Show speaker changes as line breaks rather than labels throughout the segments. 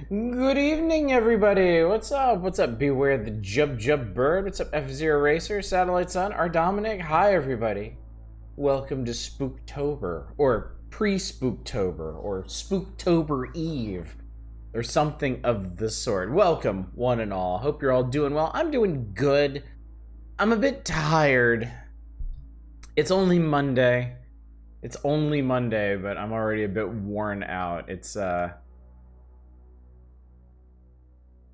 Good evening, everybody. What's up? What's up? Beware the Jub Jub Bird. What's up, F-Zero Racer, Satellite Sun, our Dominic. Hi, everybody. Welcome to Spooktober, or pre-Spooktober, or Spooktober Eve, or something of the sort. Welcome, one and all. Hope you're all doing well. I'm doing good. I'm a bit tired. It's only Monday. It's only Monday, but I'm already a bit worn out.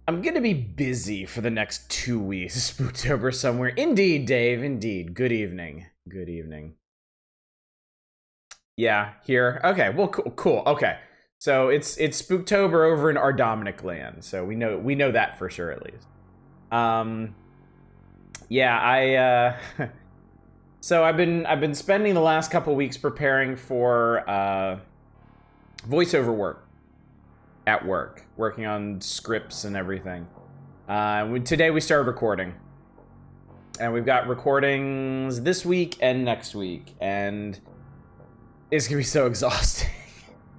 I'm gonna be busy for the next 2 weeks. Spooktober somewhere. Indeed, Dave. Indeed. Good evening. Good evening. Yeah, here. Okay. Well, cool. Okay. So it's Spooktober over in our Dominic land. So we know that for sure at least. Yeah. So I've been spending the last couple weeks preparing for voiceover work. At work, working on scripts and everything. Today we started recording. And we've got recordings this week and next week. And it's gonna be so exhausting.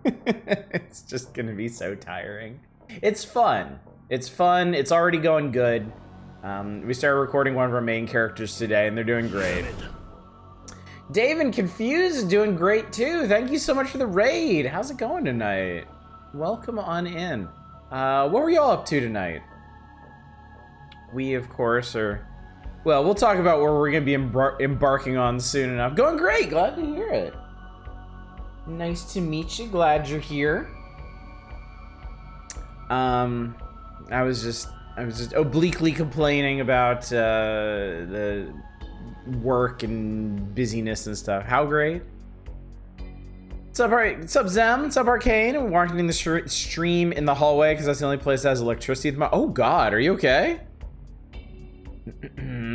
It's just gonna be so tiring. It's fun. It's fun. It's already going good. We started recording one of our main characters today, and they're doing great. Dave and Confused is doing great too. Thank you so much for the raid. How's it going tonight? Welcome on in. What were y'all up to tonight? We, of course, are... Well, we'll talk about where we're going to be embarking on soon enough. Going great! Glad to hear it. Nice to meet you. Glad you're here. I was just obliquely complaining about the work and busyness and stuff. How great? What's up, Zem? What's up, Arcane? We're walking in the stream in the hallway because that's the only place that has electricity at the moment. Oh God, are you okay?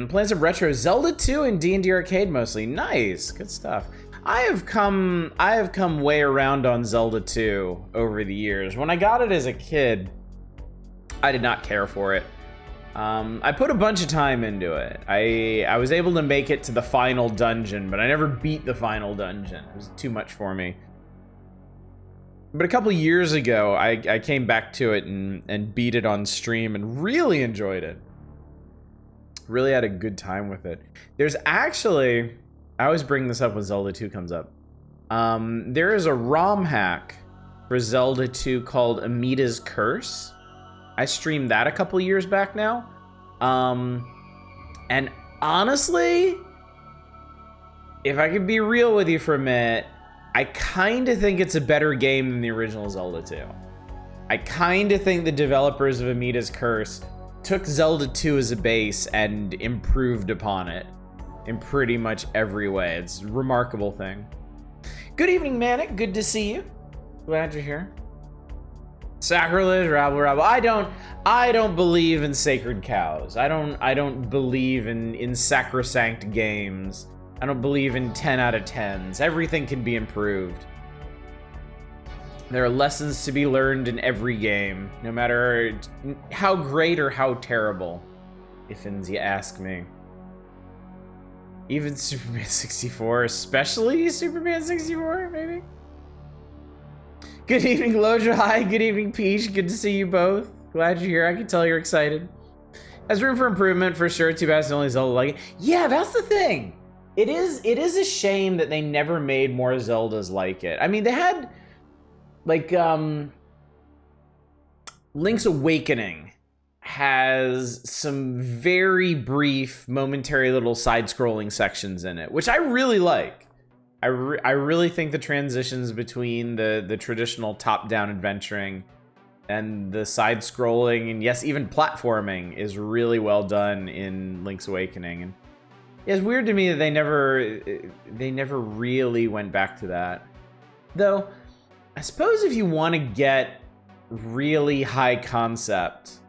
Plans of retro Zelda 2 and D&D Arcade mostly. Nice, good stuff. I have come way around on Zelda 2 over the years. When I got it as a kid, I did not care for it. I put a bunch of time into it. I was able to make it to the final dungeon, but I never beat the final dungeon. It was too much for me. But a couple years ago, I came back to it and beat it on stream and really enjoyed it. Really had a good time with it. There's actually, I always bring this up when Zelda 2 comes up. There is a ROM hack for Zelda 2 called Amida's Curse. I streamed that a couple years back now. And honestly, if I could be real with you for a minute, I kind of think it's a better game than the original Zelda 2. I kind of think the developers of Amida's Curse took Zelda 2 as a base and improved upon it in pretty much every way. It's a remarkable thing. Good evening, Manic. Good to see you. Glad you're here. Sacrilege, rabble, rabble. I don't believe in sacred cows. I don't believe in sacrosanct games. I don't believe in 10 out of 10s. Everything can be improved. There are lessons to be learned in every game, no matter how great or how terrible, if you ask me. Even Superman 64, especially Superman 64, maybe? Good evening, Loja. Hi, good evening, Peach. Good to see you both. Glad you're here. I can tell you're excited. Has room for improvement for sure. Too bad it's the only Zelda like it. Yeah, that's the thing. It is a shame that they never made more Zeldas like it. I mean, they had like Link's Awakening has some very brief, momentary little side-scrolling sections in it, which I really like. I really think the transitions between the traditional top-down adventuring and the side-scrolling and yes, even platforming is really well done in Link's Awakening. And it's weird to me that they never really went back to that. Though, I suppose if you want to get really high concept,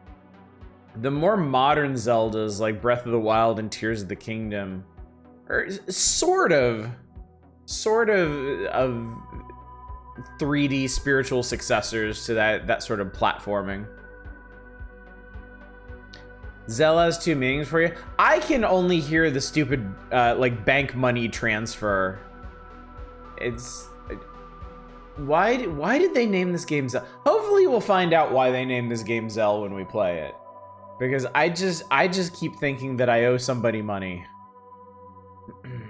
the more modern Zeldas like Breath of the Wild and Tears of the Kingdom are sort of 3D spiritual successors to that sort of platforming. Zelle has two meanings for you. I can only hear the stupid like bank money transfer. It's why did they name this game Zelle? Hopefully we'll find out why they named this game Zelle when we play it, because I just keep thinking that I owe somebody money.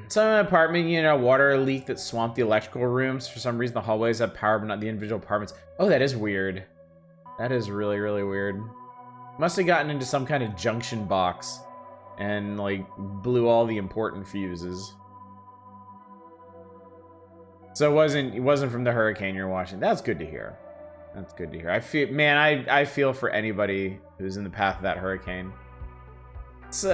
Some apartment, you know, water leak that swamped the electrical rooms. For some reason, the hallways have power, but not the individual apartments. Oh, that is weird. That is really, really weird. Must have gotten into some kind of junction box and, like, blew all the important fuses. So it wasn't from the hurricane you're watching. That's good to hear. That's good to hear. I feel for anybody who's in the path of that hurricane. It's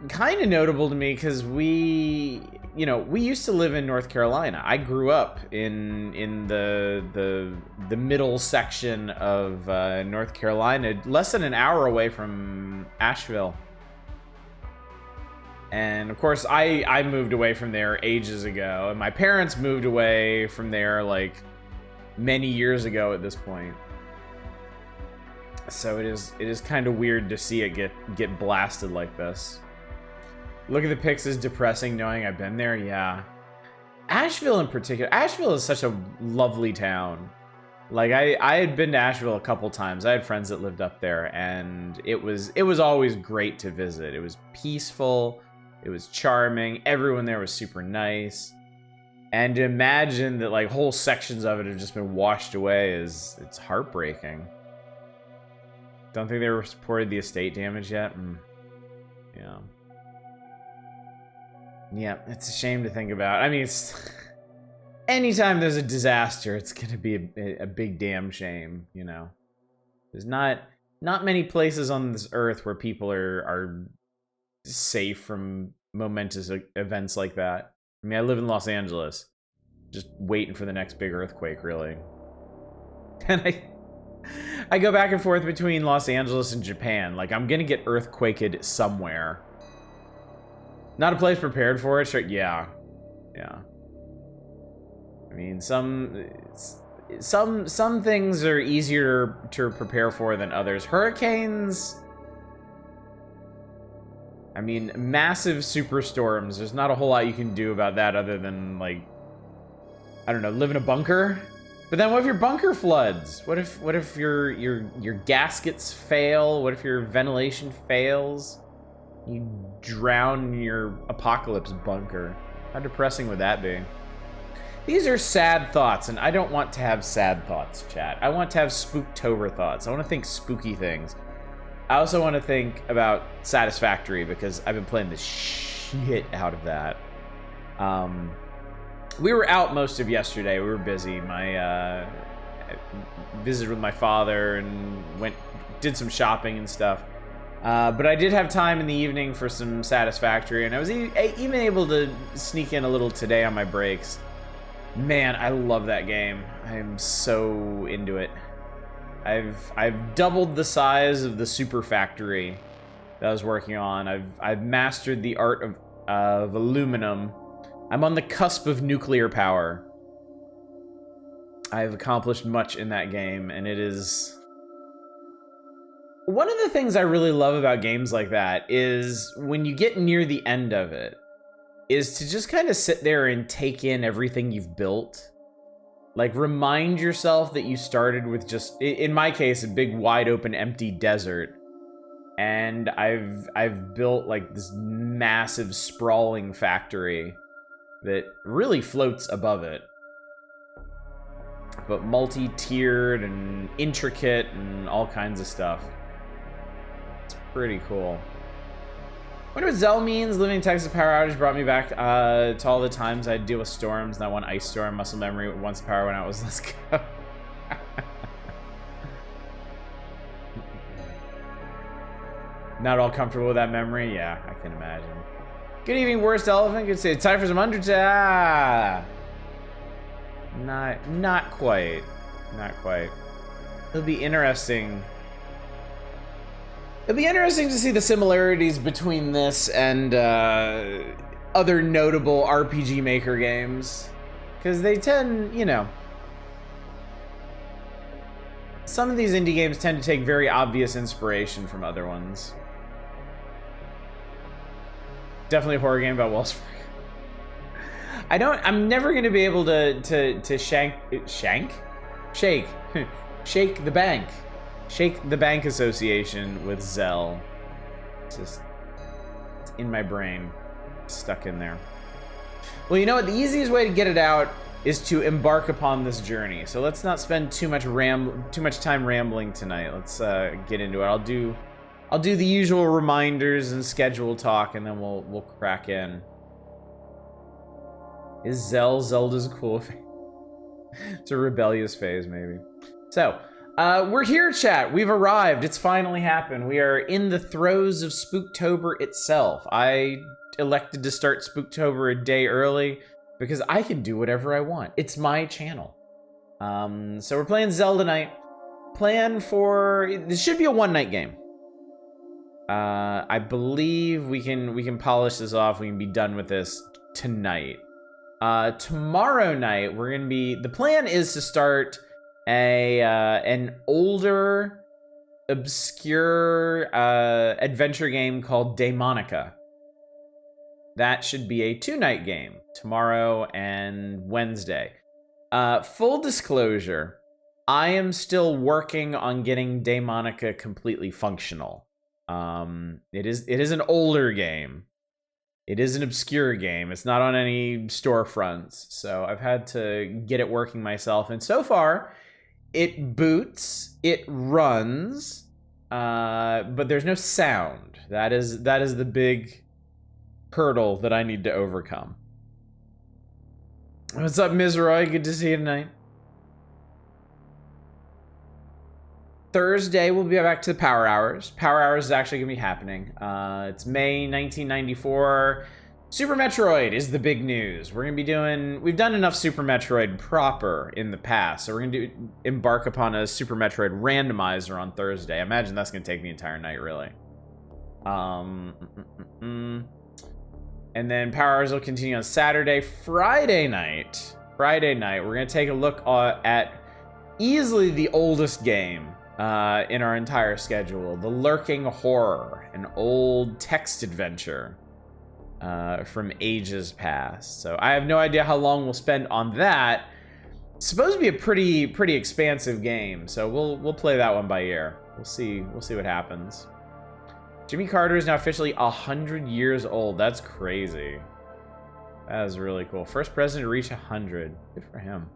kind of notable to me because we used to live in North Carolina. I grew up in the middle section of North Carolina, less than an hour away from Asheville. And of course, I moved away from there ages ago, and my parents moved away from there like many years ago at this point. So it is kind of weird to see it get blasted like this. Look at the pics is depressing knowing I've been there. Yeah. Asheville in particular. Asheville is such a lovely town. Like I had been to Asheville a couple times. I had friends that lived up there, and it was always great to visit. It was peaceful. It was charming. Everyone there was super nice. And to imagine that like whole sections of it have just been washed away it's heartbreaking. Don't think they reported the estate damage yet. Yeah. Yeah, it's a shame to think about. I mean, anytime there's a disaster, it's gonna be a big damn shame, you know. There's not many places on this earth where people are safe from momentous events like that. I mean, I live in Los Angeles. just waiting for the next big earthquake, really. And I go back and forth between Los Angeles and Japan. Like, I'm gonna get earthquaked somewhere. Not a place prepared for it, sure. Yeah. I mean, some things are easier to prepare for than others. Hurricanes, I mean, massive superstorms. There's not a whole lot you can do about that other than, like, I don't know, live in a bunker. But then what if your bunker floods? What if your gaskets fail? What if your ventilation fails? You drown in your apocalypse bunker. How depressing would that be? These are sad thoughts, and I don't want to have sad thoughts, chat. I want to have Spooktober thoughts. I want to think spooky things. I also want to think about Satisfactory, because I've been playing the shit out of that. We were out most of yesterday. We were busy. I visited with my father and did some shopping and stuff. But I did have time in the evening for some Satisfactory, and I was even able to sneak in a little today on my breaks. Man, I love that game. I'm so into it. I've doubled the size of the super factory that I was working on. I've mastered the art of aluminum. I'm on the cusp of nuclear power. I've accomplished much in that game, and it is... One of the things I really love about games like that is when you get near the end of it, is to just kind of sit there and take in everything you've built. Like, remind yourself that you started with just, in my case, a big, wide open, empty desert. And I've built, like, this massive, sprawling factory that really floats above it. But multi-tiered and intricate and all kinds of stuff. It's pretty cool. I wonder what Zelle means. Living in Texas, power outage brought me back to all the times I'd deal with storms. That one ice storm, muscle memory, once the power went out was let's go. Not all comfortable with that memory? Yeah, I can imagine. Good evening, worst elephant. Good to say it's time for some Undertale. Not quite. Not quite. It'll be interesting. It'll be interesting to see the similarities between this and other notable RPG Maker games. Because they tend, you know... Some of these indie games tend to take very obvious inspiration from other ones. Definitely a horror game about Wells Fargo. I'm never going to be able to shake the bank. Shake the Bank Association with Zelle. It's in my brain. Stuck in there. Well, you know what? The easiest way to get it out is to embark upon this journey. So let's not spend too much time rambling tonight. Let's get into it. I'll do the usual reminders and schedule talk, and then we'll crack in. Is Zelda's a cool phase? It's a rebellious phase, maybe. So, we're here, chat. We've arrived. It's finally happened. We are in the throes of Spooktober itself. I elected to start Spooktober a day early because I can do whatever I want. It's my channel. So we're playing Zelle tonight. This should be a one-night game. I believe we can polish this off. We can be done with this tonight. Tomorrow night we're gonna be. The plan is to start an older, obscure adventure game called Daemonica. That should be a 2-night game, tomorrow and Wednesday. Full disclosure, I am still working on getting Daemonica completely functional. It is an older game. It is an obscure game. It's not on any storefronts, so I've had to get it working myself. And so far, it boots, it runs, but there's no sound. That is the big hurdle that I need to overcome. What's up, Ms. Roy? Good to see you tonight. Thursday, we'll be back to the Power Hours. Power Hours is actually going to be happening. It's May 1994, Super Metroid is the big news. We've done enough Super Metroid proper in the past, so we're gonna embark upon a Super Metroid randomizer on Thursday. I imagine that's gonna take the entire night, really. And then Power Hours will continue on Saturday. Friday night, we're gonna take a look at easily the oldest game in our entire schedule, The Lurking Horror, an old text adventure from ages past. So I have no idea how long we'll spend on that. It's supposed to be a pretty expansive game, so we'll play that one by ear. We'll see what happens. Jimmy Carter is now officially 100 years old. That's crazy. That is really cool. First president to reach 100. Good for him.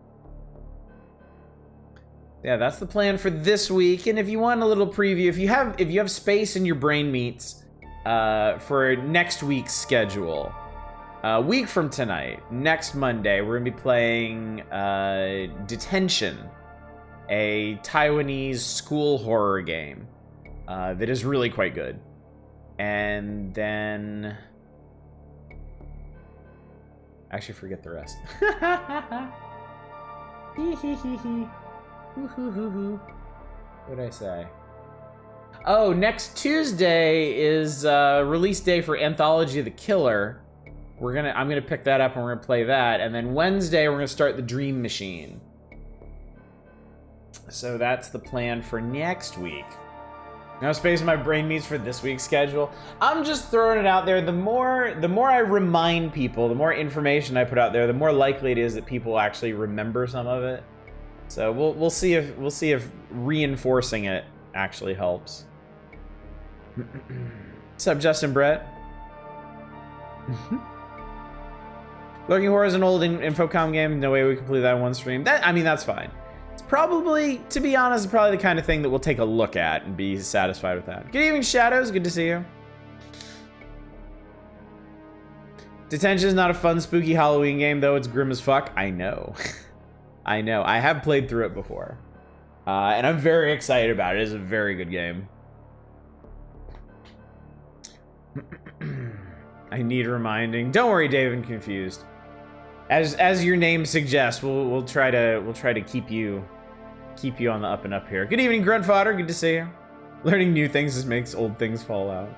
Yeah, that's the plan for this week. And if you want a little preview, if you have space in your brain meats for next week's schedule, a week from tonight, next Monday, we're gonna be playing Detention, a Taiwanese school horror game that is really quite good. And then, actually, forget the rest. What did I say? Oh, next Tuesday is release day for Anthology of the Killer. I'm gonna pick that up and we're gonna play that. And then Wednesday we're gonna start the Dream Machine. So that's the plan for next week. Now space my brain meets for this week's schedule. I'm just throwing it out there. The more I remind people, the more information I put out there, the more likely it is that people will actually remember some of it. So we'll see if reinforcing it actually helps. What's up, Justin Brett? Lurking Horror is an old Infocom game. No way we can play that in one stream. That's fine. It's probably, to be honest, probably the kind of thing that we'll take a look at and be satisfied with that. Good evening, Shadows. Good to see you. Detention is not a fun, spooky Halloween game, though. It's grim as fuck. I know. I know. I have played through it before. And I'm very excited about it. It is a very good game. I need reminding. Don't worry, Dave, I'm confused. As your name suggests, we'll try to keep you on the up and up here. Good evening, Gruntfodder. Good to see you. Learning new things just makes old things fall out.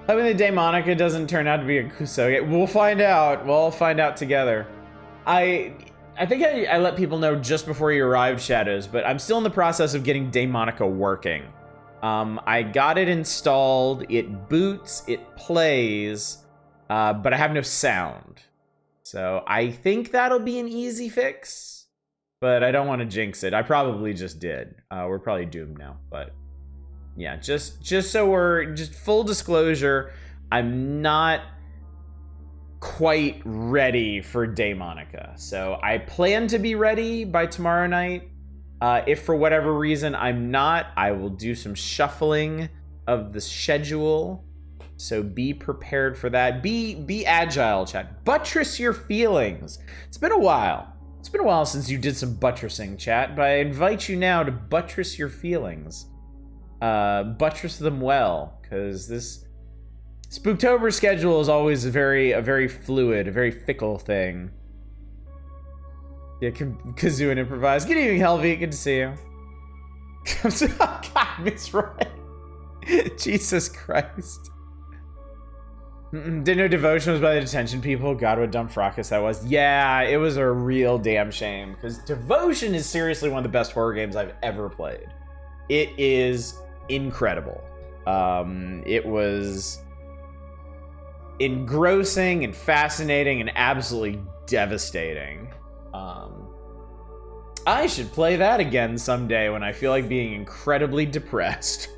Hoping the day Monica doesn't turn out to be a Kusoge. We'll find out. We'll all find out together. I think I let people know just before you arrived, Shadows, but I'm still in the process of getting Daemonica working. I got it installed, it boots, it plays, but I have no sound. So I think that'll be an easy fix, but I don't want to jinx it. I probably just did. We're probably doomed now, but yeah, just so we're just full disclosure, I'm not quite ready for Daemonica. So I plan to be ready by tomorrow night. If for whatever reason I'm not, I will do some shuffling of the schedule. So be prepared for that. Be agile, chat. Buttress your feelings. It's been a while. It's been a while since you did some buttressing, chat, but I invite you now to buttress your feelings. Buttress them well, because this Spooktober schedule is always a very fluid, a very fickle thing. Yeah, Kazoo and Improvise. Good evening, Helvey. Good to see you. God, Miss Right. Jesus Christ. Didn't know Devotion was by the Detention people. God, what a dumb fracas that was. Yeah, it was a real damn shame. Because Devotion is seriously one of the best horror games I've ever played. It is incredible. It was engrossing and fascinating and absolutely devastating. I should play that again someday when I feel like being incredibly depressed.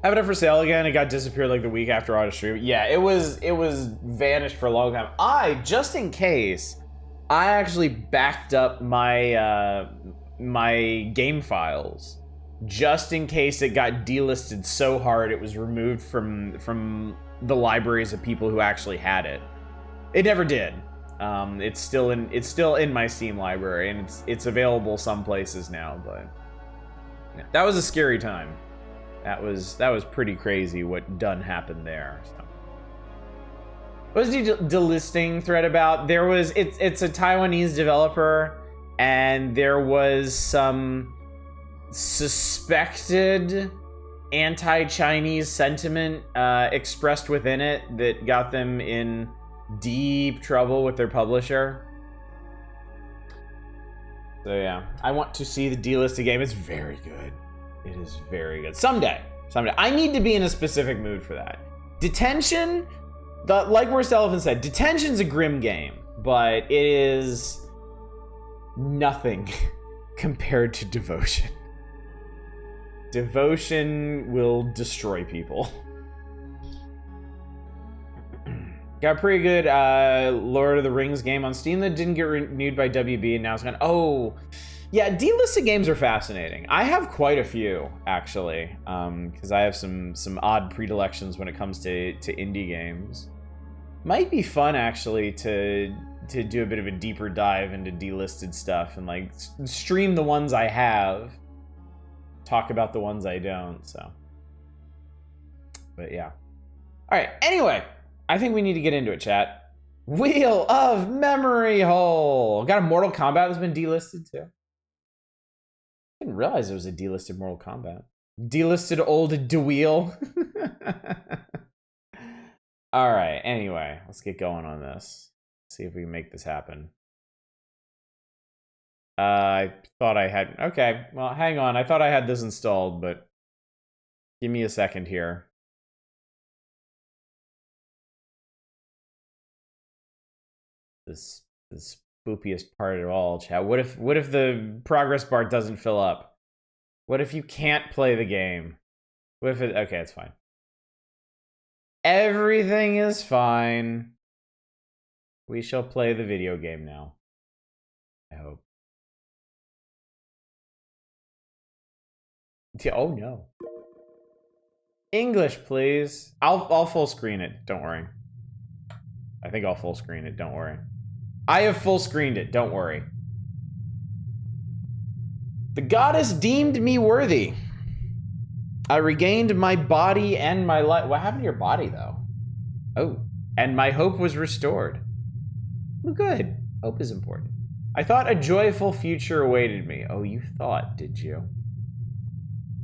Have it up for sale again. It got disappeared like the week after auto stream. Yeah, it was vanished for a long time. Just in case, I actually backed up my my game files just in case it got delisted so hard it was removed from the libraries of people who actually had it. It never did. It's still in my Steam library, and it's available some places now. But yeah, that was a scary time. That was pretty crazy what done happened there. So. What was the delisting thread about? There was it's a Taiwanese developer, and there was some suspected anti-Chinese sentiment expressed within it that got them in deep trouble with their publisher. So yeah, I want to see the delisted game. It's very good. It is very good. Someday. I need to be in a specific mood for that. Detention, like Marcellin said, Detention's a grim game, but it is nothing compared to Devotion. Devotion will destroy people. Got a pretty good Lord of the Rings game on Steam that didn't get renewed by WB, and now it's gone. Oh, yeah, delisted games are fascinating. I have quite a few, actually, because I have some odd predilections when it comes to indie games. Might be fun, actually, to do a bit of a deeper dive into delisted stuff and like stream the ones I have, talk about the ones I don't. So, but yeah. All right. Anyway, I think we need to get into it, chat. Wheel of Memory Hole. Got a Mortal Kombat that's been delisted too. I didn't realize there was a delisted Mortal Kombat. Delisted old DeWheel. All right. Anyway, let's get going on this. See if we can make this happen. I thought I had... Okay, well, hang on. I thought I had this installed, but give me a second here. This spoopiest part of all, chat. What if the progress bar doesn't fill up? What if you can't play the game? What if it... Okay, it's fine. Everything is fine. We shall play the video game now. I hope. Oh no. English, please. I'll full screen it. Don't worry. I think I'll full screen it. Don't worry. I have full screened it. Don't worry. The goddess deemed me worthy. I regained my body and my life. What happened to your body, though? Oh, and my hope was restored. Well, good. Hope is important. I thought a joyful future awaited me. Oh, you thought, did you?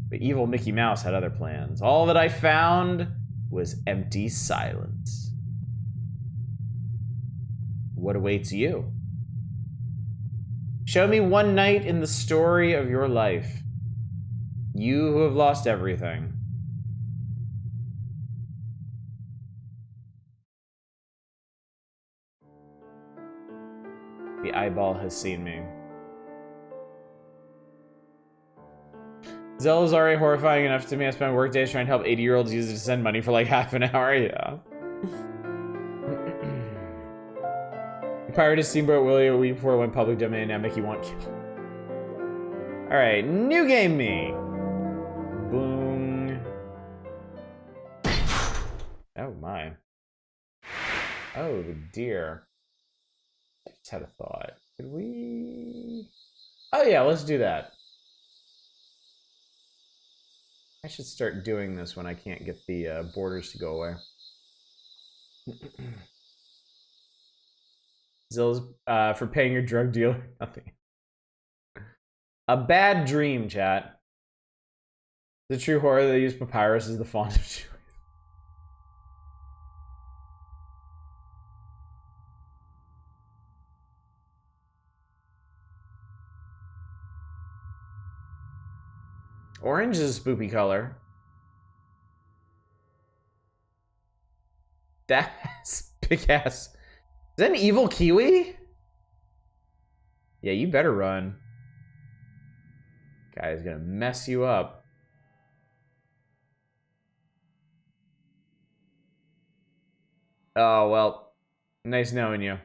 But evil Mickey Mouse had other plans. All that I found was empty silence. What awaits you? Show me one night in the story of your life. You who have lost everything. The eyeball has seen me. Zelle is already horrifying enough to me. I spent work days trying to help 80-year-olds use it to send money for like half an hour. Yeah. Pirated Steamboat Willie a week before it went public domain. Now Mickey won't kill. Alright, new game me. Boom. Oh my. Oh dear. I just had a thought. Could we... Oh yeah, let's do that. I should start doing this when I can't get the borders to go away. Zill's for paying your drug dealer. Nothing. A bad dream, chat. The true horror that use papyrus is the font of joy. Orange is a spoopy color. That's big ass. Is that an evil kiwi? Yeah, you better run. Guy's gonna mess you up. Oh, well. Nice knowing you.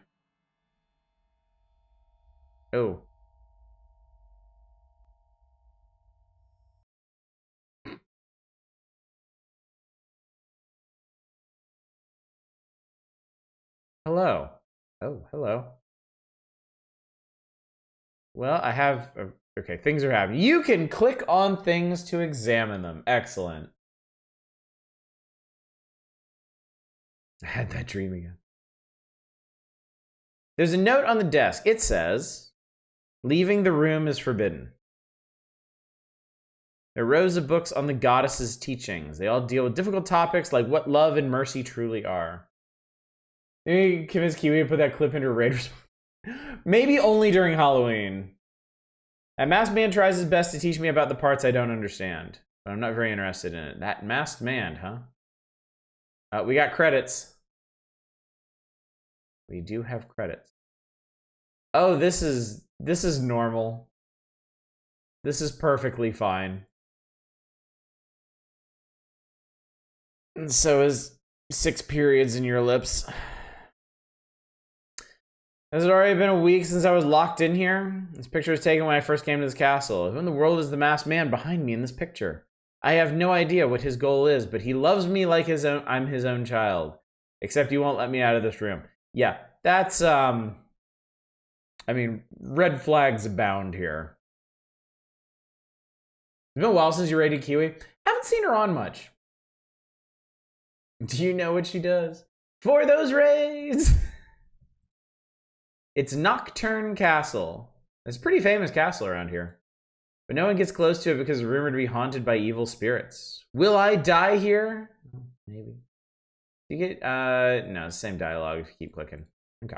Oh. Hello. Oh, hello. Well, I have Okay, things are happening. You can click on things to examine them. Excellent. I had that dream again. There's a note on the desk. It says, leaving the room is forbidden. There are rows of books on the goddess's teachings. They all deal with difficult topics like what love and mercy truly are. Maybe convince Kiwi to put that clip into her raid response. Maybe only during Halloween. That masked man tries his best to teach me about the parts I don't understand, but I'm not very interested in it. That masked man, huh? We got credits. We do have credits. Oh, this is normal. This is perfectly fine. And so is 6 periods in your lips. Has it already been a week since I was locked in here? This picture was taken when I first came to this castle. Who in the world is the masked man behind me in this picture? I have no idea what his goal is, but he loves me like I'm his own child. Except he won't let me out of this room. Yeah, that's, I mean, red flags abound here. It's been a while since you raided Kiwi. Haven't seen her on much. Do you know what she does? For those raids! It's Nocturne Castle. It's a pretty famous castle around here. But no one gets close to it because it's rumored to be haunted by evil spirits. Will I die here? Maybe. You get, no, it's the same dialogue if you keep clicking. Okay.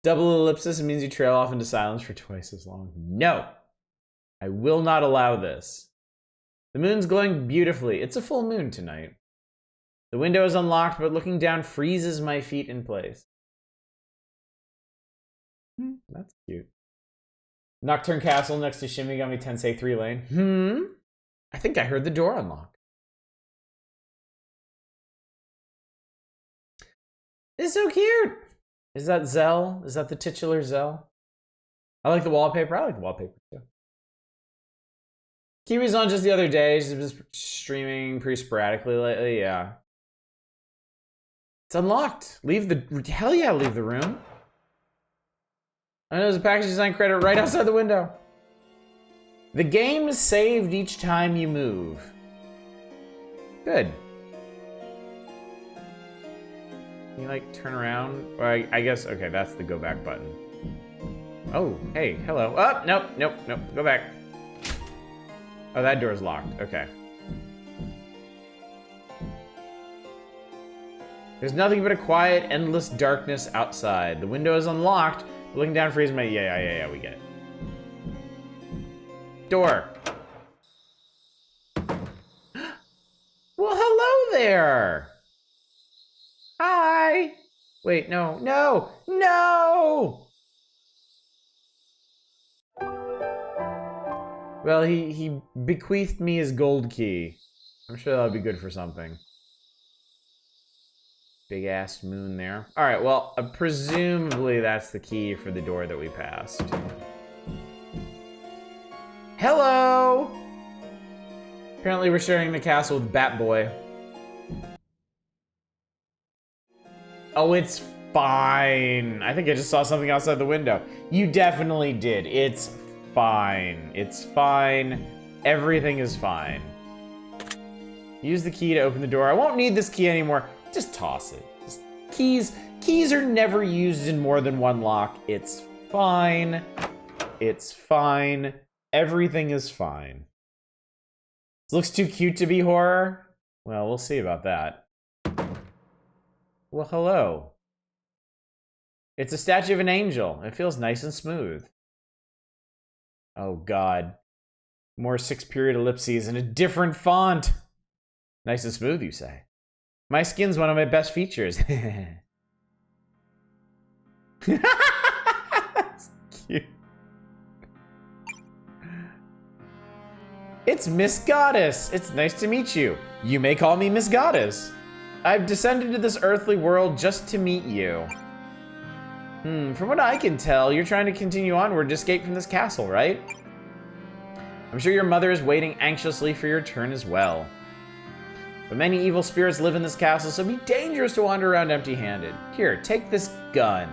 Double ellipsis means you trail off into silence for twice as long. No! I will not allow this. The moon's glowing beautifully. It's a full moon tonight. The window is unlocked, but looking down freezes my feet in place. That's cute. Nocturne Castle next to Shimigami Tensei 3 Lane. I think I heard the door unlock. It's so cute. Is that Zelle? Is that the titular Zelle? I like the wallpaper. I like the wallpaper too. Kiwi's on just the other day. She's been streaming pretty sporadically lately. Yeah. It's unlocked. Hell yeah, leave the room. I know there's a package design credit right outside the window. The game is saved each time you move. Good. Can you like turn around? Or I guess, okay, that's the go back button. Oh, hey, hello. Oh, nope, go back. Oh, that door's locked, okay. There's nothing but a quiet, endless darkness outside. The window is unlocked. Looking down, freezing my, yeah, we get it. Door. Well, hello there. Hi. Wait, no. Well, he bequeathed me his gold key. I'm sure that'll be good for something. Big ass moon there. All right, well, presumably that's the key for the door that we passed. Hello! Apparently we're sharing the castle with Bat Boy. Oh, it's fine. I think I just saw something outside the window. You definitely did. It's fine. It's fine. Everything is fine. Use the key to open the door. I won't need this key anymore. Just toss it. Keys are never used in more than one lock. It's fine. It's fine. Everything is fine. This looks too cute to be horror. Well, we'll see about that. Well, hello. It's a statue of an angel. It feels nice and smooth. Oh, God. More 6-period ellipses in a different font. Nice and smooth, you say? My skin's one of my best features. That's cute. It's Miss Goddess. It's nice to meet you. You may call me Miss Goddess. I've descended to this earthly world just to meet you. From what I can tell, you're trying to continue onward to escape from this castle, right? I'm sure your mother is waiting anxiously for your turn as well. But many evil spirits live in this castle, so it'd be dangerous to wander around empty-handed. Here, take this gun.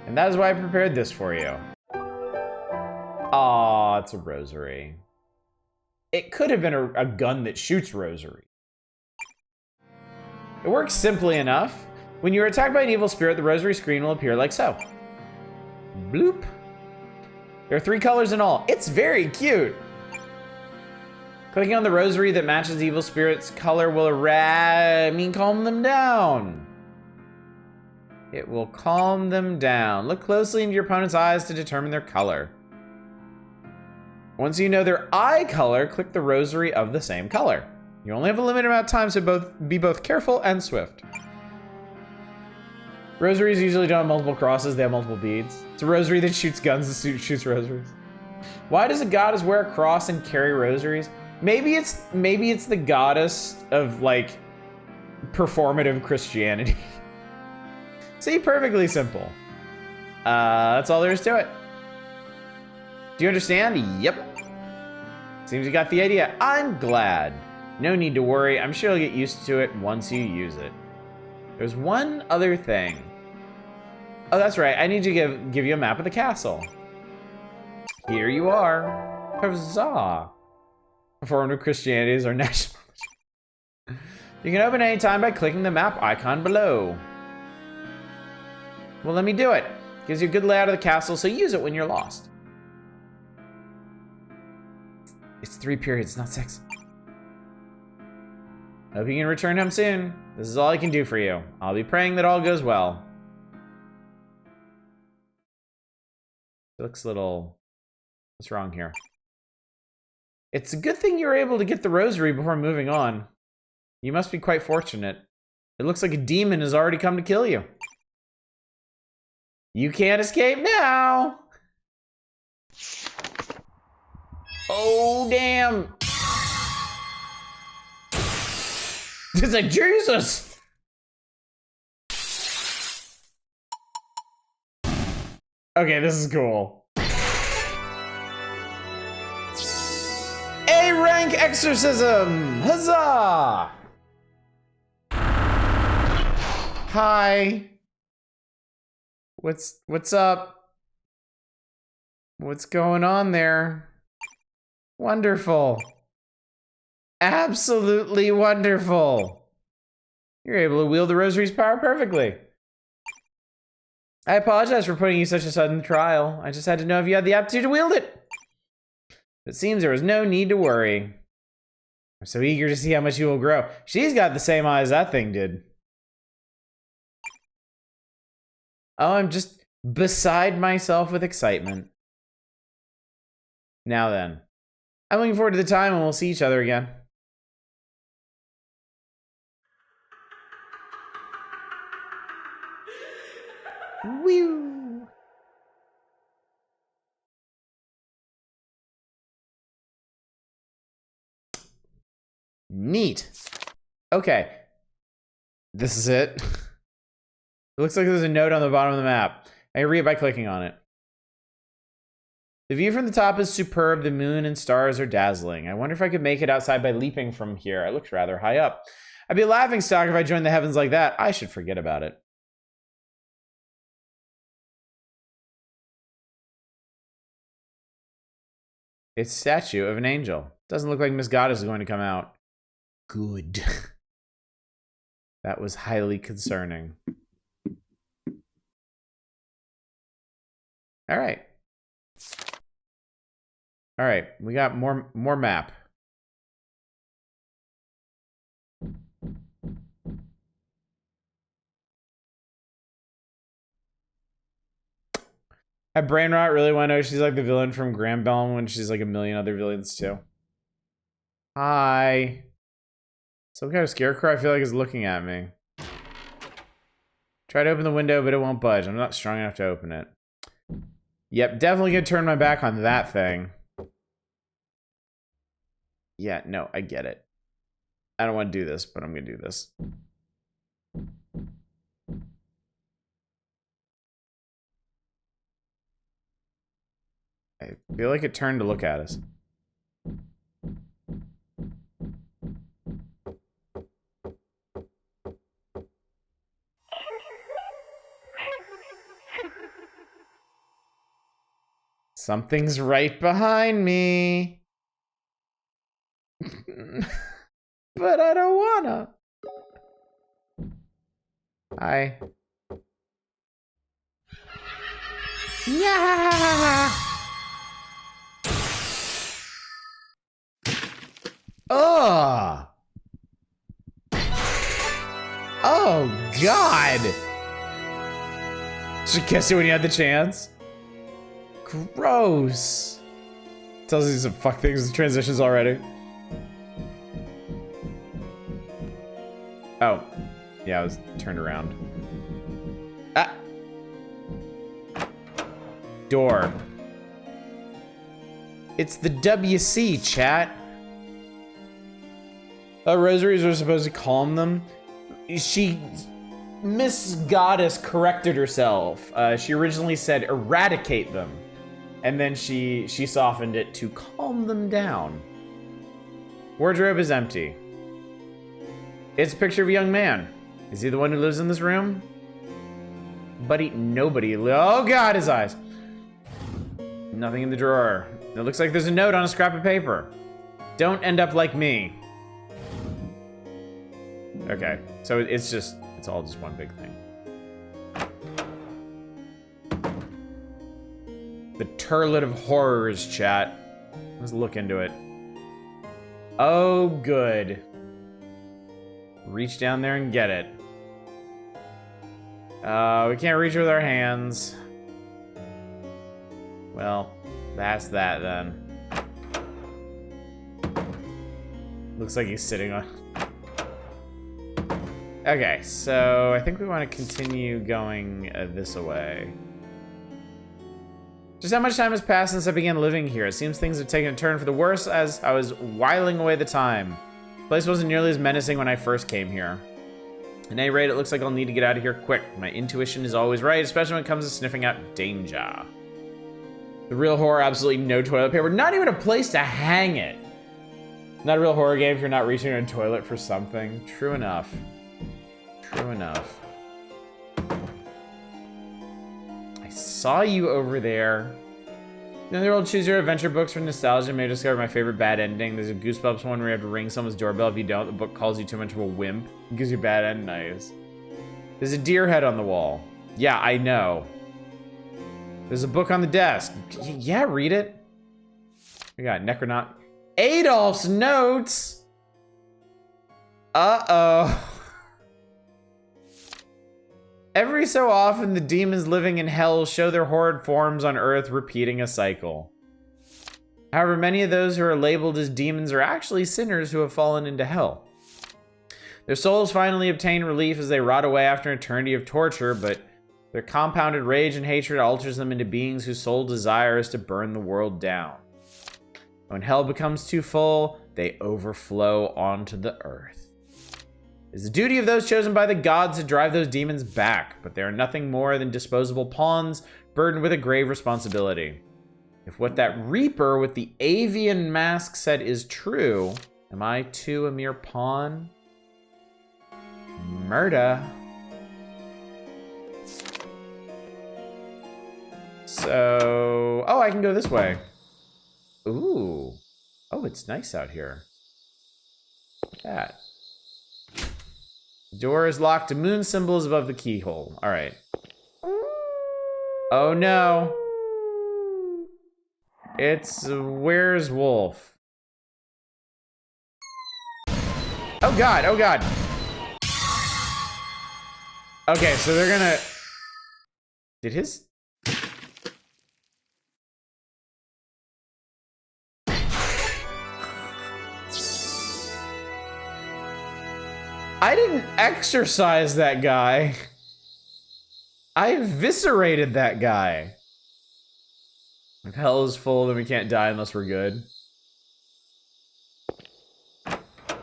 And that is why I prepared this for you. Oh, it's a rosary. It could have been a gun that shoots rosary. It works simply enough. When you are attacked by an evil spirit, the rosary screen will appear like so. Bloop. There are 3 colors in all. It's very cute. Clicking on the rosary that matches the evil spirit's color will calm them down. It will calm them down. Look closely into your opponent's eyes to determine their color. Once you know their eye color, click the rosary of the same color. You only have a limited amount of time, so be both careful and swift. Rosaries usually don't have multiple crosses, they have multiple beads. It's a rosary that shoots guns and shoots rosaries. Why does a goddess wear a cross and carry rosaries? Maybe it's the goddess of, like, performative Christianity. See, perfectly simple. That's all there is to it. Do you understand? Yep. Seems you got the idea. I'm glad. No need to worry. I'm sure you'll get used to it once you use it. There's one other thing. Oh, that's right. I need to give you a map of the castle. Here you are. Huzzah. Performative Christianity is our national. You can open any time by clicking the map icon below. Well, let me do it. Gives you a good layout of the castle, so use it when you're lost. It's 3 periods, not 6. Hope you can return home soon. This is all I can do for you. I'll be praying that all goes well. It looks a little... What's wrong here? It's a good thing you were able to get the rosary before moving on. You must be quite fortunate. It looks like a demon has already come to kill you. You can't escape now! Oh, damn! It's like, Jesus! Okay, this is cool. A-rank exorcism! Huzzah! Hi. What's up? What's going on there? Wonderful. Absolutely wonderful. You're able to wield the rosary's power perfectly. I apologize for putting you such a sudden trial. I just had to know if you had the aptitude to wield it. It seems there was no need to worry. I'm so eager to see how much you will grow. She's got the same eyes that thing did. Oh, I'm just beside myself with excitement. Now then. I'm looking forward to the time when we'll see each other again. Woo! Neat. Okay. This is it. It looks like there's a note on the bottom of the map. I can read it by clicking on it. The view from the top is superb. The moon and stars are dazzling. I wonder if I could make it outside by leaping from here. It looks rather high up. I'd be a laughingstock if I joined the heavens like that. I should forget about it. It's a statue of an angel. Doesn't look like Miss Goddess is going to come out. Good. That was highly concerning. All right. All right, we got more map. I brain rot really want to know she's like the villain from Graham Bell when she's like a million other villains too. Hi. Some kind of scarecrow I feel like is looking at me. Try to open the window, but it won't budge. I'm not strong enough to open it. Yep, definitely gonna turn my back on that thing. Yeah, no, I get it. I don't want to do this, but I'm gonna do this. I feel like it turned to look at us. Something's right behind me. But I don't wanna. Hi. Yeah. Oh. Oh God. Should kiss you when you had the chance. Gross. Tells you some fuck things with transitions already. Oh. Yeah, I was turned around. Ah. Door. It's the WC, chat. Rosaries are supposed to calm them. Miss Goddess corrected herself. She originally said eradicate them. And then she softened it to calm them down. Wardrobe is empty. It's a picture of a young man. Is he the one who lives in this room? Buddy, nobody. Oh God, his eyes. Nothing in the drawer. It looks like there's a note on a scrap of paper. Don't end up like me. Okay, so it's all just one big thing. The Turlet of Horrors, chat. Let's look into it. Oh, good. Reach down there and get it. We can't reach with our hands. Well, that's that then. Looks like he's sitting on... Okay, so I think we want to continue going this way. Just how much time has passed since I began living here? It seems things have taken a turn for the worse as I was whiling away the time. The place wasn't nearly as menacing when I first came here. At any rate, it looks like I'll need to get out of here quick. My intuition is always right, especially when it comes to sniffing out danger. The real horror, absolutely no toilet paper. Not even a place to hang it. Not a real horror game if you're not reaching in a toilet for something. True enough. True enough. I saw you over there. You know, the old choose your adventure books for nostalgia may discover my favorite bad ending. There's a Goosebumps one where you have to ring someone's doorbell. If you don't, the book calls you too much of a wimp. It gives you a bad end. Nice. There's a deer head on the wall. Yeah, I know. There's a book on the desk. Yeah, read it. We got Necronaut. Adolf's notes. Uh-oh. Every so often, the demons living in hell show their horrid forms on Earth, repeating a cycle. However, many of those who are labeled as demons are actually sinners who have fallen into hell. Their souls finally obtain relief as they rot away after an eternity of torture, but their compounded rage and hatred alters them into beings whose sole desire is to burn the world down. When hell becomes too full, they overflow onto the earth. It's the duty of those chosen by the gods to drive those demons back, but they are nothing more than disposable pawns burdened with a grave responsibility. If what that Reaper with the avian mask said is true, am I too a mere pawn? Murder. So, oh, I can go this way. Ooh. Oh, it's nice out here. Look at that. The door is locked. A moon symbol is above the keyhole. All right. Oh no. It's Where's Wolf? Oh god, oh god. Okay, so they're gonna... Did his... I didn't exorcise that guy. I eviscerated that guy. If hell is full, then we can't die unless we're good.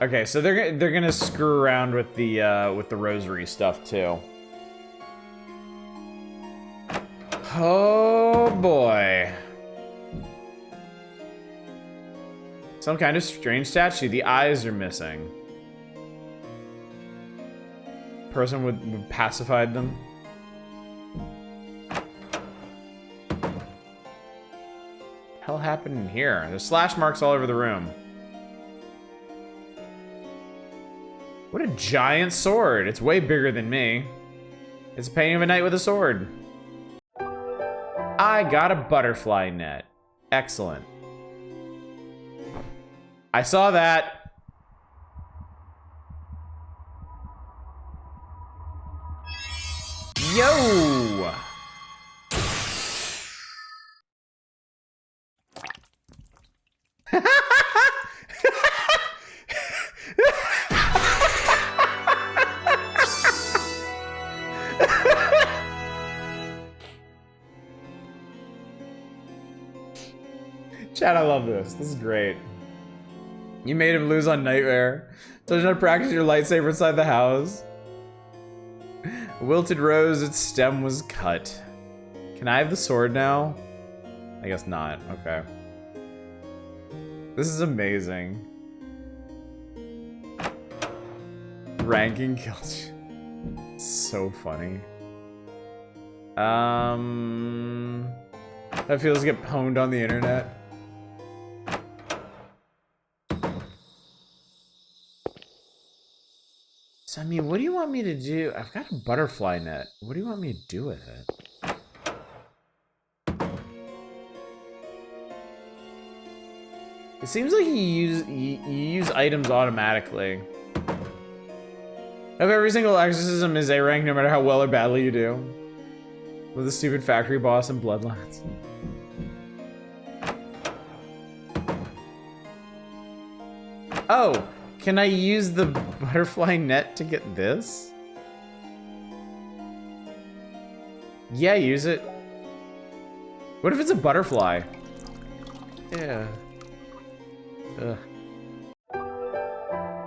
Okay, so they're gonna screw around with the rosary stuff too. Oh boy. Some kind of strange statue. The eyes are missing. Person would pacified them. happened in here? There's slash marks all over the room. What a giant sword. It's way bigger than me. It's a painting of a knight with a sword. I got a butterfly net. Excellent. I saw that. Yo! Chat, I love this. This is great. You made him lose on Nightmare. Told you not to practice your lightsaber inside the house. Wilted rose, its stem was cut. Can I have the sword now? I guess not. Okay. This is amazing. Ranking killed you. So funny. That feels get pwned on the internet. So, I mean, what do you want me to do? I've got a butterfly net. What do you want me to do with it? It seems like you use items automatically. If every single exorcism is A rank, no matter how well or badly you do. With a stupid factory boss and bloodlines. Oh, can I use the butterfly net to get this? Yeah, use it. What if it's a butterfly? Yeah. Ugh.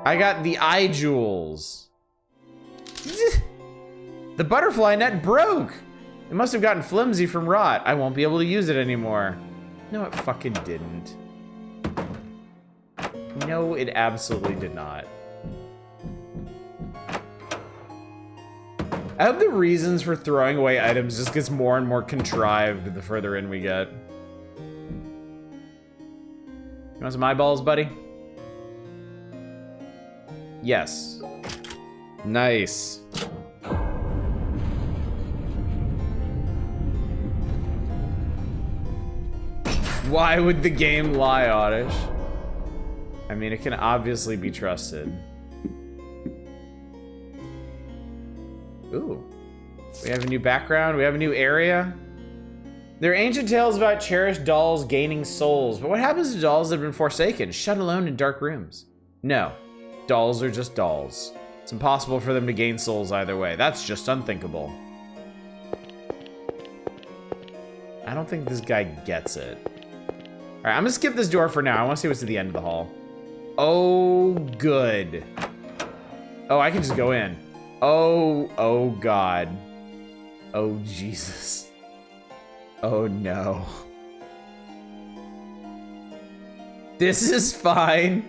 I got the eye jewels. The butterfly net broke. It must have gotten flimsy from rot. I won't be able to use it anymore. No, it fucking didn't. No, it absolutely did not. I hope the reasons for throwing away items just gets more and more contrived the further in we get. You want some eyeballs, buddy? Yes. Nice. Why would the game lie, Oddish? I mean, it can obviously be trusted. Ooh. We have a new background. We have a new area. There are ancient tales about cherished dolls gaining souls, but what happens to dolls that have been forsaken, shut alone in dark rooms? No. Dolls are just dolls. It's impossible for them to gain souls either way. That's just unthinkable. I don't think this guy gets it. Alright, I'm gonna skip this door for now. I wanna see what's at the end of the hall. Oh, good. Oh, I can just go in. Oh God. Oh, Jesus. Oh, no. This is fine.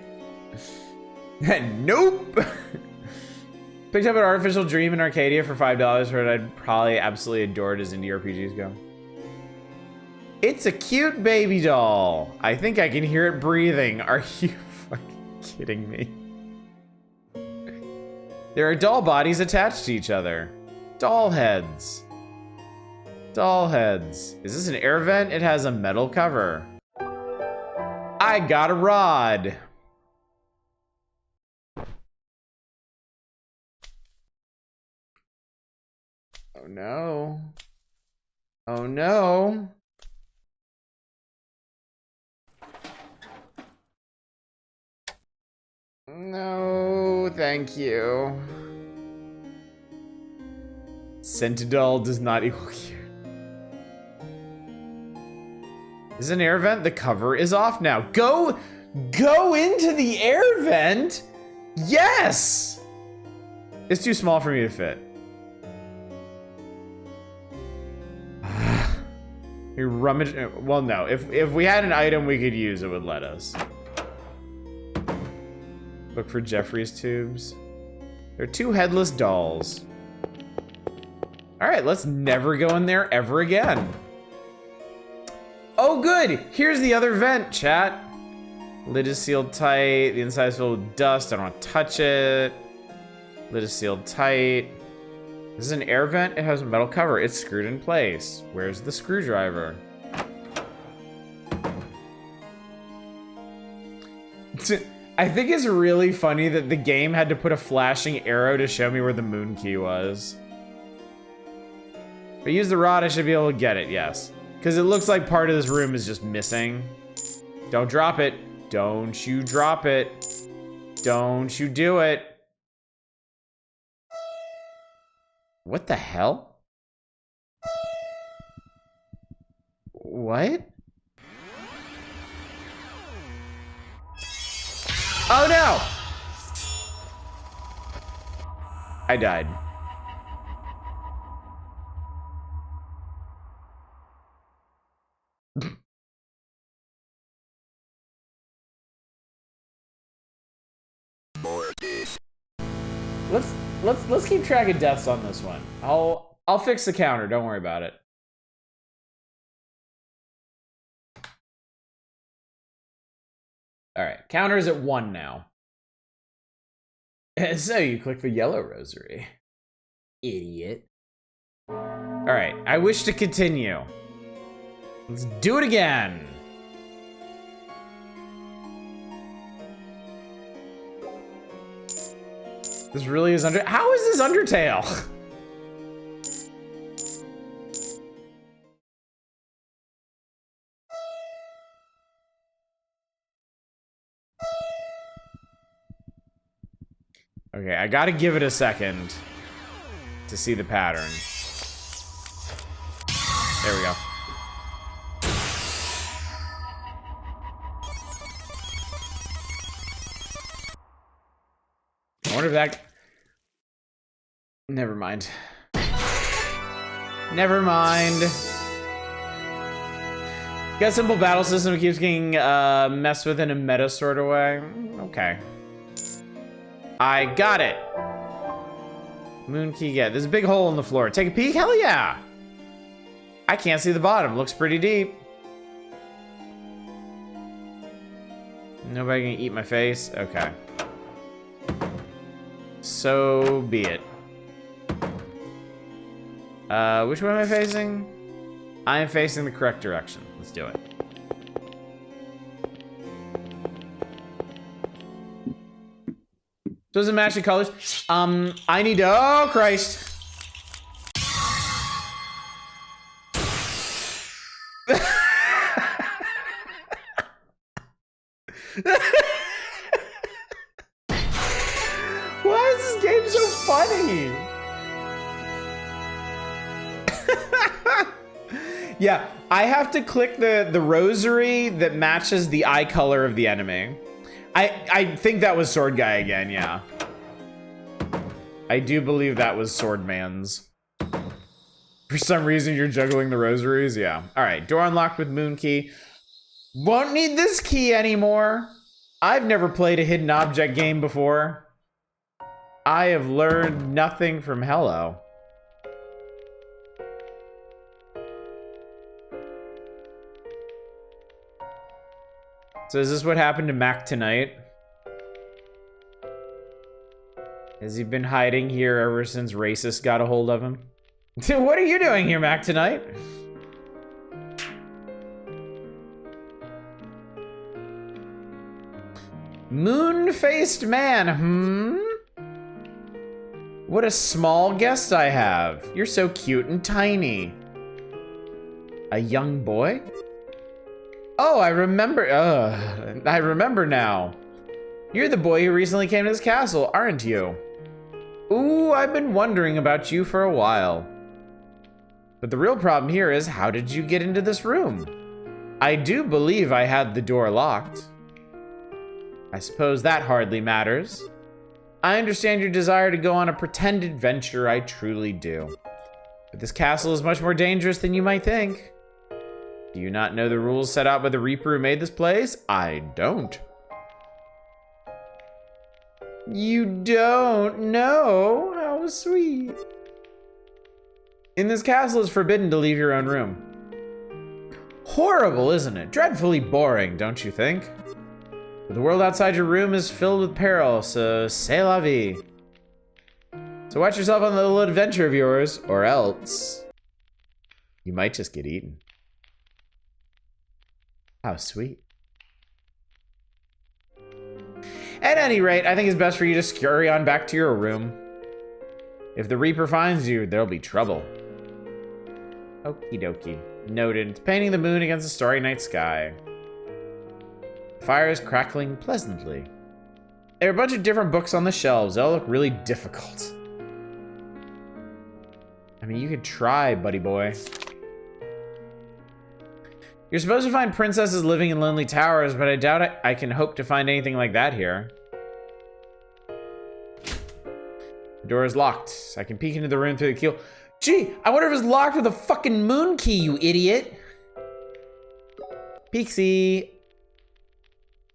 Nope. Picked up an artificial dream in Arcadia for $5. Heard I'd probably absolutely adore it as indie RPGs go. It's a cute baby doll. I think I can hear it breathing. Are you fucking kidding me? There are doll bodies attached to each other. Doll heads. Doll heads. Is this an air vent? It has a metal cover. I got a rod. Oh no. Oh no. No, thank you. Sentidol does not equal cute. This is an air vent. The cover is off now. Go into the air vent. Yes. It's too small for me to fit. You rummage. Well, no. If we had an item we could use, it would let us. Look for Jeffrey's tubes. There are two headless dolls. All right, let's never go in there ever again. Oh Oh, good. Here's the other vent, chat. Lid is sealed tight. The inside is filled with dust. I don't want to touch it. Lid is sealed tight. This is an air vent. It has a metal cover. It's screwed in place. Where's the screwdriver? I think it's really funny that the game had to put a flashing arrow to show me where the moon key was. If I use the rod, I should be able to get it, yes. Because it looks like part of this room is just missing. Don't drop it. Don't you drop it. Don't you do it. What the hell? What? Oh no! I died. Let's keep track of deaths on this one. I'll fix the counter, don't worry about it. All right, counter is at 1 now. So you click the yellow rosary. Idiot. All right, I wish to continue. Let's do it again. This really is how is this Undertale? Okay, I gotta give it a second to see the pattern. There we go. I wonder if that... Never mind. Never mind. Got a simple battle system that keeps getting messed with in a meta sort of way. Okay. I got it. Moon key, yeah. There's a big hole in the floor. Take a peek? Hell yeah. I can't see the bottom. Looks pretty deep. Nobody can eat my face? Okay. So be it. Which way am I facing? I am facing the correct direction. Let's do it. Does it match the colors? I need to, oh Christ. Why is this game so funny? Yeah, I have to click the rosary that matches the eye color of the enemy. I think that was Sword Guy again, yeah. I do believe that was Swordman's. For some reason, you're juggling the rosaries, yeah. All right, door unlocked with moon key. Won't need this key anymore. I've never played a hidden object game before. I have learned nothing from Hello. So is this what happened to Mac tonight? Has he been hiding here ever since racist got a hold of him? What are you doing here, Mac, tonight? Moon-faced man, What a small guest I have. You're so cute and tiny. A young boy? Oh, I remember. I remember now. You're the boy who recently came to this castle, aren't you? Ooh, I've been wondering about you for a while. But the real problem here is, how did you get into this room? I do believe I had the door locked. I suppose that hardly matters. I understand your desire to go on a pretend adventure, I truly do. But this castle is much more dangerous than you might think. Do you not know the rules set out by the Reaper who made this place? I don't. You don't know? How sweet. In this castle, it's forbidden to leave your own room. Horrible, isn't it? Dreadfully boring, don't you think? But the world outside your room is filled with peril, so c'est la vie. So watch yourself on the little adventure of yours, or else you might just get eaten. How sweet. At any rate, I think it's best for you to scurry on back to your room. If the Reaper finds you, there'll be trouble. Okie dokie. Noted. It's painting the moon against the starry night sky. Fire is crackling pleasantly. There are a bunch of different books on the shelves. They all look really difficult. I mean, you could try, buddy boy. You're supposed to find princesses living in lonely towers, but I doubt I can hope to find anything like that here. The door is locked. I can peek into the room through the keyhole. Gee, I wonder if it's locked with a fucking moon key, you idiot. Peeksy.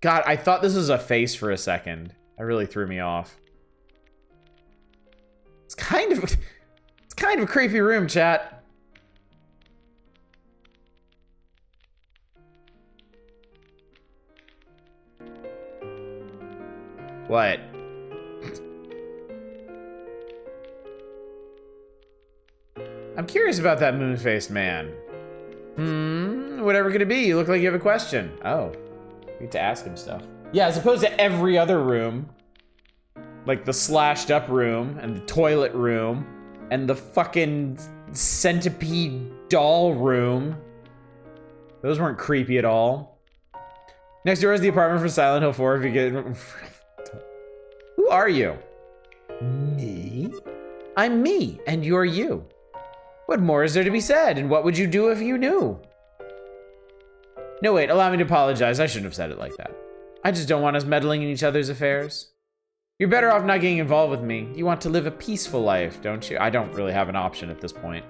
God, I thought this was a face for a second. That really threw me off. It's kind of a creepy room, chat. What? I'm curious about that moon-faced man. Whatever could it be? You look like you have a question. Oh, we get to ask him stuff. Yeah, as opposed to every other room. Like the slashed up room, and the toilet room, and the fucking centipede doll room. Those weren't creepy at all. Next door is the apartment from Silent Hill 4 if you get... Who are you? Me? I'm me, and you're you. What more is there to be said, and what would you do if you knew? No, wait, allow me to apologize. I shouldn't have said it like that. I just don't want us meddling in each other's affairs. You're better off not getting involved with me. You want to live a peaceful life, don't you? I don't really have an option at this point.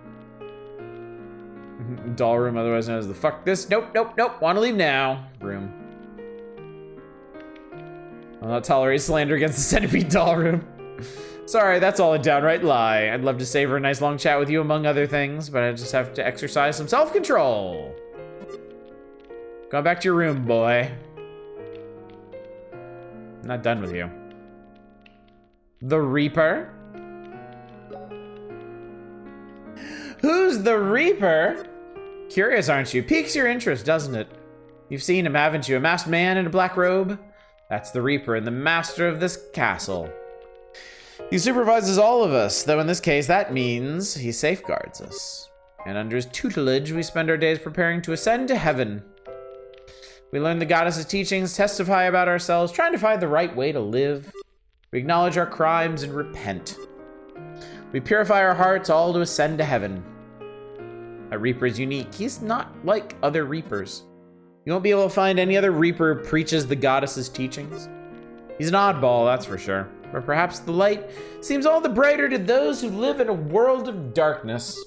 Doll room, otherwise known as the fuck this. Nope, nope, nope. Want to leave now. Room. I'll not tolerate slander against the centipede doll room. Sorry, that's all a downright lie. I'd love to savor a nice long chat with you, among other things, but I just have to exercise some self-control. Go back to your room, boy. I'm not done with you. The Reaper? Who's the Reaper? Curious, aren't you? Piques your interest, doesn't it? You've seen him, haven't you? A masked man in a black robe? That's the Reaper and the master of this castle. He supervises all of us, though in this case that means he safeguards us. And under his tutelage, we spend our days preparing to ascend to heaven. We learn the goddess's teachings, testify about ourselves, trying to find the right way to live. We acknowledge our crimes and repent. We purify our hearts, all to ascend to heaven. A Reaper is unique. He's not like other Reapers. You won't be able to find any other Reaper who preaches the goddess's teachings. He's an oddball, that's for sure. But perhaps the light seems all the brighter to those who live in a world of darkness.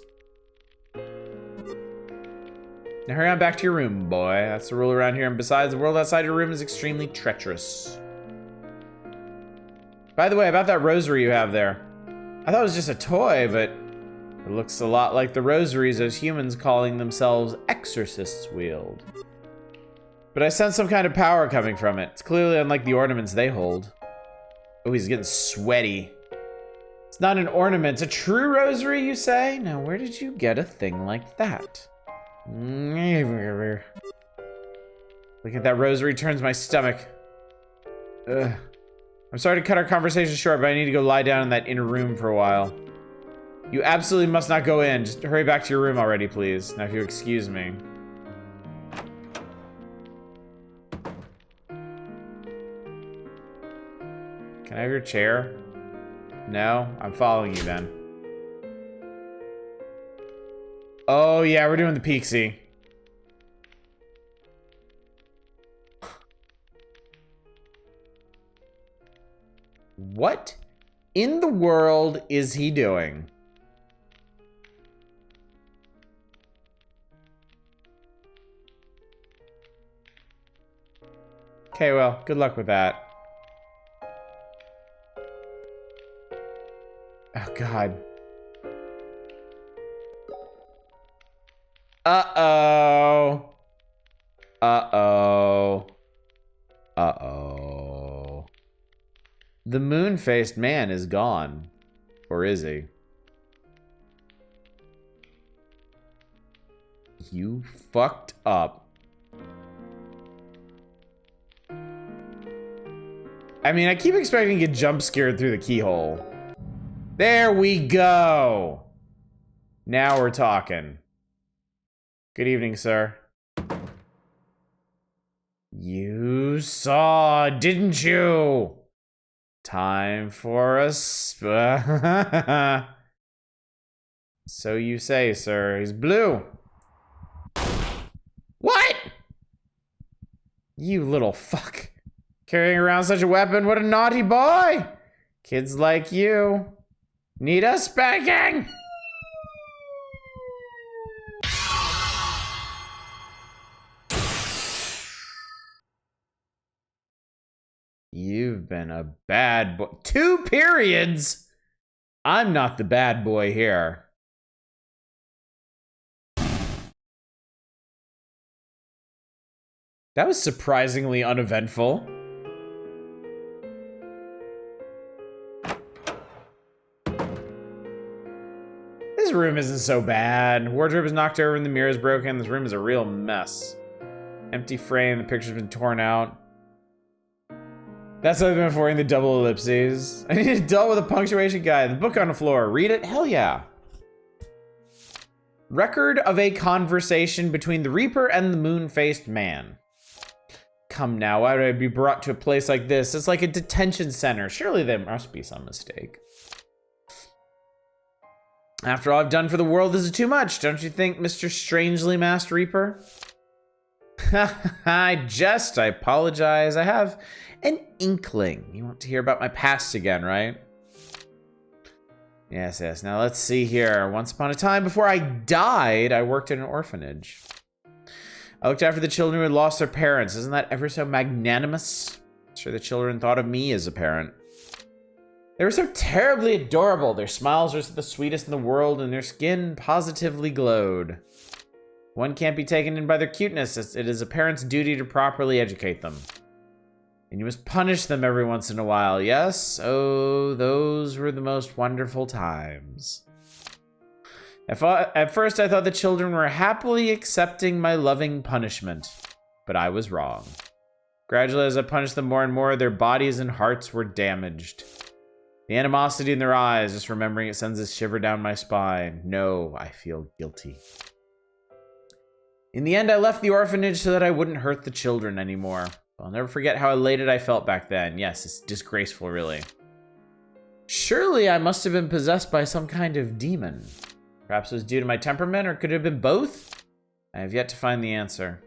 Now hurry on back to your room, boy. That's the rule around here. And besides, the world outside your room is extremely treacherous. By the way, about that rosary you have there. I thought it was just a toy, but it looks a lot like the rosaries those humans calling themselves exorcists wield. But I sense some kind of power coming from it. It's clearly unlike the ornaments they hold. Oh, he's getting sweaty. It's not an ornament. It's a true rosary, you say? Now, where did you get a thing like that? Look at that rosary, turns my stomach. Ugh. I'm sorry to cut our conversation short, but I need to go lie down in that inner room for a while. You absolutely must not go in. Just hurry back to your room already, please. Now, if you excuse me. Can I have your chair? No? I'm following you then. Oh, yeah, we're doing the Peaksy. What in the world is he doing? Okay, well, good luck with that. Oh, God. Uh-oh. Uh-oh. Uh-oh. The moon-faced man is gone. Or is he? You fucked up. I mean, I keep expecting to get jump scared through the keyhole. There we go. Now we're talking. Good evening, sir. You saw, didn't you? Time for a So you say, sir. He's blue. What? You little fuck. Carrying around such a weapon, what a naughty boy! Kids like you need a spanking! You've been a bad boy. 2 periods? I'm not the bad boy here. That was surprisingly uneventful. This room isn't so bad. Wardrobe is knocked over and the mirror is broken. This room is a real mess. Empty frame, the picture's been torn out. That's what I've been avoiding the double ellipses. I need to deal with a punctuation guide. The book on the floor. Read it? Hell yeah. Record of a conversation between the Reaper and the moon-faced man. Come now, why would I be brought to a place like this? It's like a detention center. Surely there must be some mistake. After all I've done for the world, this is too much. Don't you think, Mr. Strangely Masked Reaper? I apologize. I have an inkling. You want to hear about my past again, right? Yes, yes. Now let's see here. Once upon a time, before I died, I worked in an orphanage. I looked after the children who had lost their parents. Isn't that ever so magnanimous? I'm sure the children thought of me as a parent. They were so terribly adorable. Their smiles were the sweetest in the world, and their skin positively glowed. One can't be taken in by their cuteness. It is a parent's duty to properly educate them. And you must punish them every once in a while, yes? Oh, those were the most wonderful times. At first, I thought the children were happily accepting my loving punishment, but I was wrong. Gradually, as I punished them more and more, their bodies and hearts were damaged. The animosity in their eyes, just remembering it sends a shiver down my spine. No, I feel guilty. In the end, I left the orphanage so that I wouldn't hurt the children anymore. I'll never forget how elated I felt back then. Yes, it's disgraceful, really. Surely I must have been possessed by some kind of demon. Perhaps it was due to my temperament, or could it have been both? I have yet to find the answer.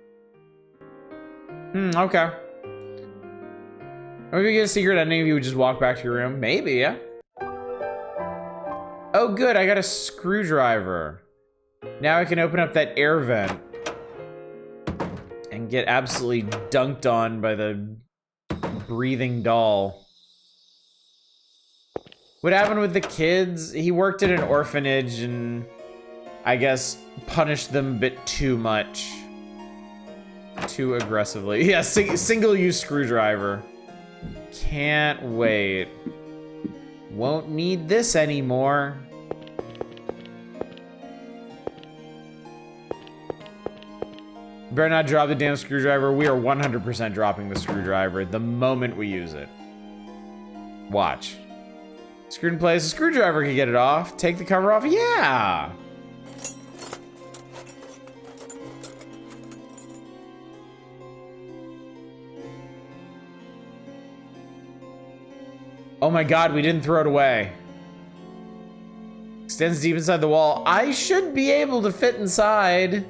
Okay. Are we gonna get a secret ending if you would just walk back to your room? Maybe, yeah. Oh, good, I got a screwdriver. Now I can open up that air vent and get absolutely dunked on by the breathing doll. What happened with the kids? He worked at an orphanage and I guess punished them a bit too much. Too aggressively. Yeah, single-use screwdriver. Can't wait. Won't need this anymore. Better not drop the damn screwdriver. We are 100% dropping the screwdriver the moment we use it. Watch. Screwed in place. A screwdriver can get it off. Take the cover off. Yeah! Oh my god, we didn't throw it away. Extends deep inside the wall. I should be able to fit inside.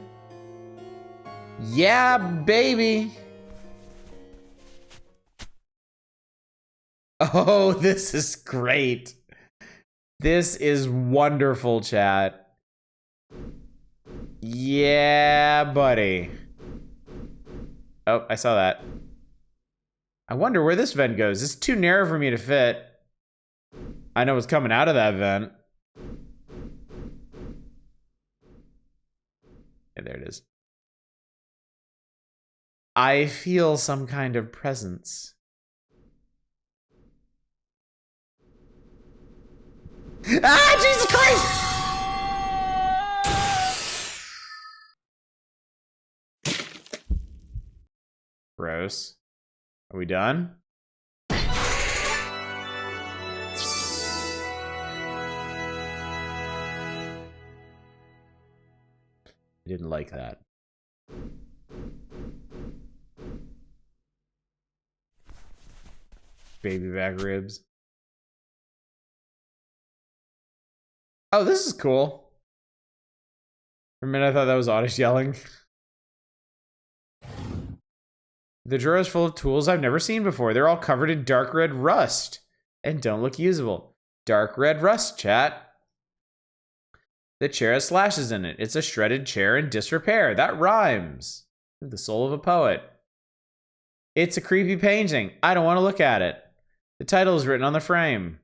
Yeah, baby. Oh, this is great. This is wonderful, chat. Yeah, buddy. Oh, I saw that. I wonder where this vent goes. It's too narrow for me to fit. I know what's coming out of that vent. Yeah, there it is. I feel some kind of presence. Ah, Jesus Christ! Gross. Are we done? I didn't like that. Baby back ribs. Oh, this is cool. For a minute, I thought that was Oddish yelling. The drawer is full of tools I've never seen before. They're all covered in dark red rust and don't look usable. Dark red rust, chat. The chair has slashes in it. It's a shredded chair in disrepair. That rhymes. The soul of a poet. It's a creepy painting. I don't want to look at it. The title is written on the frame.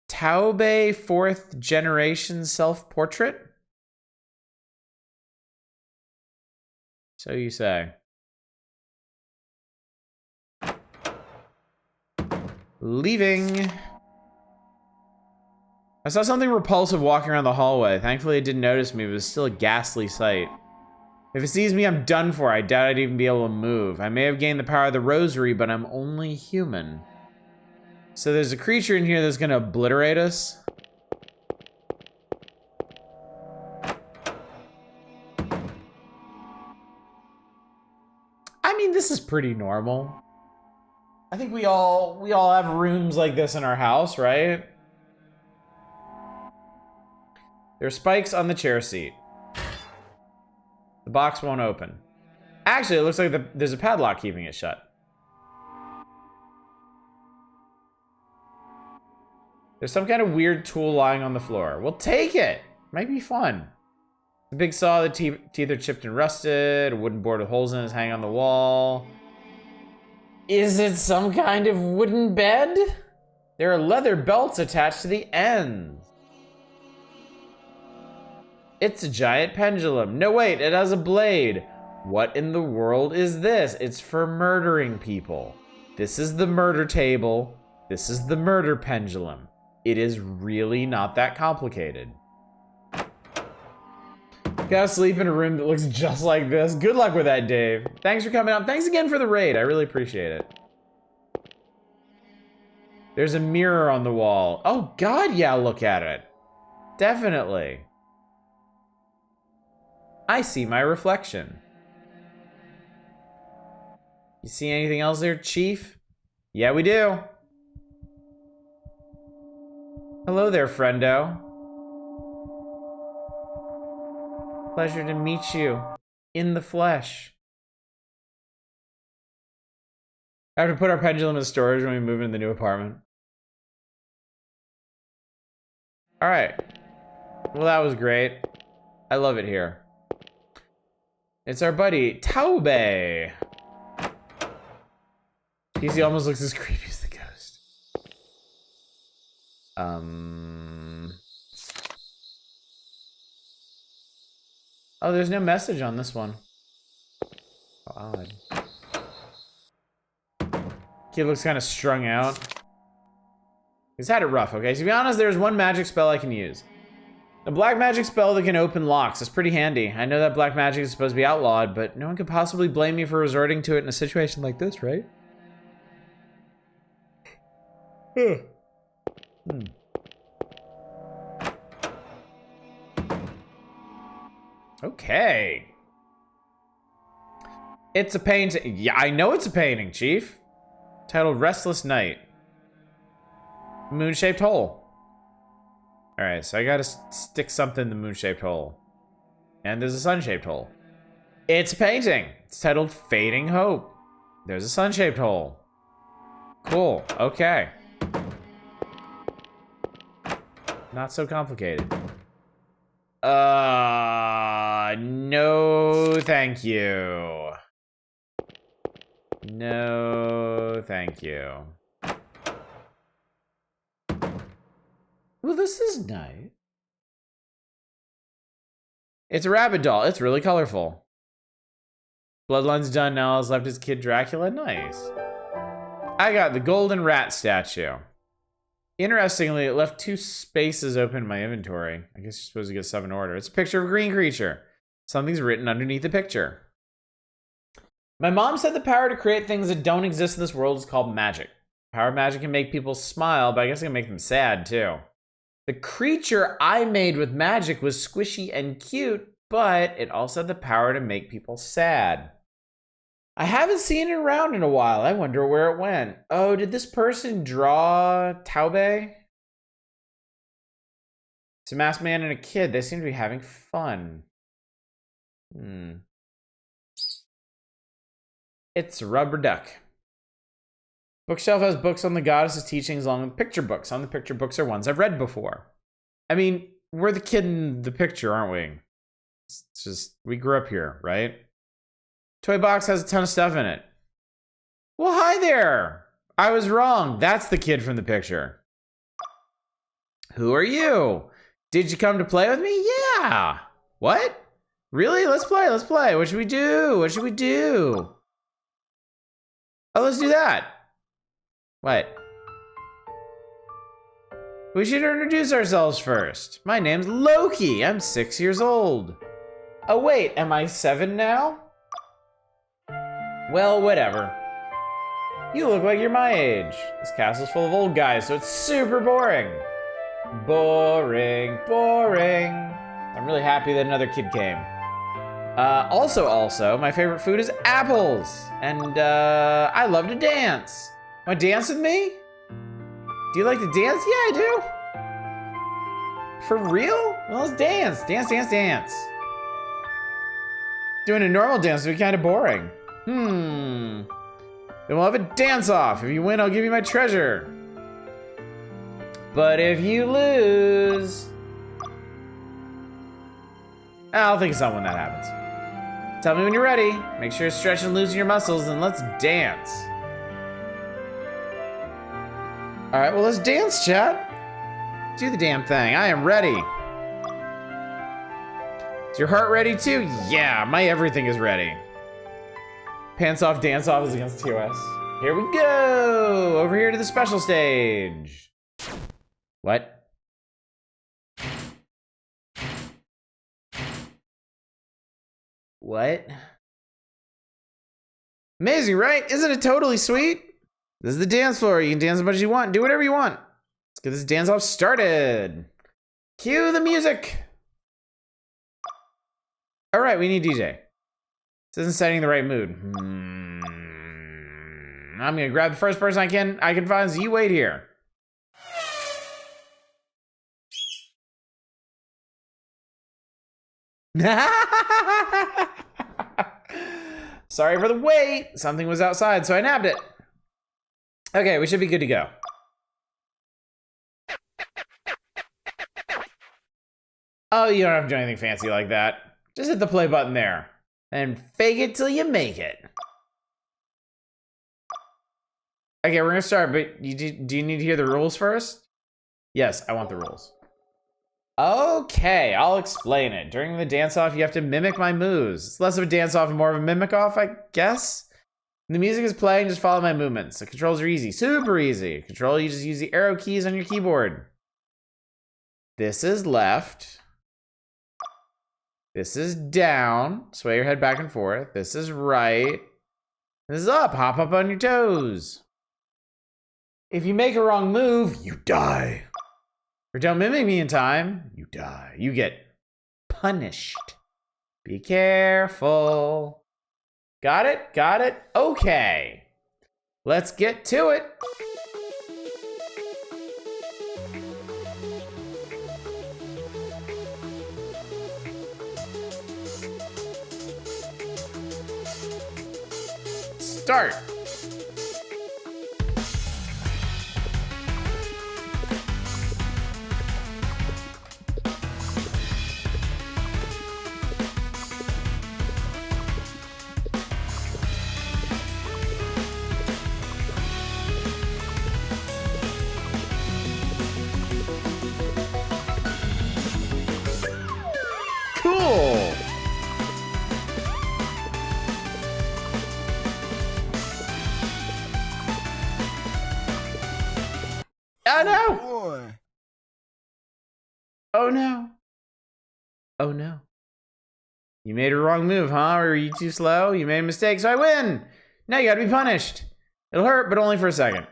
Taube 4th generation self-portrait? So you say. Leaving. I saw something repulsive walking around the hallway. Thankfully, it didn't notice me, but it was still a ghastly sight. If it sees me, I'm done for. I doubt I'd even be able to move. I may have gained the power of the rosary, but I'm only human. So there's a creature in here that's gonna obliterate us. I mean, this is pretty normal. I think we all have rooms like this in our house, right? There are spikes on the chair seat. The box won't open. Actually, it looks like there's a padlock keeping it shut. There's some kind of weird tool lying on the floor. We'll take it. Might be fun. The big saw, the teeth are chipped and rusted. A wooden board with holes in it is hanging on the wall. Is it some kind of wooden bed? There are leather belts attached to the ends. It's a giant pendulum. No, wait, it has a blade. What in the world is this? It's for murdering people. This is the murder table. This is the murder pendulum. It is really not that complicated. Gotta sleep in a room that looks just like this. Good luck with that, Dave. Thanks for coming out. Thanks again for the raid. I really appreciate it. There's a mirror on the wall. Oh, God, yeah, look at it. Definitely. I see my reflection. You see anything else there, Chief? Yeah, we do. Hello there, friendo. Pleasure to meet you in the flesh. I have to put our pendulum in storage when we move into the new apartment. All right. Well, that was great. I love it here. It's our buddy, Taube. He almost looks as creepy as the ghost. Oh, there's no message on this one. How odd. Kid looks kind of strung out. He's had it rough, okay? To be honest, there's one magic spell I can use. A black magic spell that can open locks. It's pretty handy. I know that black magic is supposed to be outlawed, but no one could possibly blame me for resorting to it in a situation like this, right? Okay. It's a painting. Yeah, I know it's a painting, Chief. Titled Restless Night. Moon-shaped hole. Alright, so I gotta stick something in the moon-shaped hole. And there's a sun-shaped hole. It's a painting. It's titled Fading Hope. There's a sun-shaped hole. Cool. Okay. Not so complicated. No, thank you. No, thank you. Well, this is nice. It's a rabbit doll. It's really colorful. Bloodline's done now. All that's left is Kid Dracula. Nice. I got the golden rat statue. Interestingly, it left 2 spaces open in my inventory. I guess you're supposed to get stuff in order. It's a picture of a green creature. Something's written underneath the picture. My mom said the power to create things that don't exist in this world is called magic. Power of magic can make people smile, but I guess it can make them sad too. The creature I made with magic was squishy and cute, but it also had the power to make people sad. I haven't seen it around in a while. I wonder where it went. Oh, did this person draw Taube? It's a masked man and a kid. They seem to be having fun. It's a rubber duck. Bookshelf has books on the goddess's teachings along with picture books. On the picture books are ones I've read before. I mean, we're the kid in the picture, aren't we? It's just, we grew up here, right? Toy box has a ton of stuff in it. Well, hi there. I was wrong. That's the kid from the picture. Who are you? Did you come to play with me? Yeah. What? Really? Let's play. Let's play. What should we do? What should we do? Oh, let's do that. What? We should introduce ourselves first. My name's Loki. I'm 6 years old. Oh, wait. Am I 7 now? Well, whatever. You look like you're my age. This castle's full of old guys, so it's super boring. Boring, boring. I'm really happy that another kid came. Also, my favorite food is apples. And, I love to dance. Want to dance with me? Do you like to dance? Yeah, I do. For real? Well, let's dance. Dance, dance, dance. Doing a normal dance would be kind of boring. Then we'll have a dance-off. If you win, I'll give you my treasure. But if you lose... I'll think of something when that happens. Tell me when you're ready. Make sure to stretch and loosen your muscles, and let's dance. Alright, well, let's dance, chat. Do the damn thing. I am ready. Is your heart ready, too? Yeah, my everything is ready. Pants off, dance off is against TOS. Here we go! Over here to the special stage. What? What? Amazing, right? Isn't it totally sweet? This is the dance floor. You can dance as much as you want. Do whatever you want. Let's get this dance off started. Cue the music. All right, we need DJ. This isn't setting the right mood. I'm gonna grab the first person I can find, so you wait here. Sorry for the wait. Something was outside, so I nabbed it. Okay, we should be good to go. Oh, you don't have to do anything fancy like that. Just hit the play button there. And fake it till you make it. Okay, we're gonna start, but do you need to hear the rules first? Yes, I want the rules. Okay, I'll explain it. During the dance-off, you have to mimic my moves. It's less of a dance-off and more of a mimic-off, I guess. When the music is playing, just follow my movements. The controls are easy, super easy. Control, you just use the arrow keys on your keyboard. This is left. This is down. Sway your head back and forth. This is right. This is up. Hop up on your toes. If you make a wrong move, you die. Or don't mimic me in time, you die. You get punished. Be careful. Got it? Got it? Okay. Let's get to it. Start. Cool. Oh no. Oh no. You made a wrong move, huh? Or were you too slow? You made a mistake, so I win! Now you gotta be punished. It'll hurt, but only for a second.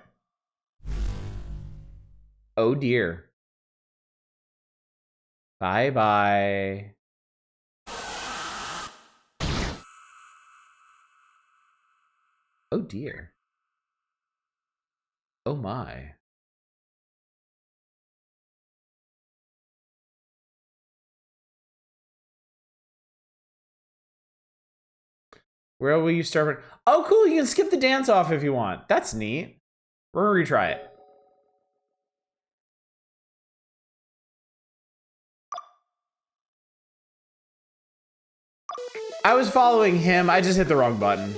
Oh dear. Bye-bye. Oh dear. Oh my. Where will you start? Oh cool, you can skip the dance off if you want. That's neat. We're gonna retry it. I was following him, I just hit the wrong button.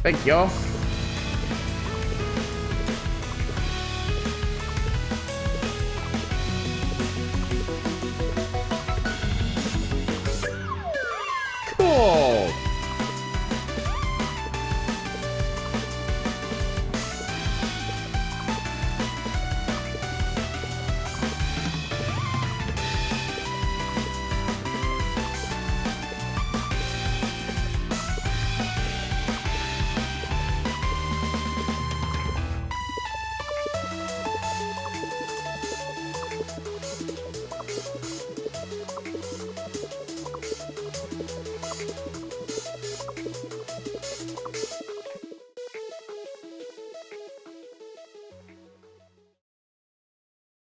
Thank you. Cool.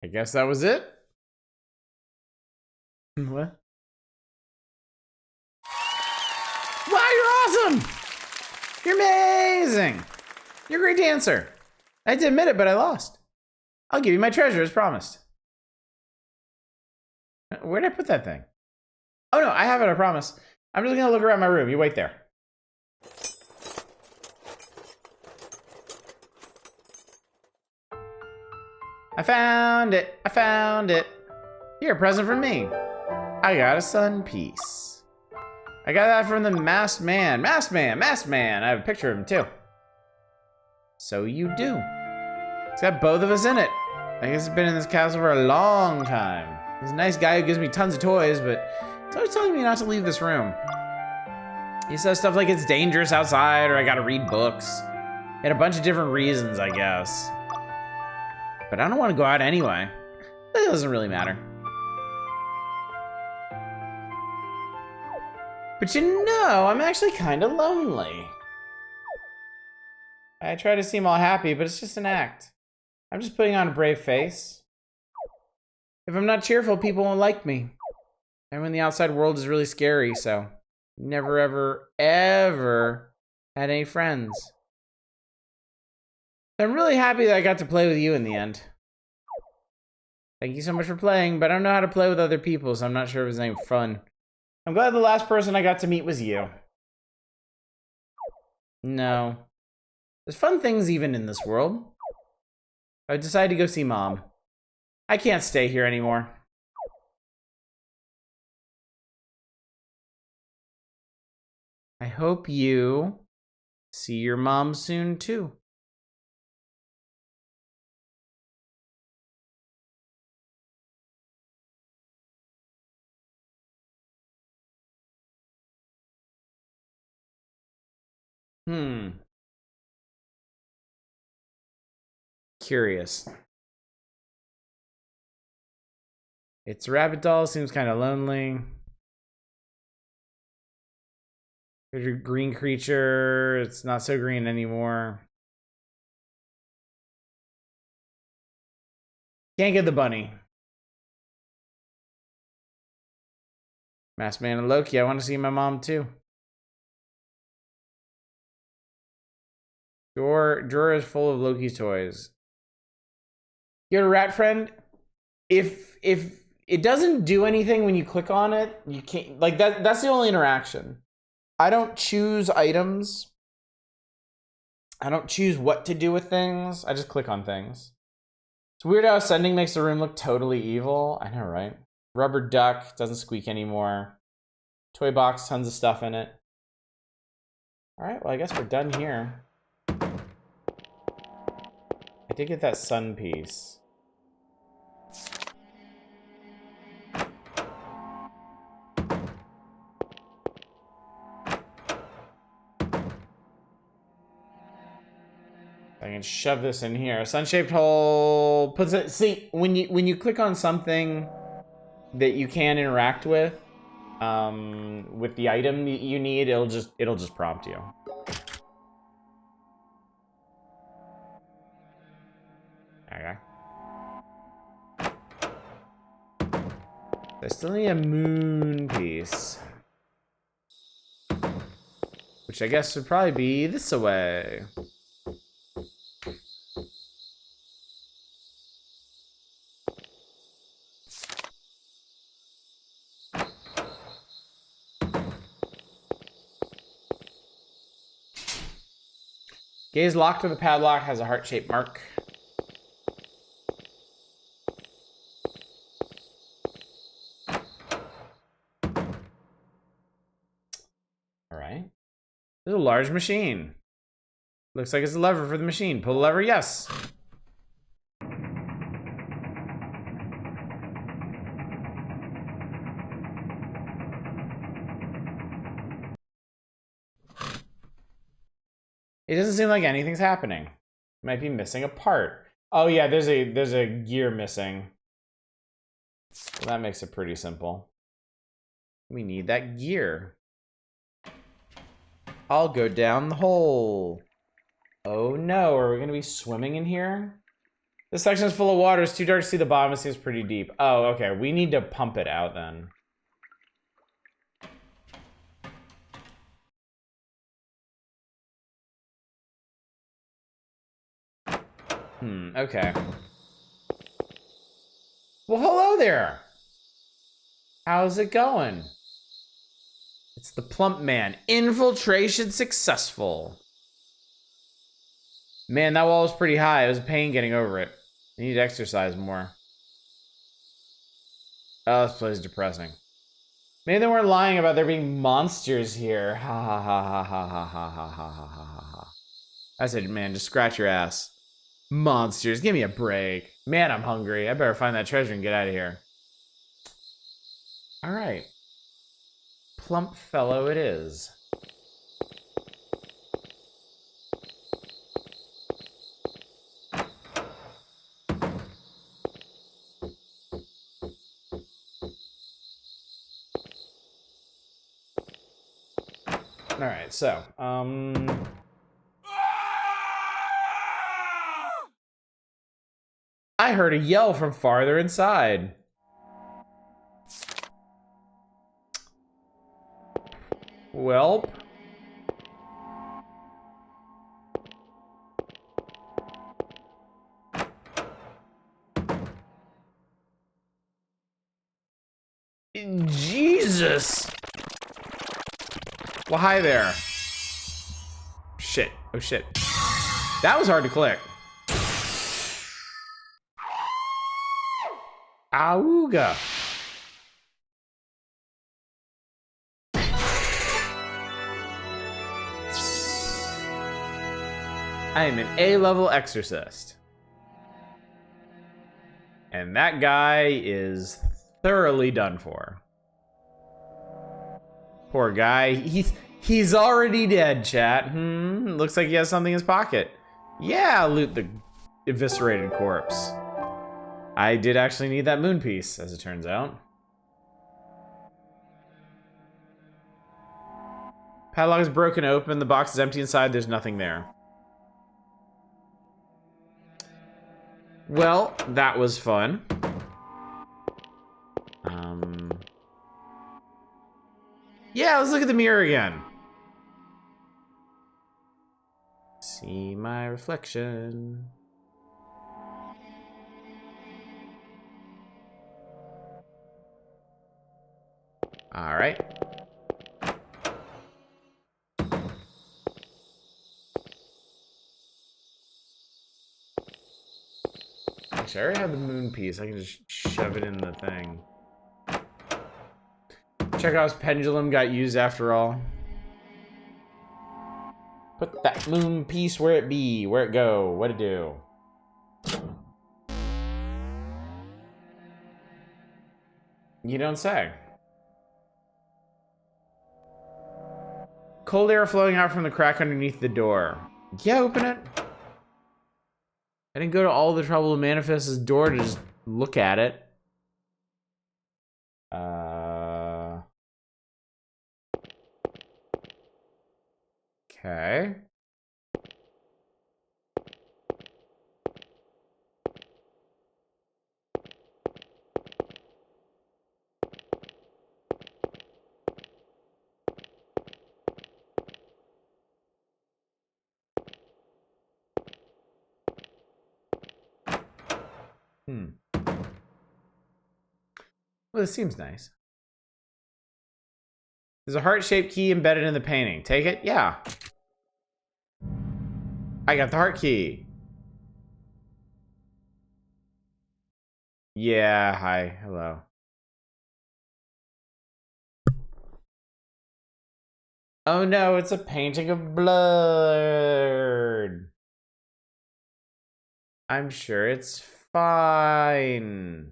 I guess that was it. What? Wow, you're awesome! You're amazing! You're a great dancer. I had to admit it, but I lost. I'll give you my treasure as promised. Where'd I put that thing? Oh no, I have it, I promise. I'm just gonna look around my room. You wait there. I found it. I found it. Here, a present from me. I got a sun piece. I got that from the masked man. Masked man, masked man. I have a picture of him too. So you do. It's got both of us in it. I guess he's been in this castle for a long time. He's a nice guy who gives me tons of toys, but he's always telling me not to leave this room. He says stuff like it's dangerous outside or I gotta read books. He had a bunch of different reasons, I guess. But I don't want to go out anyway. It doesn't really matter. But you know, I'm actually kind of lonely. I try to seem all happy, but it's just an act. I'm just putting on a brave face. If I'm not cheerful, people won't like me. And when the outside world is really scary, so never, ever, ever had any friends. I'm really happy that I got to play with you in the end. Thank you so much for playing, but I don't know how to play with other people, so I'm not sure if it's any fun. I'm glad the last person I got to meet was you. No. There's fun things even in this world. I decided to go see Mom. I can't stay here anymore. I hope you see your mom soon, too. Curious. It's a rabbit doll, seems kind of lonely. There's your green creature, it's not so green anymore. Can't get the bunny. Masked Man and Loki, I want to see my mom too. Drawer is full of Loki's toys. You got a rat friend? If it doesn't do anything when you click on it, you can't, like, that's the only interaction. I don't choose items. I don't choose what to do with things. I just click on things. It's weird how ascending makes the room look totally evil. I know, right? Rubber duck, doesn't squeak anymore. Toy box, tons of stuff in it. All right, well, I guess we're done here. I did get that sun piece. I can shove this in here. A sun-shaped hole puts it. See, when you click on something that you can interact with the item that you need, it'll just prompt you. Okay. I still need a moon piece, which I guess would probably be this way. Gaze locked with a padlock, has a heart-shaped mark. All right. There's a large machine. Looks like it's a lever for the machine. Pull the lever, yes. It doesn't seem like anything's happening. Might be missing a part. Oh yeah, there's a gear missing. Well, that makes it pretty simple. We need that gear. I'll go down the hole. Oh no, are we gonna be swimming in here? This section is full of water. It's too dark to see the bottom. It seems pretty deep. Oh, okay. We need to pump it out then. Okay. Well, hello there. How's it going? It's the plump man. Infiltration successful. Man, that wall was pretty high. It was a pain getting over it. I need to exercise more. Oh, this place is depressing. Maybe they weren't lying about there being monsters here. Ha ha ha ha ha ha ha ha ha ha ha ha. I said, man, just scratch your ass. Monsters, give me a break. Man, I'm hungry. I better find that treasure and get out of here. All right. Plump fellow it is. All right, so, I heard a yell from farther inside. Welp. Jesus. Well, hi there. Shit. Oh, shit. That was hard to click. Auga. I am an A-level exorcist. And that guy is thoroughly done for. Poor guy. He's already dead, chat. Looks like he has something in his pocket. Yeah, loot the eviscerated corpse. I did actually need that moon piece, as it turns out. Padlock is broken open. The box is empty inside. There's nothing there. Well, that was fun. Yeah, let's look at the mirror again. See my reflection. All right. Actually, I already have the moon piece. I can just shove it in the thing. Chekhov's pendulum got used after all. Put that moon piece where it be. Where it go. What it do. You don't say. Cold air flowing out from the crack underneath the door. Yeah, open it. I didn't go to all the trouble to manifest this door to just look at it. Okay. Well, this seems nice. There's a heart-shaped key embedded in the painting. Take it? Yeah. I got the heart key. Yeah, hi. Hello. Oh no, it's a painting of blood. I'm sure it's fine.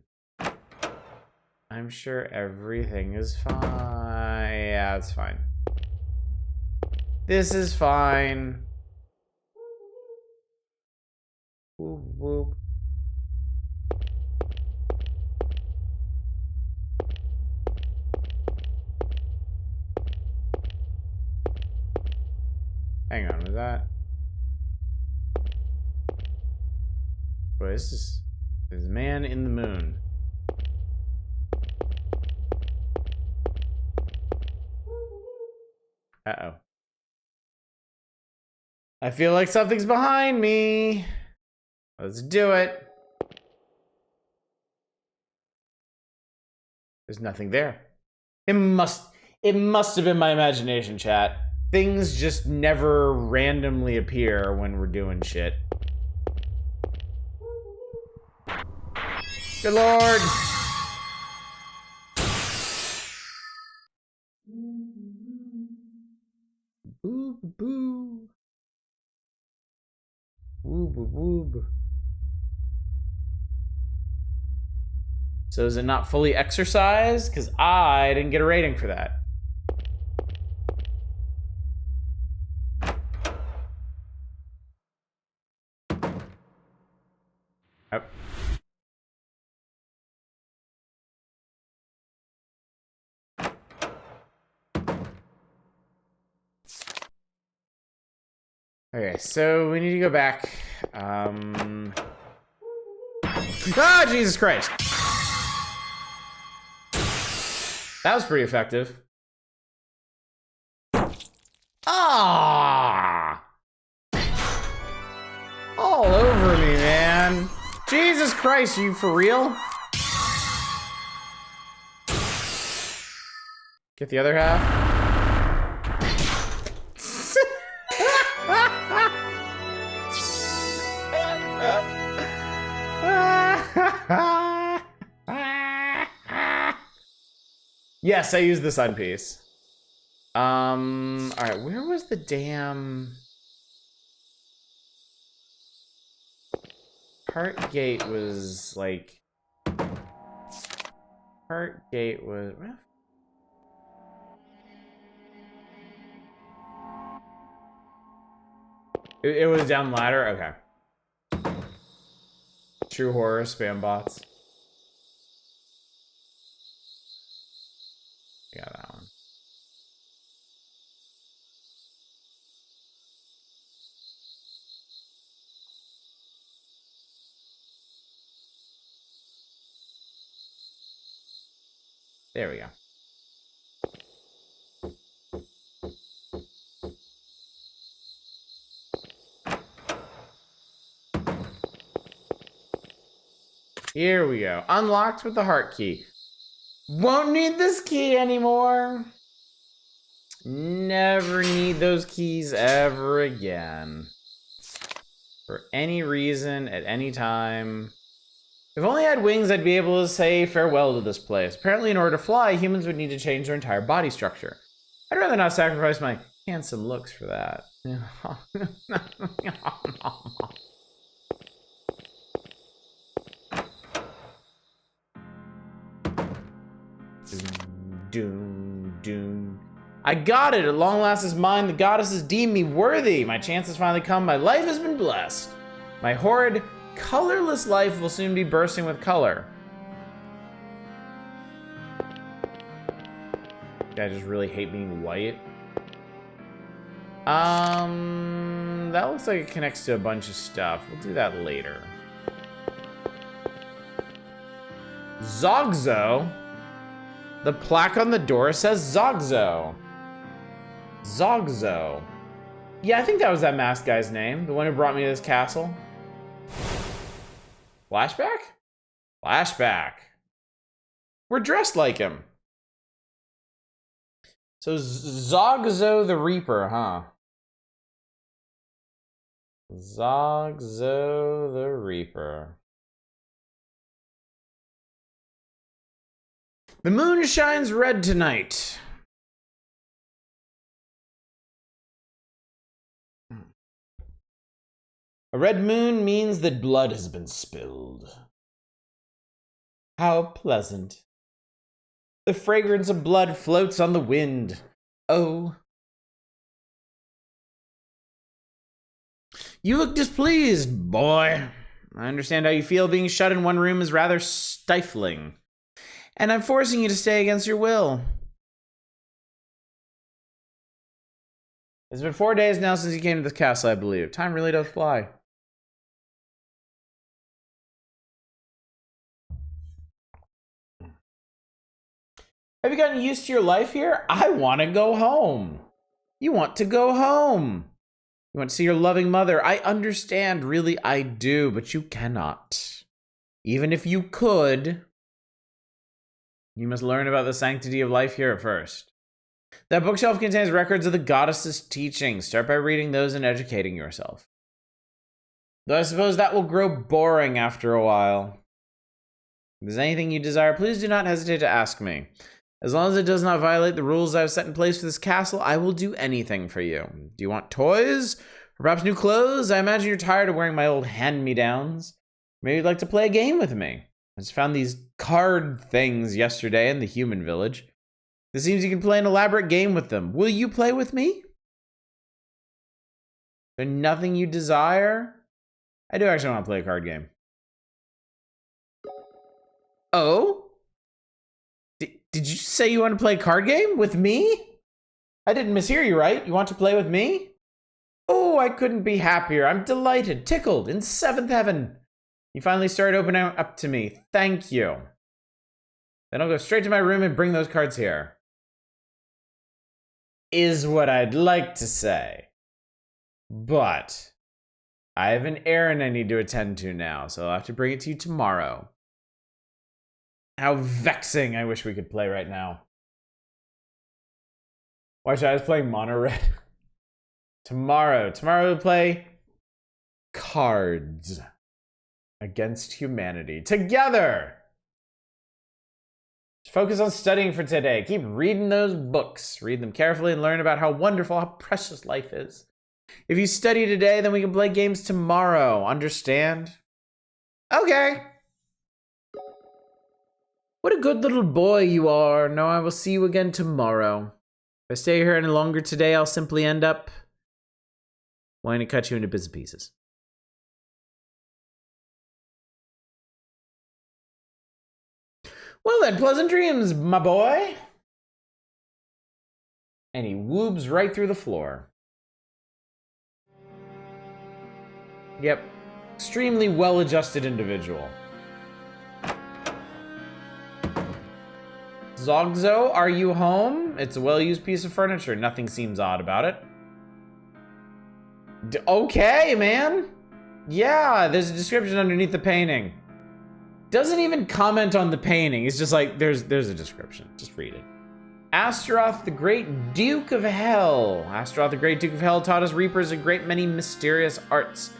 I'm sure everything is fine. Yeah, it's fine. This is fine. Whoop, whoop. Hang on, was that? Boy, this is Man in the Moon. Uh-oh. I feel like something's behind me. Let's do it. There's nothing there. It must have been my imagination, chat. Things just never randomly appear when we're doing shit. Good lord. Boo boo. Woob woob. So is it not fully exercised? Because I didn't get a rating for that. Oh. Okay, so we need to go back. Ah, Jesus Christ! That was pretty effective. Ah! All over me, man. Jesus Christ, you for real? Get the other half. Yes, I used the sun piece. Alright, where was the damn... Heart gate was, like... Heart gate was... It was down ladder? Okay. True horror, spam bots. Yeah, that one. There we go. Here we go. Unlocked with the heart key. Won't need this key anymore. Never need those keys ever again. For any reason, at any time. If only I had wings, I'd be able to say farewell to this place. Apparently, in order to fly, humans would need to change their entire body structure. I'd rather not sacrifice my handsome looks for that. Doom, doom. I got it! At long last is mine. The goddesses deem me worthy. My chance has finally come. My life has been blessed. My horrid, colorless life will soon be bursting with color. I just really hate being white. That looks like it connects to a bunch of stuff. We'll do that later. Zogzo? The plaque on the door says Zogzo. Zogzo. Yeah, I think that was that masked guy's name. The one who brought me to this castle. Flashback? Flashback. We're dressed like him. So Zogzo the Reaper, huh? Zogzo the Reaper. The moon shines red tonight. A red moon means that blood has been spilled. How pleasant. The fragrance of blood floats on the wind. Oh. You look displeased, boy. I understand how you feel. Being shut in one room is rather stifling. And I'm forcing you to stay against your will. It's been 4 days now since you came to this castle, I believe. Time really does fly. Have you gotten used to your life here? I want to go home. You want to go home. You want to see your loving mother. I understand, really, I do, but you cannot. Even if you could, you must learn about the sanctity of life here at first. That bookshelf contains records of the goddess's teachings. Start by reading those and educating yourself. Though I suppose that will grow boring after a while. If there's anything you desire, please do not hesitate to ask me. As long as it does not violate the rules I've set in place for this castle, I will do anything for you. Do you want toys? Or perhaps new clothes? I imagine you're tired of wearing my old hand-me-downs. Maybe you'd like to play a game with me. I just found these card things yesterday in the human village. It seems you can play an elaborate game with them. Will you play with me? Is there nothing you desire? I do actually want to play a card game. Oh? Did you say you want to play a card game with me? I didn't mishear you, right? You want to play with me? Oh, I couldn't be happier. I'm delighted, tickled, in seventh heaven. You finally started opening up to me. Thank you. Then I'll go straight to my room and bring those cards here. Is what I'd like to say. But I have an errand I need to attend to now, so I'll have to bring it to you tomorrow. How vexing. I wish we could play right now. Watch, I was playing Mono Red. Tomorrow we'll play Cards Against Humanity. Together! Focus on studying for today. Keep reading those books. Read them carefully and learn about how wonderful, how precious life is. If you study today, then we can play games tomorrow. Understand? Okay. What a good little boy you are. Now I will see you again tomorrow. If I stay here any longer today, I'll simply end up wanting to cut you into bits and pieces. Well then, pleasant dreams, my boy. And he whoobs right through the floor. Yep. Extremely well-adjusted individual. Zogzo, are you home? It's a well-used piece of furniture. Nothing seems odd about it. Okay, man. Yeah, there's a description underneath the painting. Doesn't even comment on the painting. It's just like, there's a description. Just read it. Astaroth, the Great Duke of Hell. Astaroth, the Great Duke of Hell, taught us Reapers a great many mysterious arts.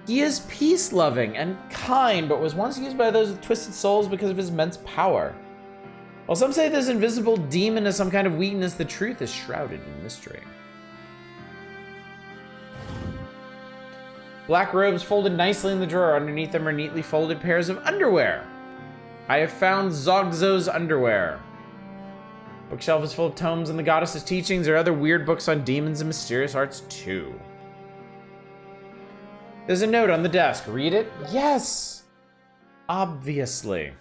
He is peace-loving and kind, but was once used by those with twisted souls because of his immense power. While some say this invisible demon is some kind of weakness, the truth is shrouded in mystery. Black robes folded nicely in the drawer. Underneath them are neatly folded pairs of underwear. I have found Zogzo's underwear. Bookshelf is full of tomes on the goddess's teachings. There are other weird books on demons and mysterious arts too. There's a note on the desk. Read it? Yes! Obviously.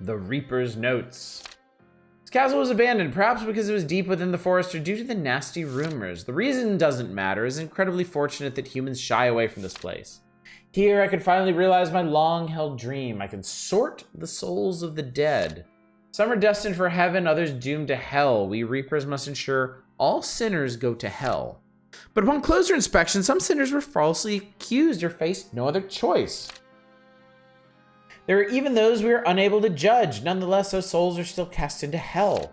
The Reaper's Notes. This castle was abandoned, perhaps because it was deep within the forest or due to the nasty rumors. The reason doesn't matter. It's incredibly fortunate that humans shy away from this place. Here, I could finally realize my long-held dream. I can sort the souls of the dead. Some are destined for heaven, others doomed to hell. We Reapers must ensure all sinners go to hell. But upon closer inspection, some sinners were falsely accused or faced no other choice. There are even those we are unable to judge. Nonetheless, those souls are still cast into hell.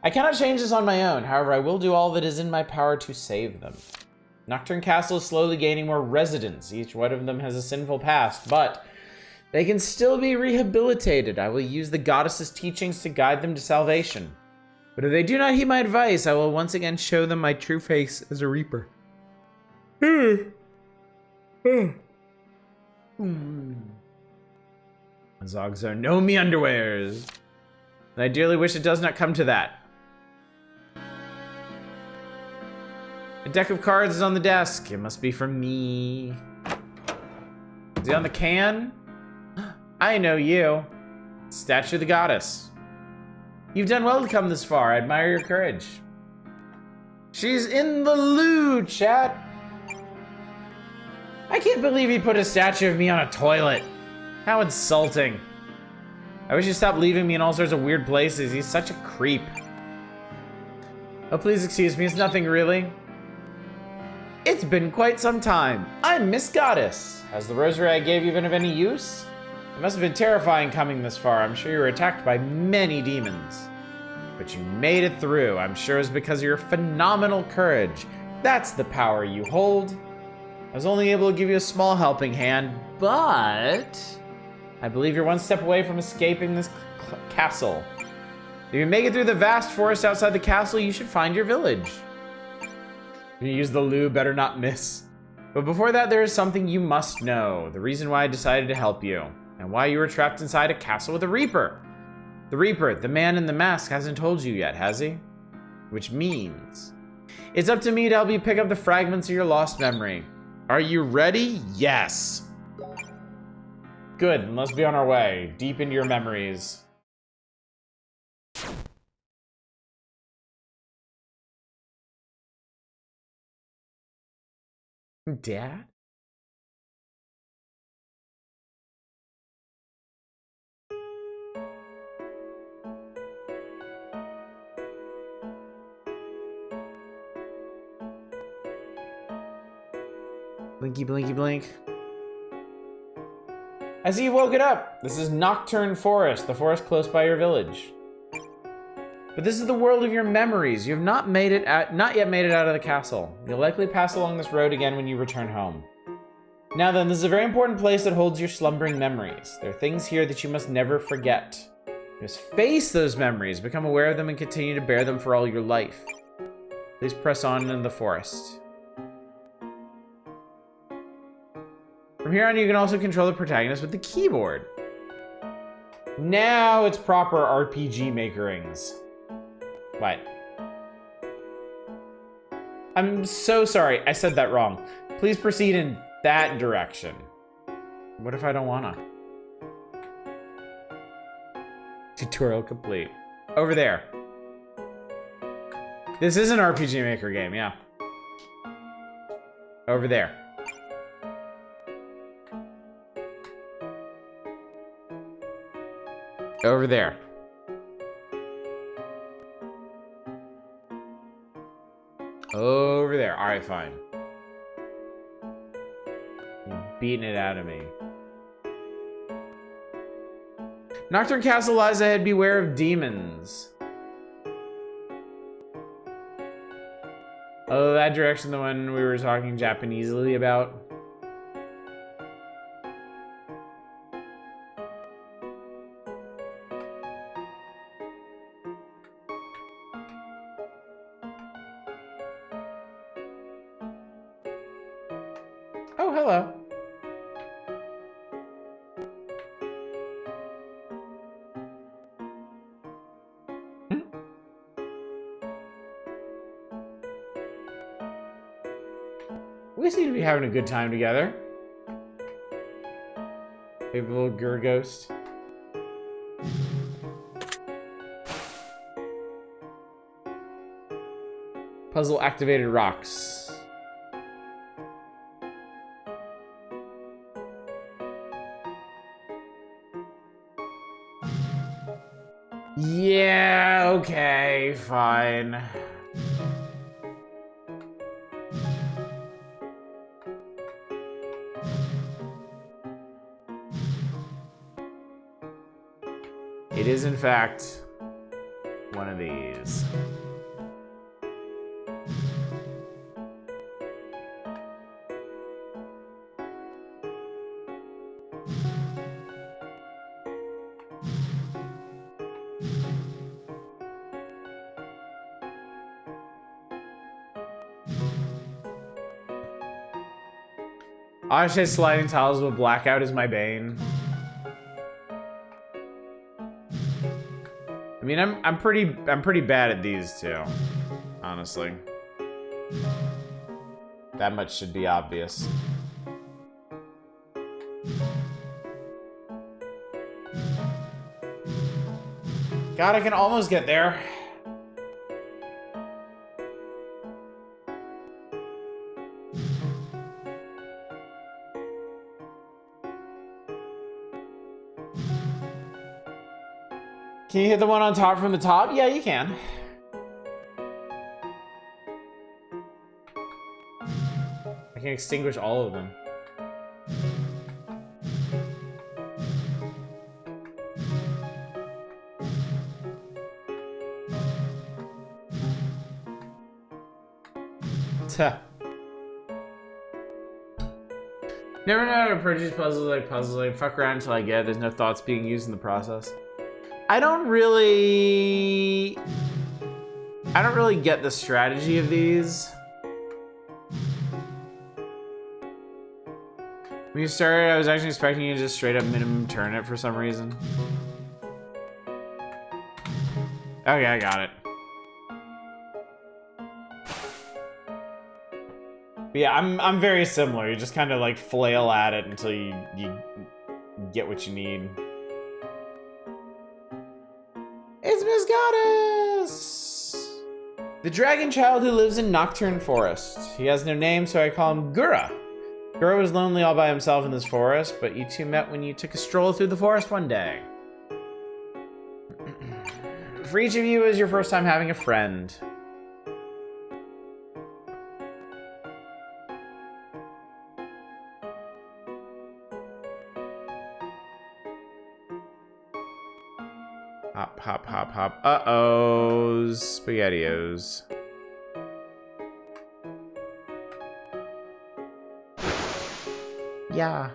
I cannot change this on my own. However, I will do all that is in my power to save them. Nocturne Castle is slowly gaining more residents. Each one of them has a sinful past, but they can still be rehabilitated. I will use the goddess's teachings to guide them to salvation. But if they do not heed my advice, I will once again show them my true face as a Reaper. Zogzo, no me underwears. And I dearly wish it does not come to that. A deck of cards is on the desk. It must be from me. Is it on the can? I know you. Statue of the Goddess. You've done well to come this far. I admire your courage. She's in the loo, chat. I can't believe he put a statue of me on a toilet. How insulting. I wish he'd stop leaving me in all sorts of weird places. He's such a creep. Oh, please excuse me. It's nothing really. It's been quite some time. I'm Miss Goddess. Has the rosary I gave you been of any use? It must have been terrifying coming this far. I'm sure you were attacked by many demons. But you made it through. I'm sure it's because of your phenomenal courage. That's the power you hold. I was only able to give you a small helping hand, but I believe you're one step away from escaping this castle. If you make it through the vast forest outside the castle, you should find your village. If you use the loo, better not miss. But before that, there is something you must know. The reason why I decided to help you. And why you were trapped inside a castle with a Reaper. The Reaper, the man in the mask, hasn't told you yet, has he? Which means it's up to me to help you pick up the fragments of your lost memory. Are you ready? Yes. Good, then let's be on our way. Deep into your memories. Dad? Blinky, blinky, blink. I see you've woken up. This is Nocturne Forest, the forest close by your village. But this is the world of your memories. You have not yet made it out of the castle. You'll likely pass along this road again when you return home. Now then, this is a very important place that holds your slumbering memories. There are things here that you must never forget. You must face those memories, become aware of them, and continue to bear them for all your life. Please press on into the forest. From here on, you can also control the protagonist with the keyboard. Now it's proper RPG makerings. What? I'm so sorry. I said that wrong. Please proceed in that direction. What if I don't wanna? Tutorial complete. Over there. This is an RPG Maker game, yeah. Over there. Over there. Over there. Alright, fine. You're beating it out of me. Nocturne Castle lies ahead. Beware of demons. Oh, bad direction the one we were talking Japanesely about? Oh, hello. We seem to be having a good time together. Maybe a little Gur Ghost. Puzzle activated rocks. Yeah, okay, fine. It is, in fact, one of these. Honestly, sliding tiles with blackout is my bane. I mean, I'm pretty bad at these two, honestly. That much should be obvious. God, I can almost get there. Can you hit the one on top from the top? Yeah, you can. I can extinguish all of them. Tuh. Never know how to approach these puzzles like puzzling. Fuck around until I get it. There's no thoughts being used in the process. I don't really get the strategy of these. When you started, I was actually expecting you to just straight up minimum turn it for some reason. Okay, I got it. But yeah, I'm very similar. You just kind of like flail at it until you get what you need. It's Miss Goddess! The dragon child who lives in Nocturne Forest. He has no name, so I call him Gura. Gura was lonely all by himself in this forest, but you two met when you took a stroll through the forest one day. For each of you, it was your first time having a friend. Hop, hop, hop, hop. Uh-oh. SpaghettiOs. Yeah.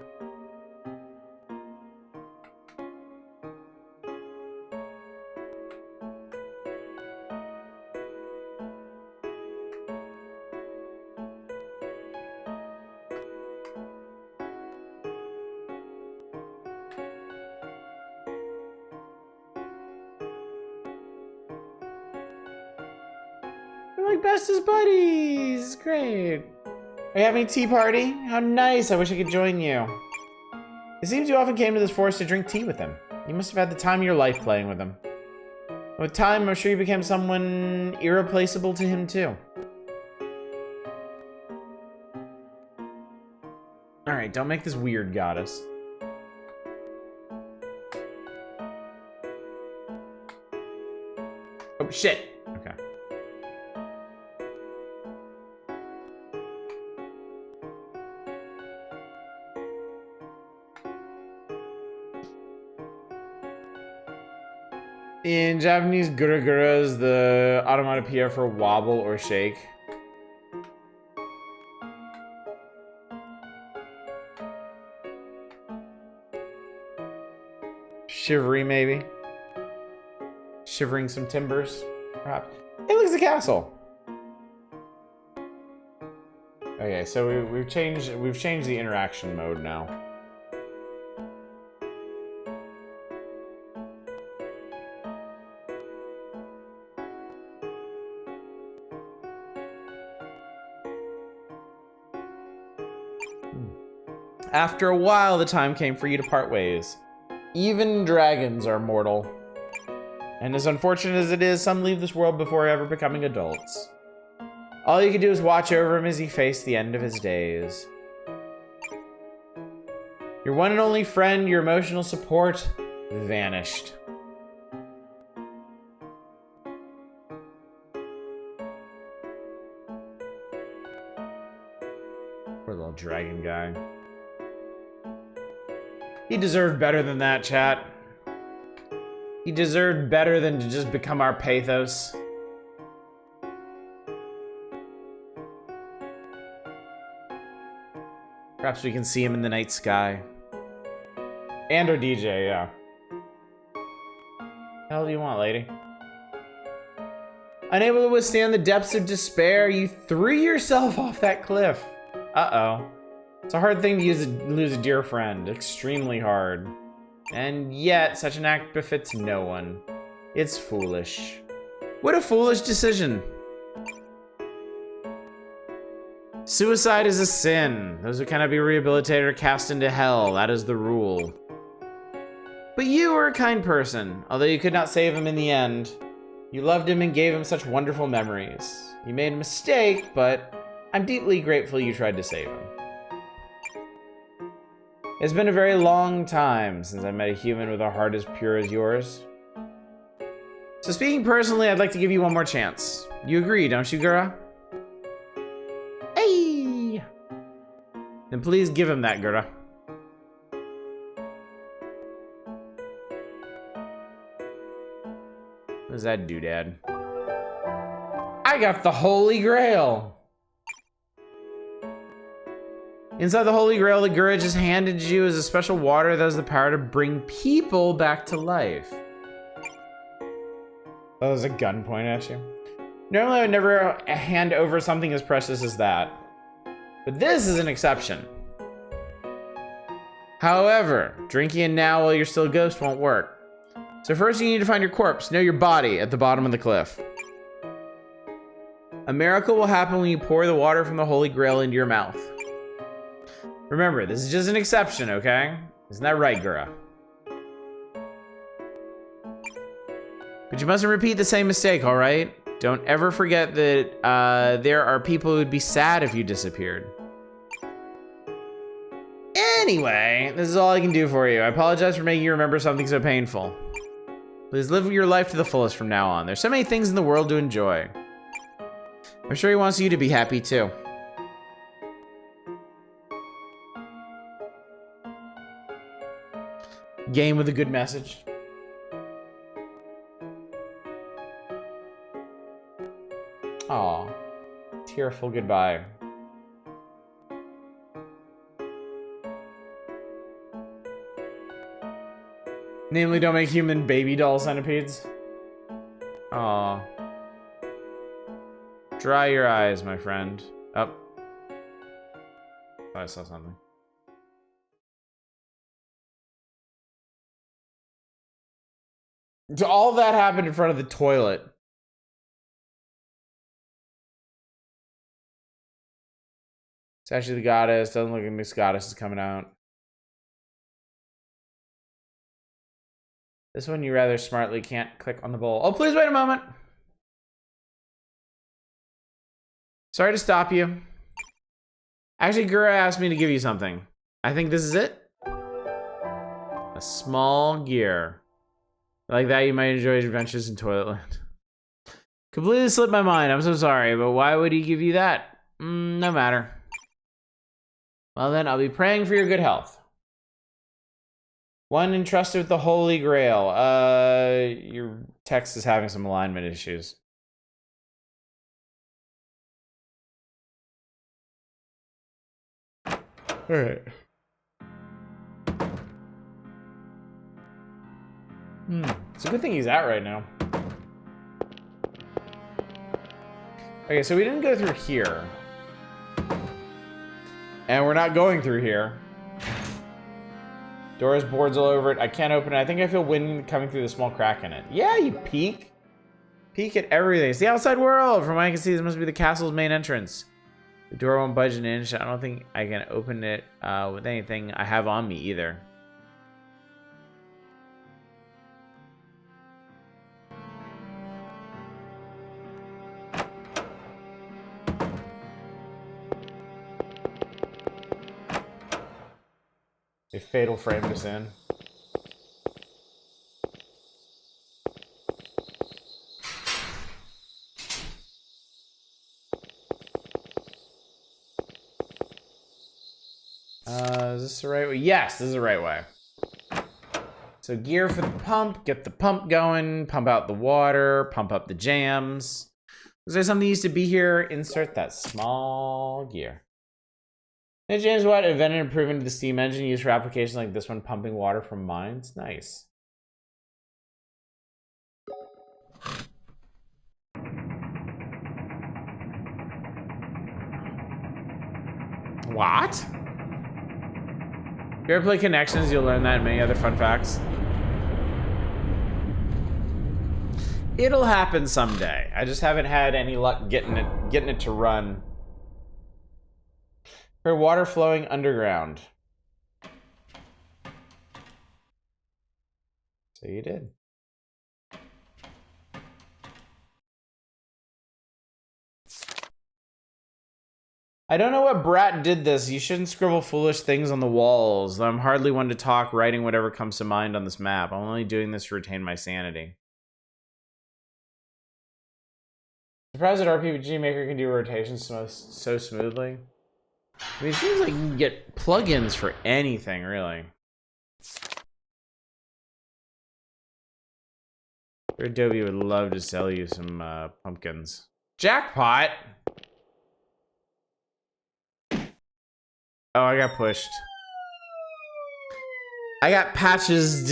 We're like bestest buddies. Great. Are you having a tea party? How nice. I wish I could join you. It seems you often came to this forest to drink tea with him. You must have had the time of your life playing with him. With time, I'm sure you became someone irreplaceable to him, too. Alright, don't make this weird, Goddess. Oh, shit. Okay. In Japanese, gura gura is the onomatopoeia for wobble or shake. Shivery, maybe. Shivering some timbers, perhaps. Hey, look, it's a castle. Okay, so we've changed the interaction mode now. After a while, the time came for you to part ways. Even dragons are mortal. And as unfortunate as it is, some leave this world before ever becoming adults. All you can do is watch over him as he faced the end of his days. Your one and only friend, your emotional support, vanished. Poor little dragon guy. He deserved better than that, chat. He deserved better than to just become our pathos. Perhaps we can see him in the night sky. And our DJ, yeah. What the hell do you want, lady? Unable to withstand the depths of despair, you threw yourself off that cliff. Uh-oh. It's a hard thing to lose a dear friend. Extremely hard. And yet, such an act befits no one. It's foolish. What a foolish decision. Suicide is a sin. Those who cannot be rehabilitated are cast into hell. That is the rule. But you were a kind person, although you could not save him in the end. You loved him and gave him such wonderful memories. You made a mistake, but I'm deeply grateful you tried to save him. It's been a very long time since I met a human with a heart as pure as yours. So speaking personally, I'd like to give you one more chance. You agree, don't you, Gura? Hey! Then please give him that, Gura. What does that do, Dad? I got the Holy Grail! Inside the Holy Grail, the Gura just handed you as a special water that has the power to bring people back to life. Oh, there's a gun pointed at you. Normally, I would never hand over something as precious as that. But this is an exception. However, drinking it now while you're still a ghost won't work. So first you need to find your corpse, no, your body, at the bottom of the cliff. A miracle will happen when you pour the water from the Holy Grail into your mouth. Remember, this is just an exception, okay? Isn't that right, Gura? But you mustn't repeat the same mistake, all right? Don't ever forget that there are people who would be sad if you disappeared. Anyway, this is all I can do for you. I apologize for making you remember something so painful. Please live your life to the fullest from now on. There's so many things in the world to enjoy. I'm sure he wants you to be happy too. Game with a good message. Aw, tearful goodbye. Namely, don't make human baby doll centipedes. Aw. Dry your eyes, my friend. Oh. I saw something. All that happened in front of the toilet. It's actually the goddess. Doesn't look like Miss Goddess is coming out. This one you rather smartly can't click on the bowl. Oh, please wait a moment. Sorry to stop you. Actually, Gura asked me to give you something. I think this is it. A small gear. Like that, you might enjoy adventures in Toiletland. Completely slipped my mind. I'm so sorry, but why would he give you that? No matter. Well then, I'll be praying for your good health. One entrusted with the Holy Grail. Your text is having some alignment issues. All right. It's a good thing he's out right now. Okay, so we didn't go through here. And we're not going through here. Doors, boards all over it. I can't open it. I think I feel wind coming through the small crack in it. Yeah, you peek. Peek at everything. It's the outside world. From what I can see, this must be the castle's main entrance. The door won't budge an inch. I don't think I can open it with anything I have on me either. A fatal framed us in. Is this the right way? Yes, this is the right way. So gear for the pump, get the pump going, pump out the water, pump up the jams. Was there something used to be here? Insert that small gear. Hey, James Watt invented an improvement to the steam engine used for applications like this one, pumping water from mines. Nice. What? If you ever play Connections, you'll learn that and many other fun facts. It'll happen someday. I just haven't had any luck getting it to run. For water flowing underground. So you did. I don't know what brat did this. You shouldn't scribble foolish things on the walls. I'm hardly one to talk, writing whatever comes to mind on this map. I'm only doing this to retain my sanity. Surprised that RPG Maker can do rotations so smoothly. I mean, it seems like you can get plugins for anything, really. Adobe would love to sell you some pumpkins. Jackpot! Oh, I got pushed. I got patches.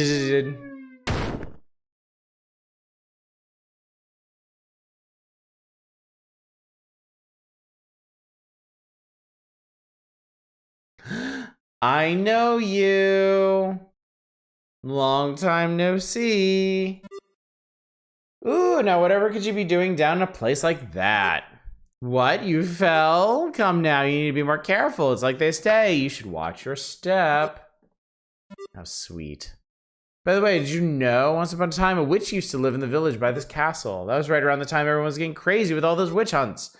I know you. Long time no see. Ooh, now whatever could you be doing down in a place like that? What? You fell? Come now, you need to be more careful. It's like they say, you should watch your step. How sweet. By the way, did you know, once upon a time, a witch used to live in the village by this castle. That was right around the time everyone was getting crazy with all those witch hunts.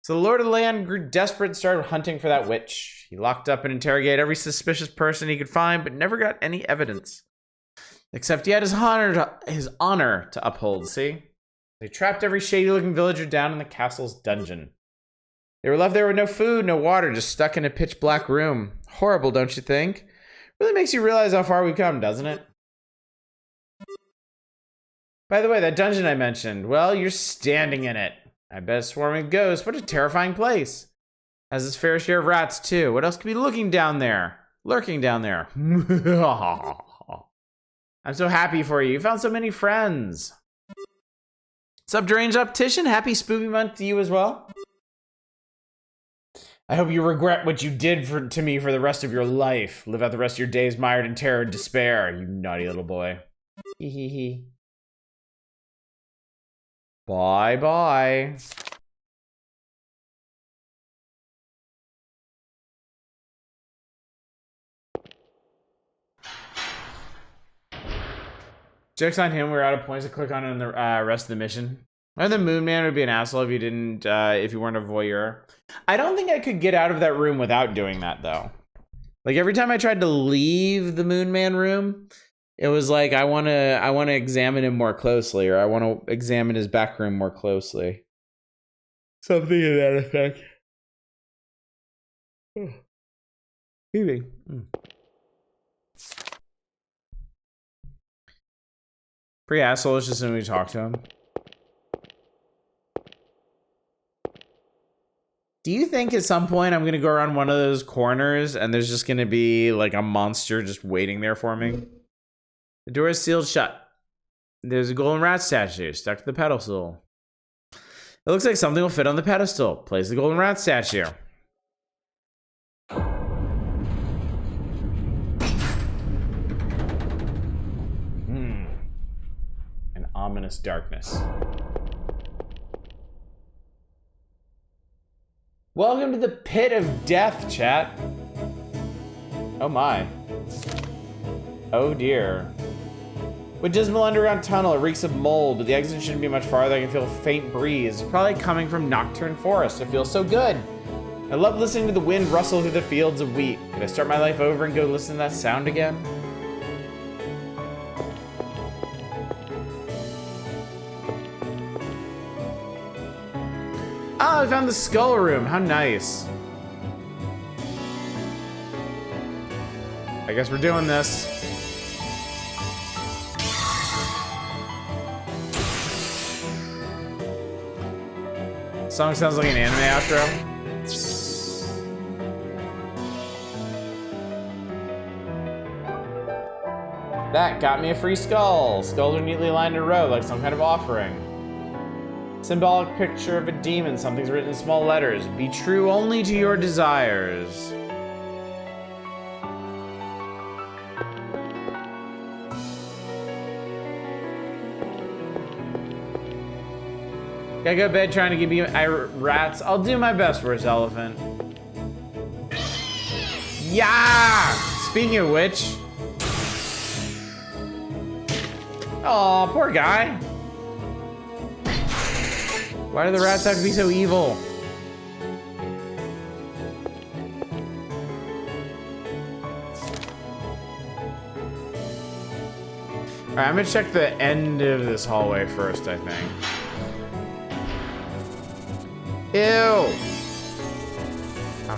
So the lord of the land grew desperate and started hunting for that witch. He locked up and interrogated every suspicious person he could find, but never got any evidence. Except he had his honor to uphold, see? They trapped every shady-looking villager down in the castle's dungeon. They were left there with no food, no water, just stuck in a pitch-black room. Horrible, don't you think? Really makes you realize how far we've come, doesn't it? By the way, that dungeon I mentioned, well, you're standing in it. I bet it's swarming with ghosts. What a terrifying place. Has its fair share of rats, too. What else could be lurking down there? I'm so happy for you. You found so many friends. Subterranean Optician, happy spooky month to you as well. I hope you regret what you did to me for the rest of your life. Live out the rest of your days mired in terror and despair, you naughty little boy. Hee hee hee. Bye bye. Joke's on him, we're out of points to click on in the rest of the mission. Or the Moon Man would be an asshole if you didn't, if you weren't a voyeur. I don't think I could get out of that room without doing that, though. Like, every time I tried to leave the Moon Man room, it was like, I want to examine him more closely, or I want to examine his back room more closely. Something to that effect. Maybe. Pretty asshole, it's just when we talk to him. Do you think at some point I'm going to go around one of those corners and there's just going to be like a monster just waiting there for me? The door is sealed shut. There's a golden rat statue stuck to the pedestal. It looks like something will fit on the pedestal. Place the golden rat statue. An ominous darkness. Welcome to the pit of death, chat. Oh my. Oh dear. With dismal underground tunnel, it reeks of mold, but the exit shouldn't be much farther. I can feel a faint breeze. It's probably coming from Nocturne Forest. It feels so good. I love listening to the wind rustle through the fields of wheat. Could I start my life over and go listen to that sound again? Oh, I found the skull room. How nice. I guess we're doing this. Song sounds like an anime outro. That got me a free skull. Skulls are neatly lined in a row like some kind of offering. Symbolic picture of a demon. Something's written in small letters. Be true only to your desires. Gotta go to bed trying to give you rats. I'll do my best, where's Elephant? Yeah! Speaking of which. Aw, poor guy. Why do the rats have to be so evil? Alright, I'm gonna check the end of this hallway first, I think. Ew! Oh,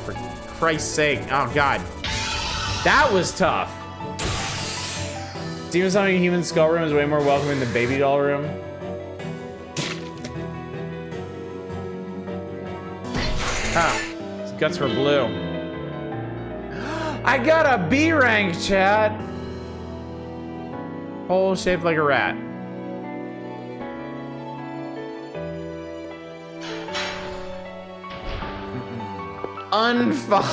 for Christ's sake. Oh, God. That was tough. Demon Summoning Human Skull Room is way more welcoming than Baby Doll Room. Huh. His guts were blue. I got a B rank, chat! Hole shaped like a rat. Unfollow.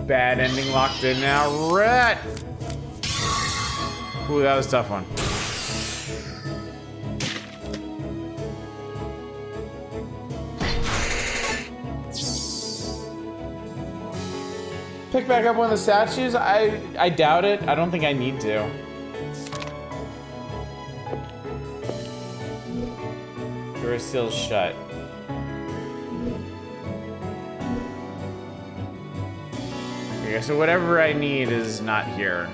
Bad ending locked in now. Rat. Ooh, that was a tough one. Pick back up one of the statues? I doubt it. I don't think I need to. Door is still shut. Okay, so whatever I need is not here.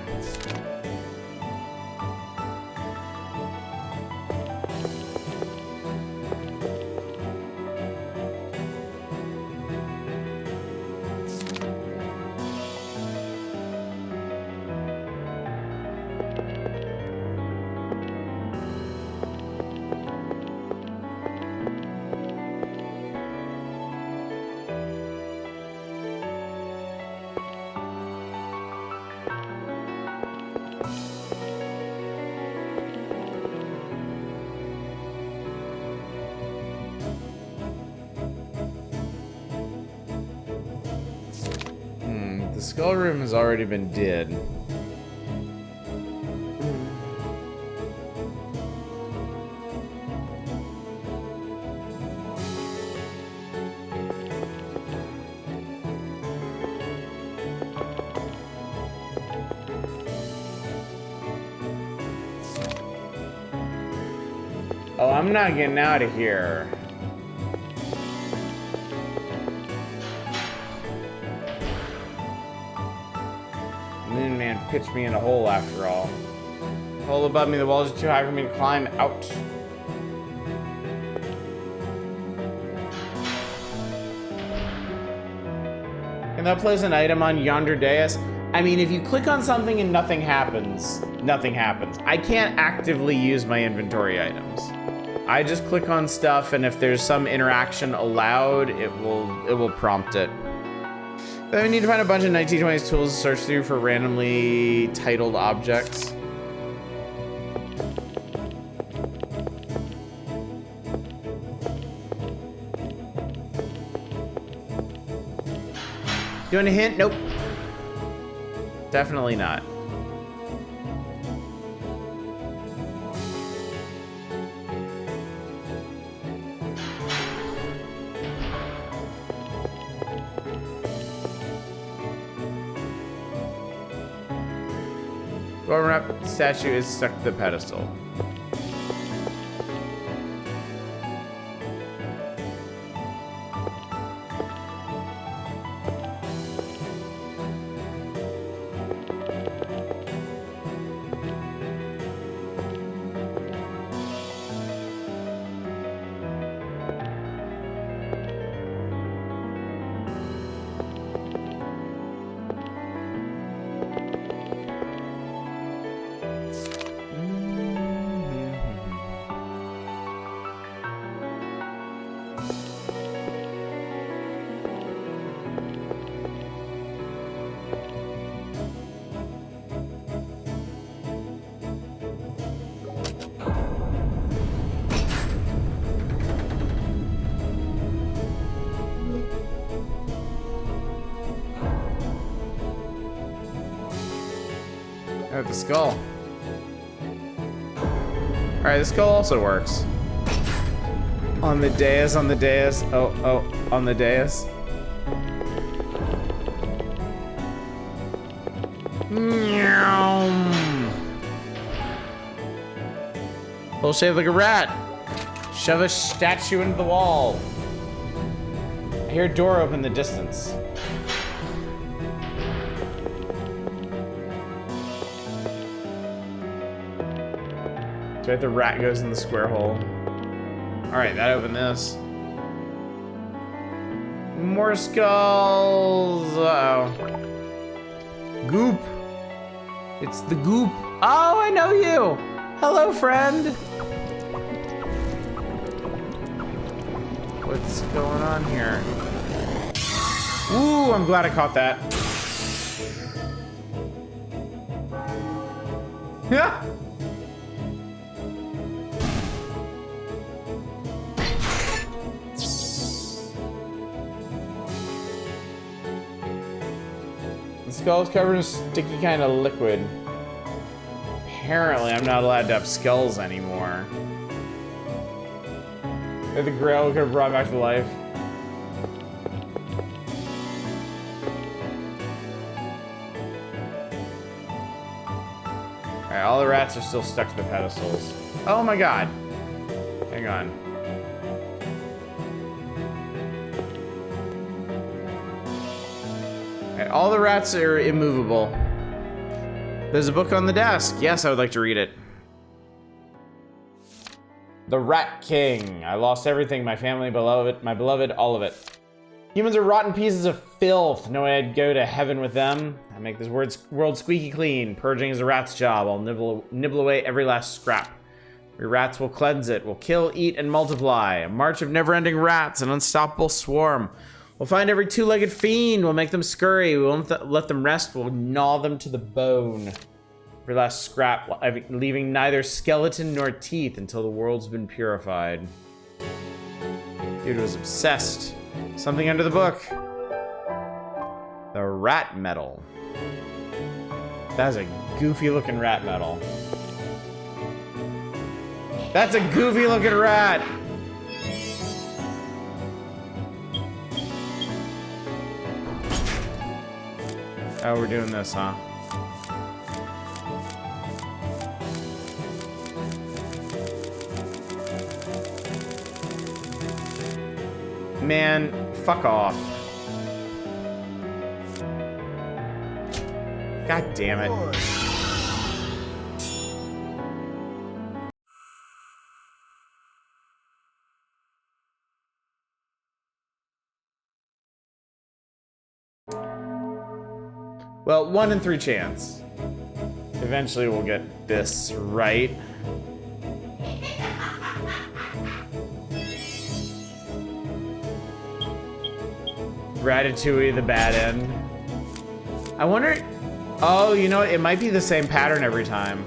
The skull room has already been did. Oh, I'm not getting out of here. Moon Man pitched me in a hole after all. Hole above me, the walls are too high for me to climb out. Can that place an item on yonder dais? I mean, if you click on something and nothing happens, nothing happens. I can't actively use my inventory items. I just click on stuff, and if there's some interaction allowed, it will prompt it. Then we need to find a bunch of 1920s tools to search through for randomly titled objects. You want a hint? Nope. Definitely not. Warm-up statue is stuck to the pedestal. Oh, the skull. Alright, the skull also works. On the dais, on the dais. Oh, on the dais. Meow. Little shaped like a rat. Shove a statue into the wall. I hear a door open in the distance. So the rat goes in the square hole. Alright, that opened this. More skulls. Uh-oh. Goop. It's the goop. Oh, I know you. Hello, friend. What's going on here? Ooh, I'm glad I caught that. Yeah. The skull's covered in sticky kind of liquid. Apparently, I'm not allowed to have skulls anymore. Maybe the Grail could have brought back to life. Alright, all the rats are still stuck to the pedestals. Oh my god. Hang on. Alright, all the rats are immovable. There's a book on the desk. Yes, I would like to read it. The Rat King. I lost everything, my family, my beloved, all of it. Humans are rotten pieces of filth. No way I'd go to heaven with them. I make this world squeaky clean. Purging is a rat's job. I'll nibble away every last scrap. We rats will cleanse it. We'll kill, eat, and multiply. A march of never-ending rats, an unstoppable swarm. We'll find every two-legged fiend. We'll make them scurry. We won't let them rest. We'll gnaw them to the bone. Every last scrap, leaving neither skeleton nor teeth until the world's been purified. Dude was obsessed. Something under the book. The rat medal. That's a goofy looking rat medal. That's a goofy looking rat. Oh, we're doing this, huh? Man, fuck off. God damn it. Well, 1 in 3 chance. Eventually we'll get this right. Ratatouille, the bad end. I wonder... Oh, you know what? It might be the same pattern every time.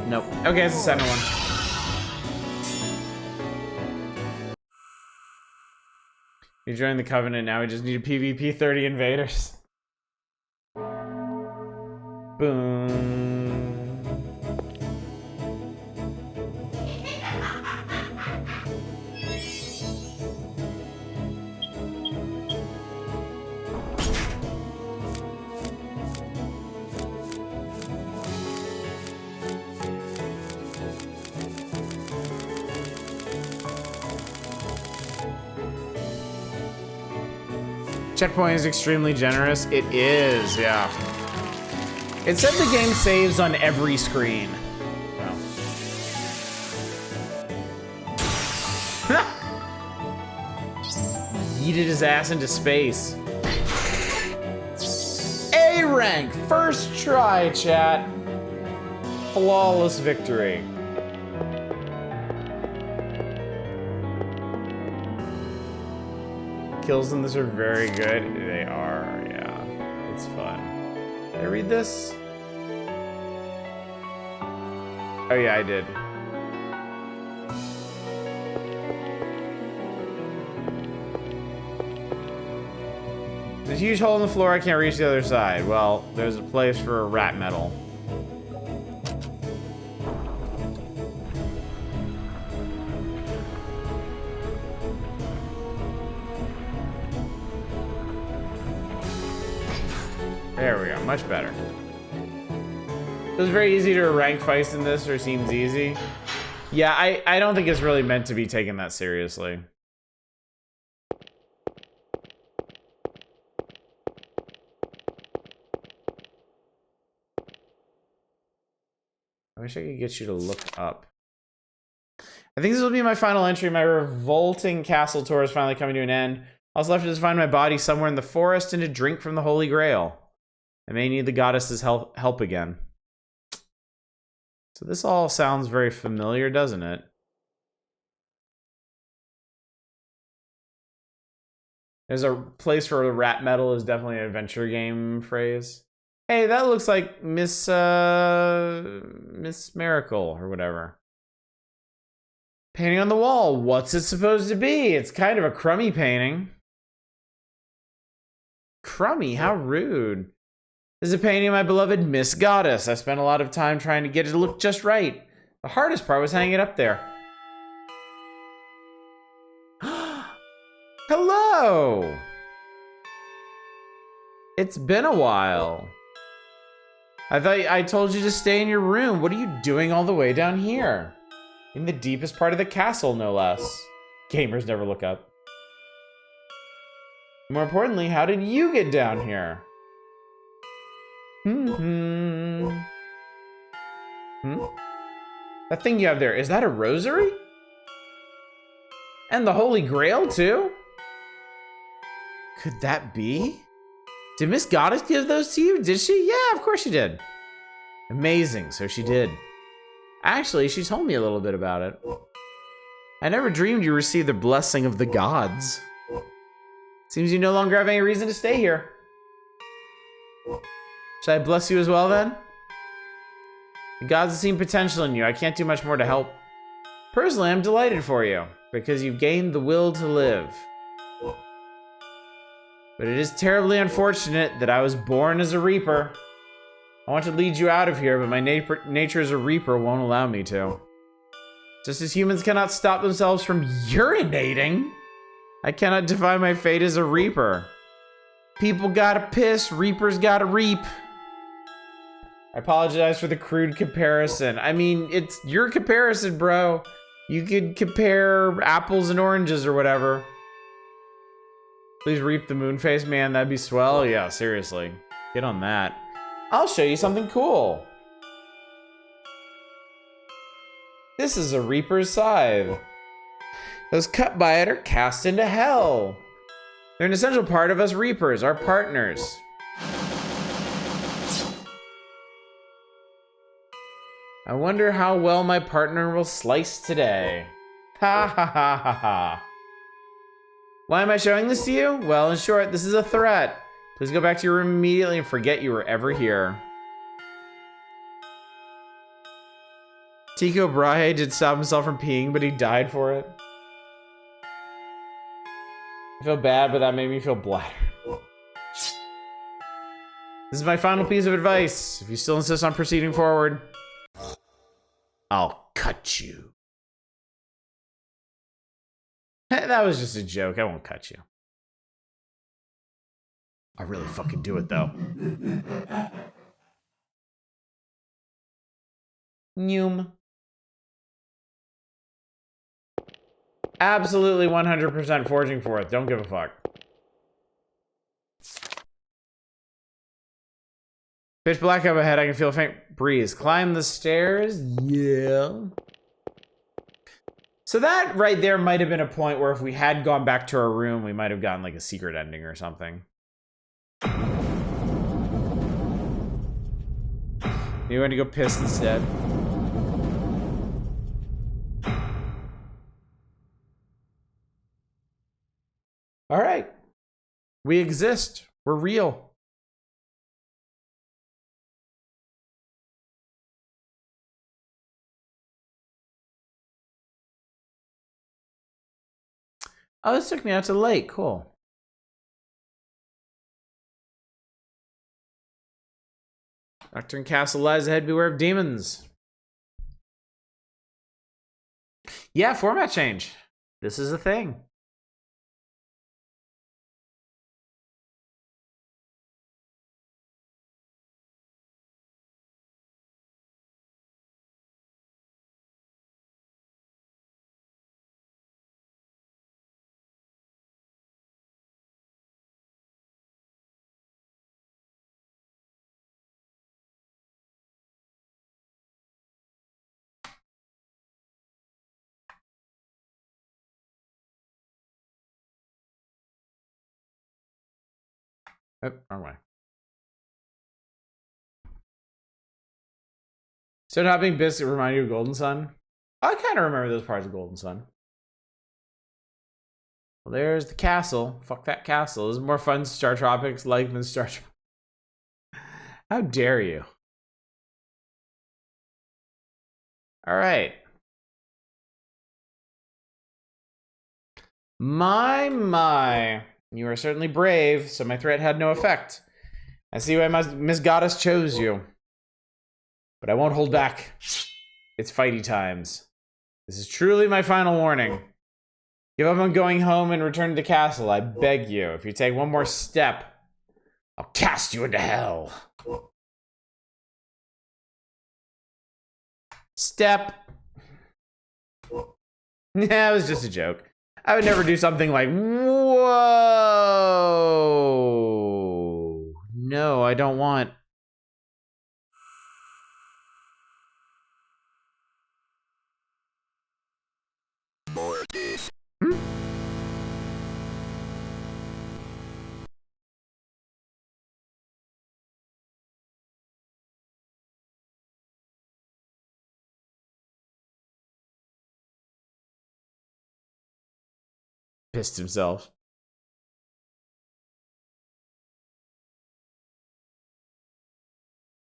Nope. Okay, it's the second one. You joined the Covenant, now we just need a PvP 30 invaders. Boom. Checkpoint is extremely generous. It is, yeah. It said the game saves on every screen. Well. Yeeted his ass into space. A rank, first try, chat. Flawless victory. Kills in this are very good. They are, yeah. It's fun. Did I read this? Oh yeah, I did. There's a huge hole in the floor, I can't reach the other side. Well, there's a place for a rat medal. There we go, much better. It was very easy to rank fights in this, or seems easy. Yeah, I don't think it's really meant to be taken that seriously. I wish I could get you to look up. I think this will be my final entry. My revolting castle tour is finally coming to an end. I was left to find my body somewhere in the forest and to drink from the Holy Grail. I may need the goddess's help again. So this all sounds very familiar, doesn't it? There's a place for a rat medal is definitely an adventure game phrase. Hey, that looks like Miss Miracle or whatever. Painting on the wall. What's it supposed to be? It's kind of a crummy painting. Crummy? How rude. This is a painting of my beloved Miss Goddess. I spent a lot of time trying to get it to look just right. The hardest part was hanging it up there. Hello! It's been a while. I thought I told you to stay in your room. What are you doing all the way down here? In the deepest part of the castle, no less. Gamers never look up. More importantly, how did you get down here? That thing you have there, is that a rosary? And the Holy Grail, too? Could that be? Did Miss Goddess give those to you? Did she? Yeah, of course she did. Amazing, so she did. Actually, she told me a little bit about it. I never dreamed you received the blessing of the gods. Seems you no longer have any reason to stay here. Should I bless you as well, then? The gods have seen potential in you. I can't do much more to help. Personally, I'm delighted for you, because you've gained the will to live. But it is terribly unfortunate that I was born as a reaper. I want to lead you out of here, but my nature as a reaper won't allow me to. Just as humans cannot stop themselves from urinating, I cannot defy my fate as a reaper. People gotta piss, reapers gotta reap. I apologize for the crude comparison. I mean, it's your comparison, bro. You could compare apples and oranges or whatever. Please reap the moon face, man. That'd be swell. Yeah, seriously. Get on that. I'll show you something cool. This is a reaper's scythe. Those cut by it are cast into hell. They're an essential part of us reapers, our partners. I wonder how well my partner will slice today. Ha ha ha ha ha. Why am I showing this to you? Well, in short, this is a threat. Please go back to your room immediately and forget you were ever here. Tycho Brahe did stop himself from peeing, but he died for it. I feel bad, but that made me feel bladder. This is my final piece of advice. If you still insist on proceeding forward, I'll cut you. That was just a joke. I won't cut you. I'll really fucking do it, though. Noom. Absolutely 100% forging forth. Don't give a fuck. Pitch black up ahead. I can feel a faint breeze. Climb the stairs. Yeah. So that right there might have been a point where if we had gone back to our room, we might have gotten like a secret ending or something. You want to go piss instead? All right. We exist. We're real. Oh, this took me out to the lake. Cool. Doctor and Castle lies ahead. Beware of demons. Yeah, format change. This is a thing. Oh, wrong way. So not being biscuit remind you of Golden Sun? I kind of remember those parts of Golden Sun. Well, there's the castle. Fuck that castle. This is more fun Star Tropics like than Star Tropics. How dare you? All right. My. You are certainly brave, so my threat had no effect. I see why Miss Goddess chose you. But I won't hold back. It's fighty times. This is truly my final warning. Give up on going home and return to the castle, I beg you. If you take one more step, I'll cast you into hell. Step. Yeah, it was just a joke. I would never do something like, whoa. No, I don't want. Pissed himself.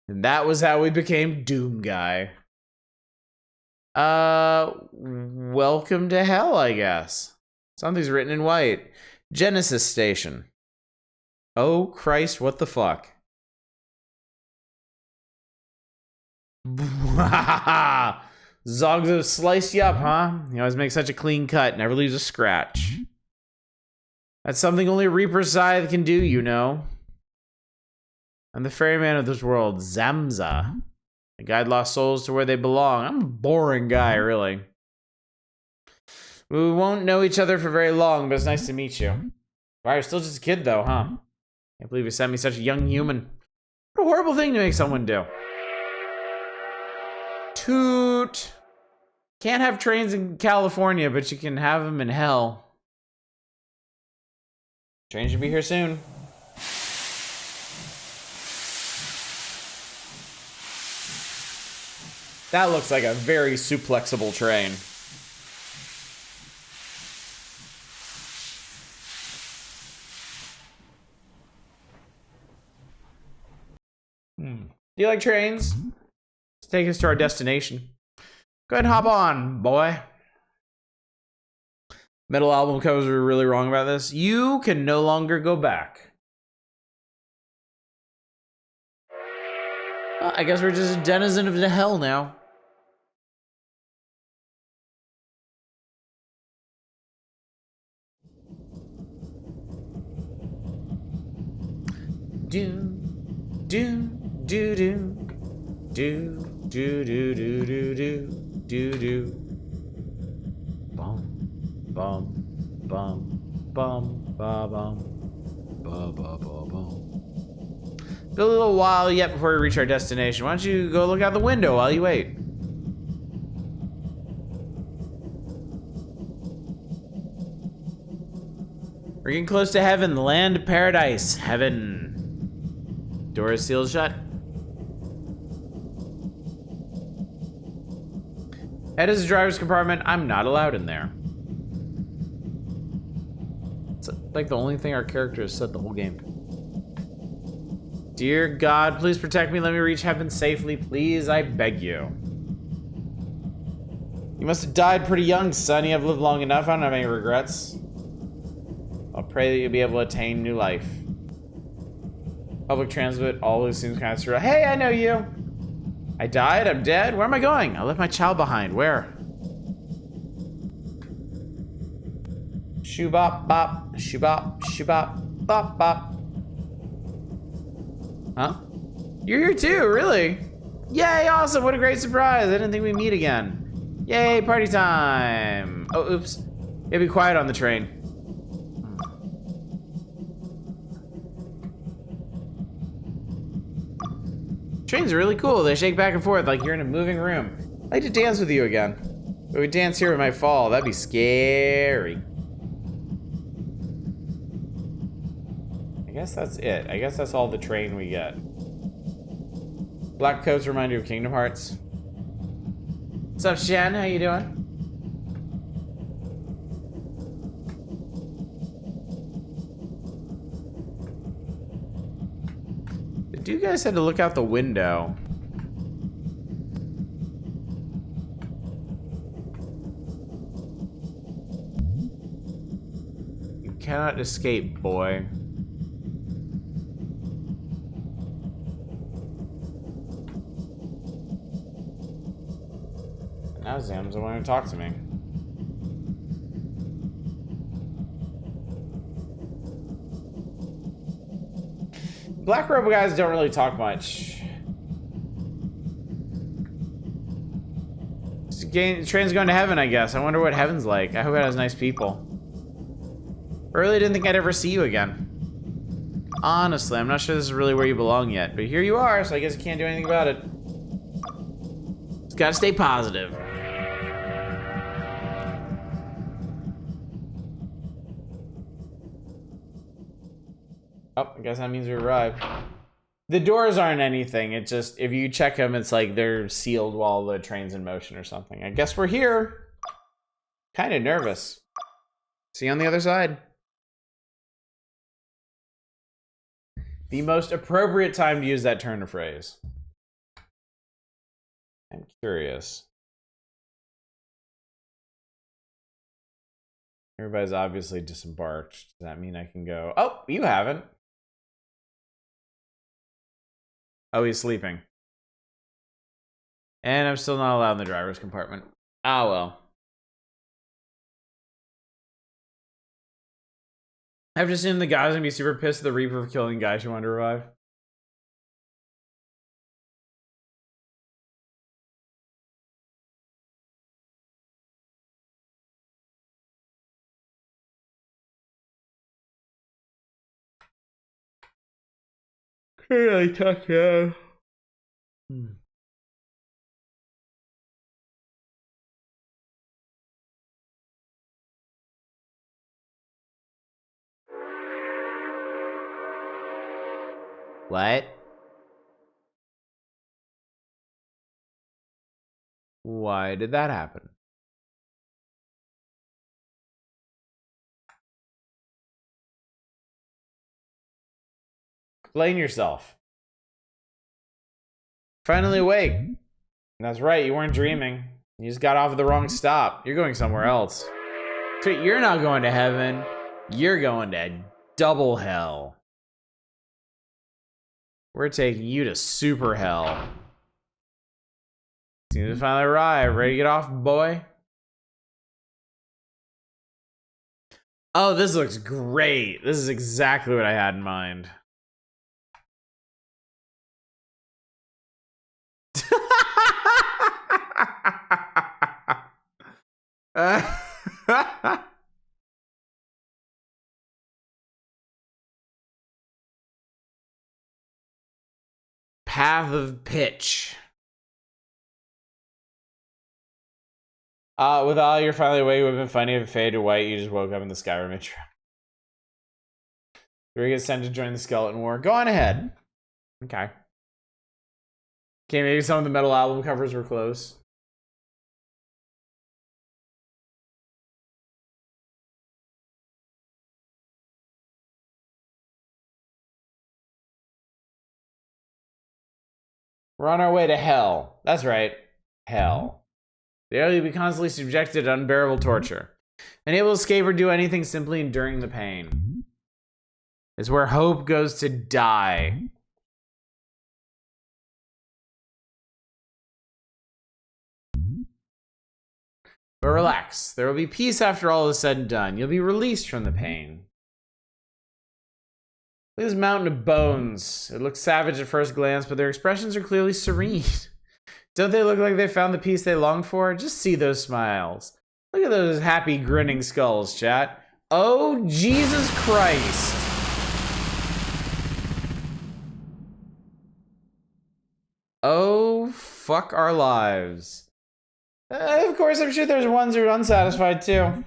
And that was how we became Doom Guy. Welcome to hell, I guess. Something's written in white. Genesis Station. Oh, Christ, what the fuck? Zogzo sliced you up, huh? He always makes such a clean cut, never leaves a scratch. That's something only Reaper's Scythe can do, you know. I'm the ferryman of this world, Zamza. I guide lost souls to where they belong. I'm a boring guy, really. We won't know each other for very long, but it's nice to meet you. Wow, you're still just a kid, though, huh? Can't believe you sent me such a young human. What a horrible thing to make someone do. Toot. Can't have trains in California, but you can have them in hell. Train should be here soon. That looks like a very suplexable train. Do you like trains? Let's take us to our destination. Go ahead and hop on, boy. Metal album covers were really wrong about this. You can no longer go back. Well, I guess we're just a denizen of the hell now. Do, do, do, do, do, do, do, do, do, do, do. Bum, bum, bum, bum, ba, bum, ba, ba, ba, bum. Been a little while yet before we reach our destination. Why don't you go look out the window while you wait? We're getting close to heaven, the land of paradise. Heaven. Door is sealed shut. Head is the driver's compartment. I'm not allowed in there. It's like the only thing our character has said the whole game. Dear God, please protect me. Let me reach heaven safely. Please, I beg you. You must have died pretty young, son. You have lived long enough. I don't have any regrets. I'll pray that you'll be able to attain new life. Public transit always seems kind of surreal. Hey, I know you. I died. I'm dead. Where am I going? I left my child behind. Where? Shoo bop bop. Shoo bop. Shoo bop. Bop bop. Huh? You're here too, really? Yay, awesome. What a great surprise. I didn't think we'd meet again. Yay, party time. Oh, oops. Yeah, be quiet on the train. Trains are really cool. They shake back and forth like you're in a moving room. I'd like to dance with you again. But we dance here, we might fall. That'd be scary. I guess that's it. I guess that's all the train we get. Black coats remind you of Kingdom Hearts. What's up, Shen? How you doing? The dude guys had to look out the window. You cannot escape, boy. Now Zam's the one who talked to me. Black robe guys don't really talk much. Train's going to heaven, I guess. I wonder what heaven's like. I hope it has nice people. I really didn't think I'd ever see you again. Honestly, I'm not sure this is really where you belong yet, but here you are, so I guess I can't do anything about it. Just gotta stay positive. Oh, I guess that means we arrived. The doors aren't anything. It just, if you check them, it's like they're sealed while the train's in motion or something. I guess we're here. Kind of nervous. See you on the other side. The most appropriate time to use that turn of phrase. I'm curious. Everybody's obviously disembarked. Does that mean I can go? Oh, you haven't. Oh, he's sleeping. And I'm still not allowed in the driver's compartment. Ah, well. I have to assume the guy's gonna be super pissed at the Reaper for killing guys who wanted to revive. Really tough, yeah. What? Why did that happen? Explain yourself. Finally awake. That's right, you weren't dreaming. You just got off at the wrong stop. You're going somewhere else. You're not going to heaven. You're going to double hell. We're taking you to super hell. Seems to finally arrive. Ready to get off, boy? Oh, this looks great. This is exactly what I had in mind. Path of pitch. With all you're finally awake, it would have been funny if it faded to white. You just woke up in the Skyrim intro. You're gonna get sent to join the skeleton war. Go on ahead. Okay. Okay, maybe some of the metal album covers were close. We're on our way to hell. That's right. Hell. There you'll be constantly subjected to unbearable torture. Unable to escape or do anything, simply enduring the pain. It's where hope goes to die. But relax. There will be peace after all is said and done. You'll be released from the pain. Look at this mountain of bones. It looks savage at first glance, but their expressions are clearly serene. Don't they look like they found the peace they longed for? Just see those smiles. Look at those happy, grinning skulls, chat. Oh, Jesus Christ. Oh, fuck our lives. Of course, I'm sure there's ones who are unsatisfied, too.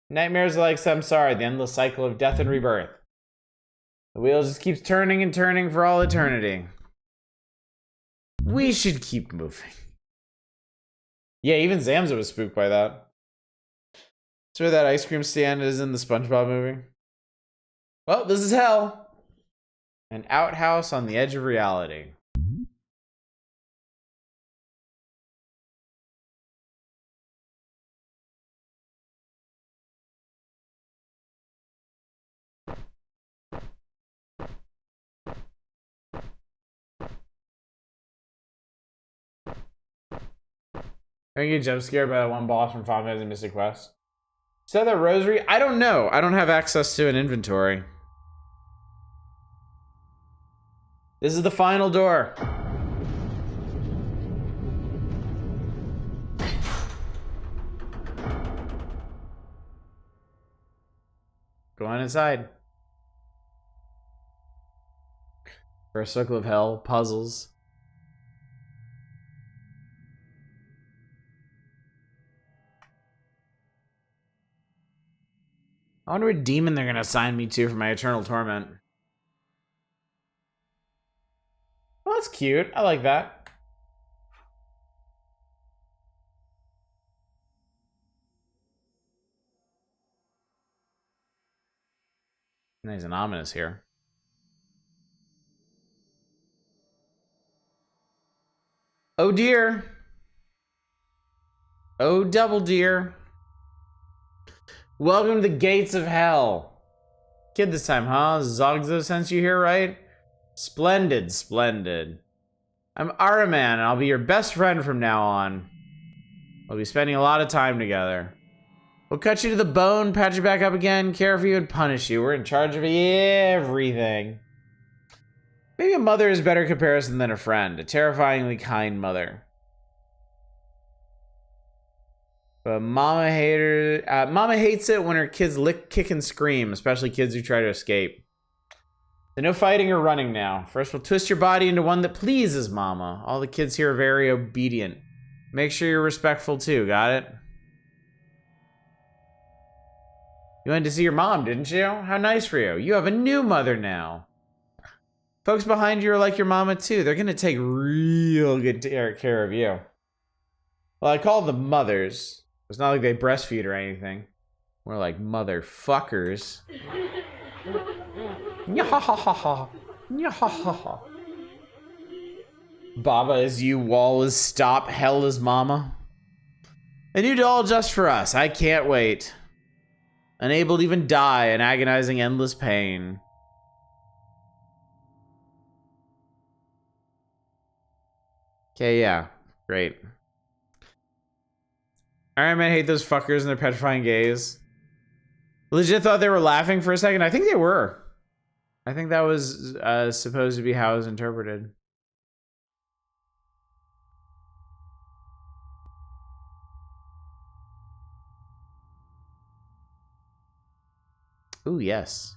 Nightmares like samsara, the endless cycle of death and rebirth. The wheel just keeps turning and turning for all eternity. We should keep moving. Yeah, even Zamza was spooked by that. So where that ice cream stand is in the SpongeBob movie. Well, this is hell. An outhouse on the edge of reality. I get jump scared by that one boss from Final Fantasy Mystic Quest. Is that rosary? I don't know. I don't have access to an inventory. This is the final door. Go on inside. First circle of hell, puzzles. I wonder what demon they're gonna assign me to for my eternal torment. Well, that's cute. I like that. Nice and ominous here. Oh dear. Oh double dear. Welcome to the gates of hell. Kid this time, huh? Zogzo sent you here, right? Splendid, splendid. I'm Araman, and I'll be your best friend from now on. We'll be spending a lot of time together. We'll cut you to the bone, patch you back up again, care for you, and punish you. We're in charge of everything. Maybe a mother is a better comparison than a friend. A terrifyingly kind mother. But Mama hates it when her kids lick, kick, and scream, especially kids who try to escape. So no fighting or running now. First, we'll twist your body into one that pleases Mama. All the kids here are very obedient. Make sure you're respectful too, got it? You went to see your mom, didn't you? How nice for you. You have a new mother now. Folks behind you are like your mama too. They're gonna take real good care of you. Well, I call them mothers. It's not like they breastfeed or anything. More like motherfuckers. Nyahahaha. Nyahahaha. Baba is you, wall is stop, hell is mama. A new doll just for us. I can't wait. Unable to even die in agonizing endless pain. Okay, yeah. Great. Iron Man hate those fuckers and their petrifying gaze. Legit thought they were laughing for a second. I think they were. I think that was supposed to be how it was interpreted. Ooh, yes.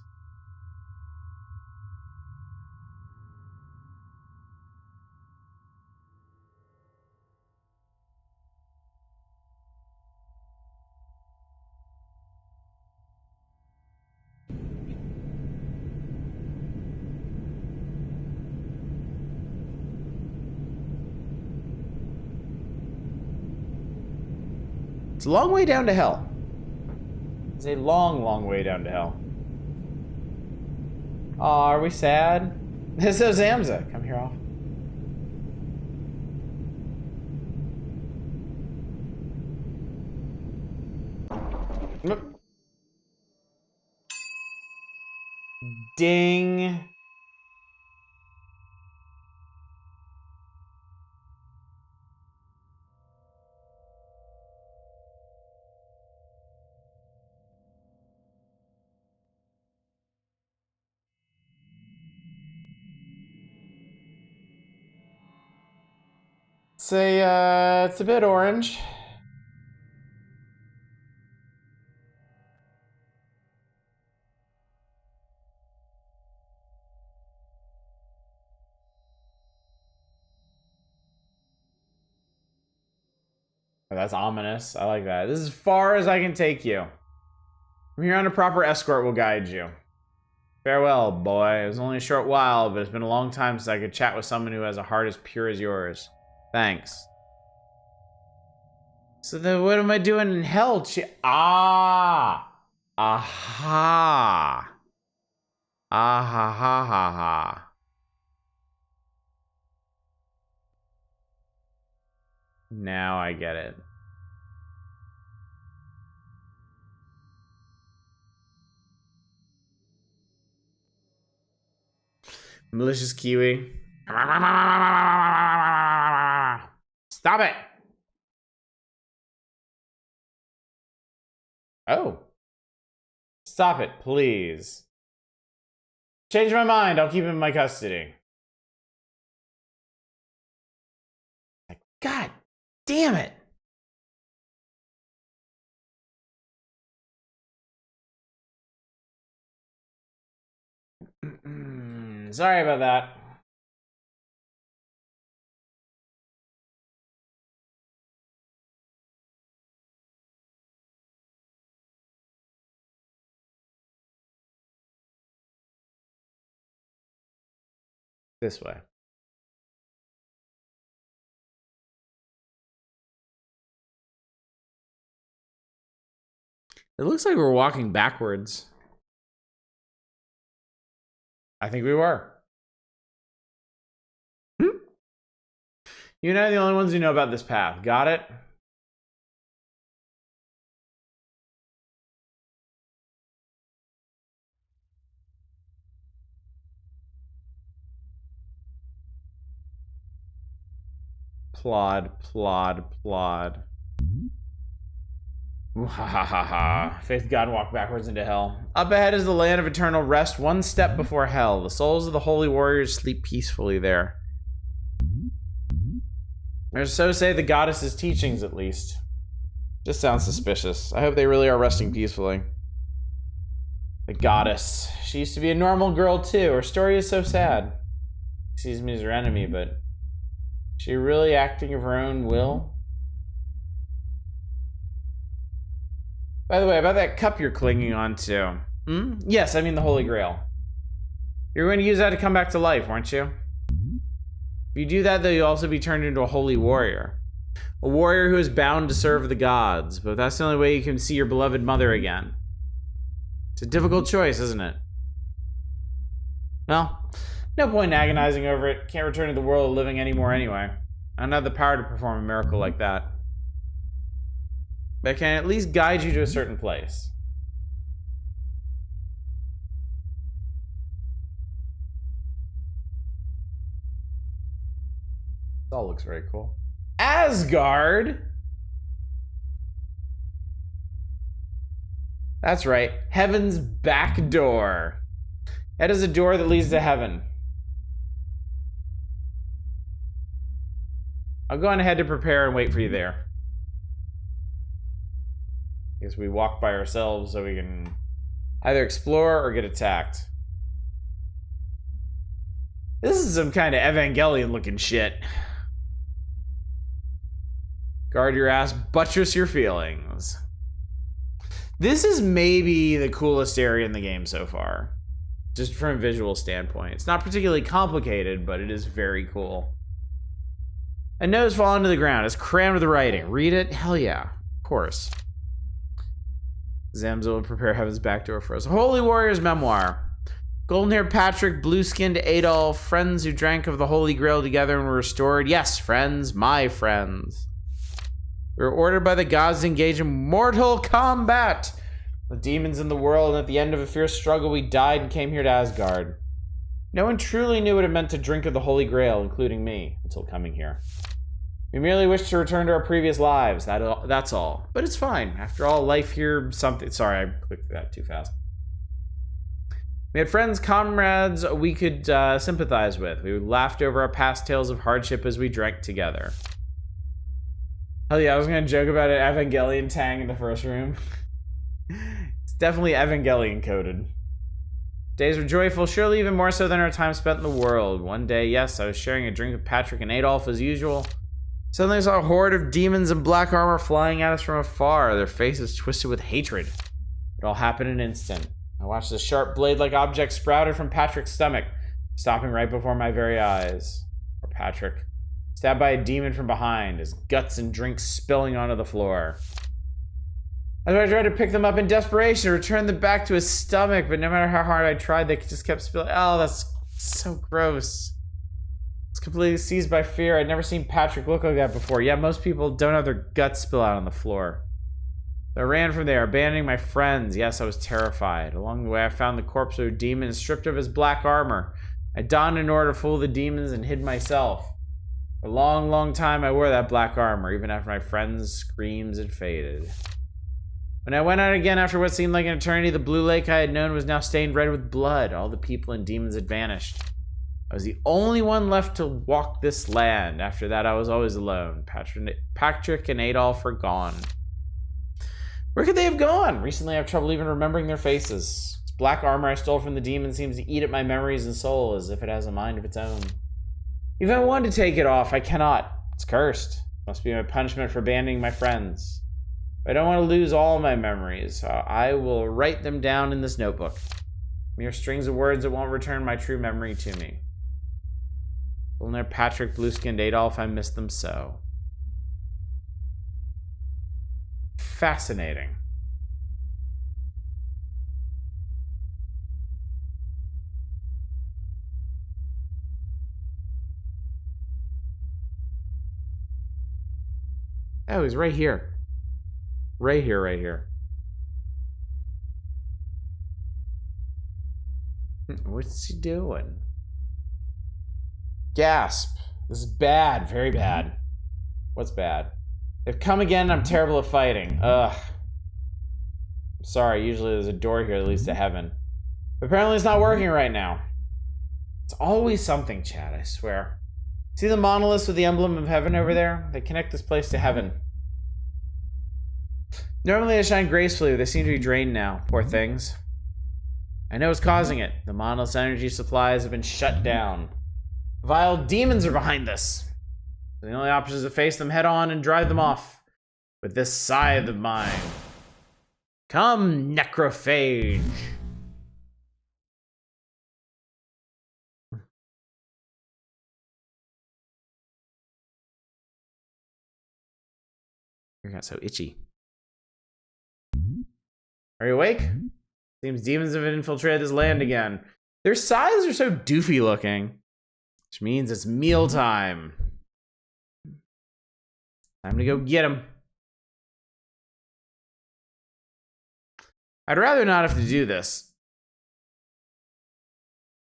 It's a long way down to hell. It's a long, long way down to hell. Aw, are we sad? This is Zamza. Come here off. Ding. It's a bit orange. Oh, that's ominous. I like that. This is as far as I can take you. From here on, a proper escort will guide you. Farewell, boy. It was only a short while, but it's been a long time since I could chat with someone who has a heart as pure as yours. Thanks. So then what am I doing in hell? Aha! Ah ha ha ha ha. Now I get it. Malicious Kiwi. Stop it! Oh. Stop it, please. Change my mind. I'll keep him in my custody. God damn it. Sorry about that. This way. It looks like we're walking backwards. I think we were. You and I are the only ones who know about this path. Got it? Plod, plod, plod. Ha ha ha ha. Faith God walk backwards into hell. Up ahead is the land of eternal rest, one step before hell. The souls of the holy warriors sleep peacefully there. Or so say the goddess's teachings, at least. Just sounds suspicious. I hope they really are resting peacefully. The goddess. She used to be a normal girl, too. Her story is so sad. She sees me as her enemy, but... is she really acting of her own will? By the way, about that cup you're clinging on to. Yes, I mean the Holy Grail. You're going to use that to come back to life, weren't you? If you do that, though, you'll also be turned into a holy warrior. A warrior who is bound to serve the gods, but that's the only way you can see your beloved mother again. It's a difficult choice, isn't it? Well, no point in agonizing over it. Can't return to the world of living anymore anyway. I don't have the power to perform a miracle like that. But I can at least guide you to a certain place. This all looks very cool. Asgard? That's right. Heaven's back door. That is a door that leads to heaven. I'll go on ahead to prepare and wait for you there. I guess we walk by ourselves so we can either explore or get attacked. This is some kind of Evangelion looking shit. Guard your ass, buttress your feelings. This is maybe the coolest area in the game so far. Just from a visual standpoint. It's not particularly complicated, but it is very cool. A note's fallen to the ground. It's crammed with writing. Read it? Hell yeah. Of course. Zamza will prepare Heaven's back door for us. Holy Warrior's Memoir. Golden-haired Patrick, blue-skinned Adolf, friends who drank of the Holy Grail together and were restored. Yes, friends, my friends. We were ordered by the gods to engage in mortal combat with demons in the world, and at the end of a fierce struggle, we died and came here to Asgard. No one truly knew what it meant to drink of the Holy Grail, including me, until coming here. We merely wish to return to our previous lives, that's all. But it's fine. After all, life here, something... Sorry, I clicked that too fast. We had friends, comrades we could sympathize with. We laughed over our past tales of hardship as we drank together. Hell yeah, I was gonna joke about an Evangelion tang in the first room. It's definitely Evangelion coded. Days were joyful, surely even more so than our time spent in the world. One day, yes, I was sharing a drink with Patrick and Adolf as usual. Suddenly I saw a horde of demons in black armor flying at us from afar, their faces twisted with hatred. It all happened in an instant. I watched a sharp blade-like object sprouted from Patrick's stomach, stopping right before my very eyes. Poor Patrick. Stabbed by a demon from behind, his guts and drink spilling onto the floor. As I tried to pick them up in desperation, return them back to his stomach, but no matter how hard I tried, they just kept spilling. Oh, that's so gross. It's completely seized by fear. I'd never seen Patrick look like that before. Yeah, most people don't have their guts spill out on the floor. I ran from there, abandoning my friends. Yes, I was terrified. Along the way, I found the corpse of a demon stripped of his black armor. I donned in order to fool the demons and hid myself. For a long, long time, I wore that black armor, even after my friends' screams had faded. When I went out again after what seemed like an eternity, the blue lake I had known was now stained red with blood. All the people and demons had vanished. I was the only one left to walk this land. After that, I was always alone. Patrick and Adolf were gone. Where could they have gone? Recently, I have trouble even remembering their faces. This black armor I stole from the demon seems to eat at my memories and soul as if it has a mind of its own. Even if I wanted to take it off, I cannot. It's cursed. Must be my punishment for abandoning my friends. But I don't want to lose all my memories, so I will write them down in this notebook. Mere strings of words that won't return my true memory to me. Golden-haired Patrick, blue-skinned Adolf, I miss them so. Fascinating. Oh, he's right here. Right here, right here. What's he doing? Gasp. This is bad. Very bad. What's bad? They've come again, I'm terrible at fighting. Ugh. I'm sorry, usually there's a door here that leads to heaven. But apparently it's not working right now. It's always something, Chad, I swear. See the monoliths with the emblem of heaven over there? They connect this place to heaven. Normally they shine gracefully, but they seem to be drained now. Poor things. I know what's causing it. The monolith's energy supplies have been shut down. Vile demons are behind this. The only option is to face them head on and drive them off with this scythe of mine. Come, necrophage. You got so itchy. Are you awake? Seems demons have infiltrated this land again. Their sides are so doofy looking, which means it's mealtime. Time to go get them. I'd rather not have to do this.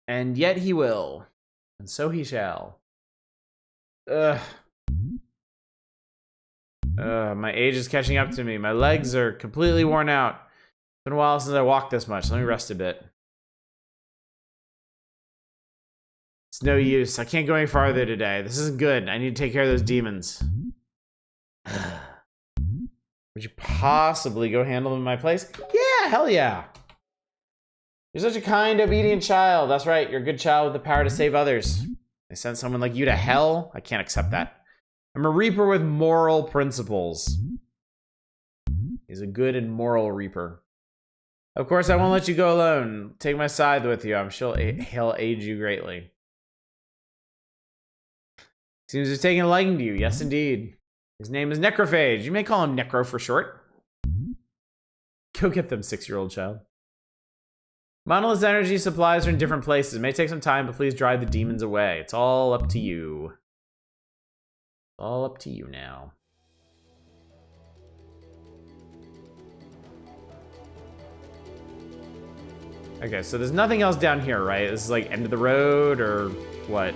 And yet he will. And so he shall. Ugh. My age is catching up to me. My legs are completely worn out. It's been a while since I walked this much. Let me rest a bit. It's no use. I can't go any farther today. This isn't good. I need to take care of those demons. Would you possibly go handle them in my place? Yeah, hell yeah. You're such a kind, obedient child. That's right. You're a good child with the power to save others. They sent someone like you to hell? I can't accept that. I'm a reaper with moral principles. He's a good and moral reaper. Of course, I won't let you go alone. Take my scythe with you. I'm sure he'll aid you greatly. Seems he's taking a liking to you. Yes, indeed. His name is Necrophage. You may call him Necro for short. Go get them, 6-year-old child. Monolith's energy supplies are in different places. It may take some time, but please drive the demons away. It's all up to you. All up to you now. Okay, so there's nothing else down here, right? This is like end of the road or what?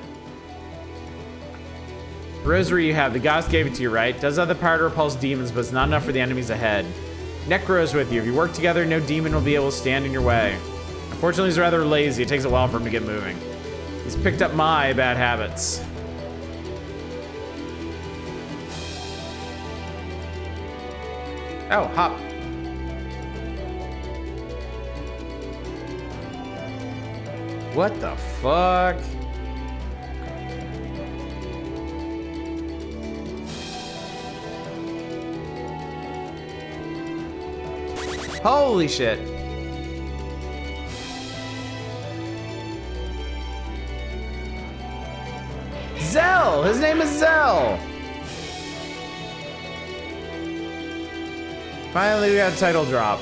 Rosary you have. The gods gave it to you, right? Does have the power to repulse demons, but it's not enough for the enemies ahead. Necro's with you. If you work together, no demon will be able to stand in your way. Unfortunately, he's rather lazy. It takes a while for him to get moving. He's picked up my bad habits. Oh, hop. What the fuck? Holy shit. Zelle! His name is Zelle! Finally, we got a title drop.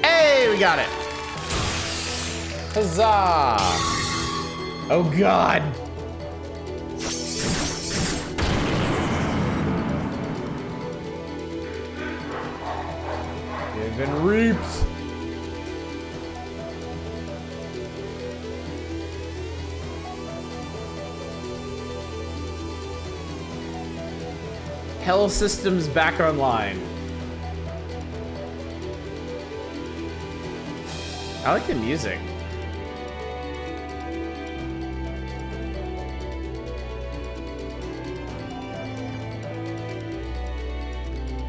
Hey, we got it. Huzzah! Oh God. You've been reaped. Hell systems back online. I like the music.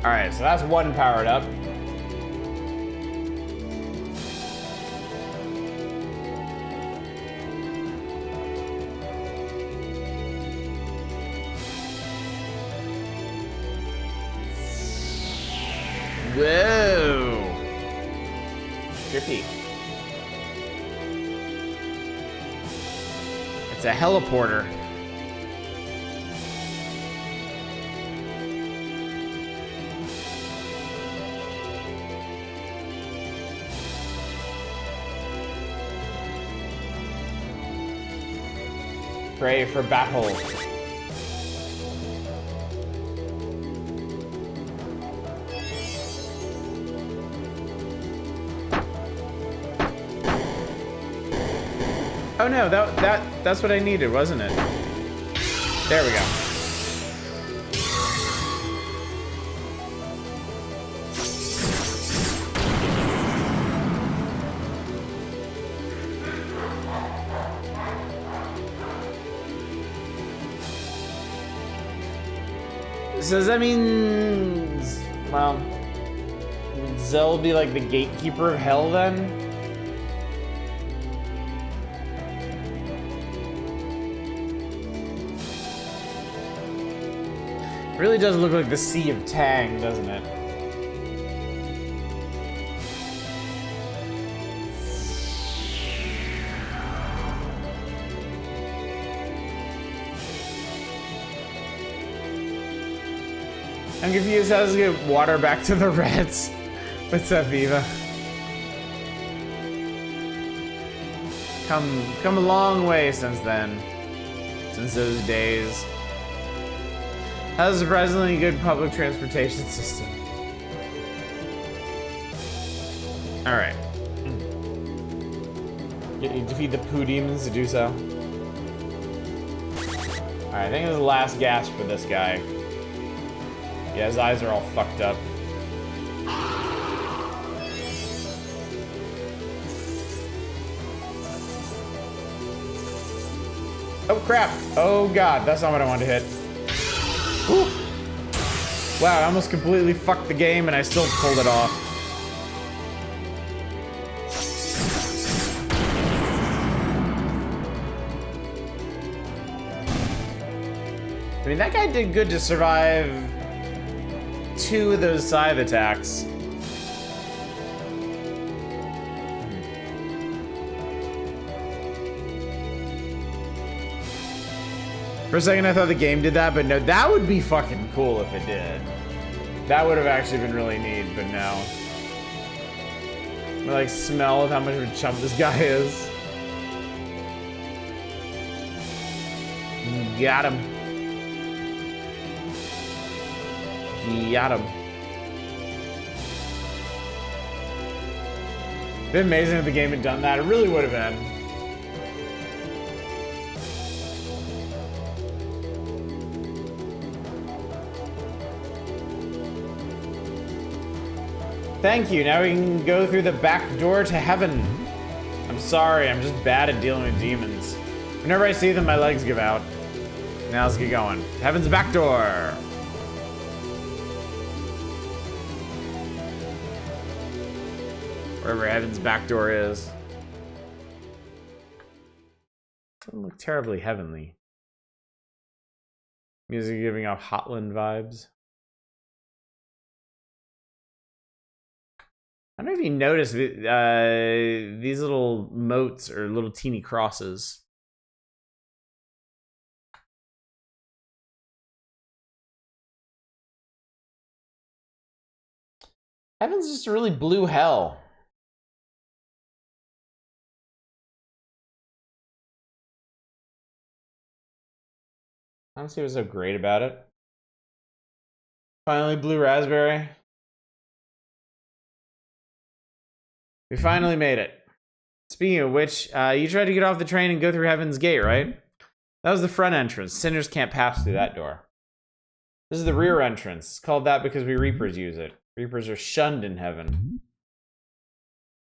All right, so that's one powered up. Whoa. Trippy. It's a heliporter. Pray for battle. Oh no, that's what I needed, wasn't it? There we go. So that means, well, would Zelle be like the gatekeeper of hell then? Really does look like the Sea of Tang, doesn't it? I'm confused how to get water back to the Reds. What's up, Viva? Come a long way since then. Since those days. Has a surprisingly good public transportation system. Alright. You defeat the poo demons to do so. Alright, I think it was the last gasp for this guy. Yeah, his eyes are all fucked up. Oh crap! Oh god, that's not what I wanted to hit. Whew. Wow, I almost completely fucked the game and I still pulled it off. I mean, that guy did good to survive 2 of those scythe attacks. For a second I thought the game did that, but no, that would be fucking cool if it did. That would have actually been really neat, but no. I like smell of how much of a chump this guy is. Got him. Got him. It'd been amazing if the game had done that. It really would have been. Thank you. Now we can go through the back door to heaven. I'm sorry. I'm just bad at dealing with demons. Whenever I see them, my legs give out. Now let's get going. Heaven's back door. Wherever heaven's back door is. Doesn't look terribly heavenly. Music giving off Hotland vibes. I don't know if you noticed these little motes or little teeny crosses. Heaven's just a really blue hell. I don't see what's so great about it. Finally, blue raspberry. We finally made it. Speaking of which, you tried to get off the train and go through Heaven's Gate, right? That was the front entrance. Sinners can't pass through that door. This is the rear entrance. It's called that because we Reapers use it. Reapers are shunned in heaven.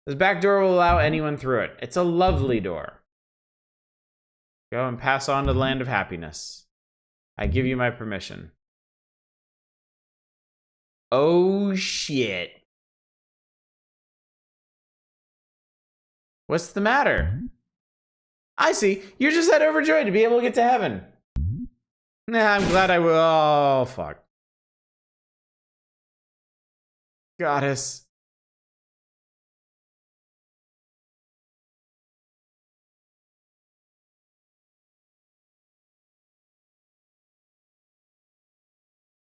This back door will allow anyone through it. It's a lovely door. Go and pass on to the land of happiness. I give you my permission. Oh, shit. What's the matter? I see. You're just that overjoyed to be able to get to heaven. Nah, I'm glad I will. Oh, fuck. Goddess.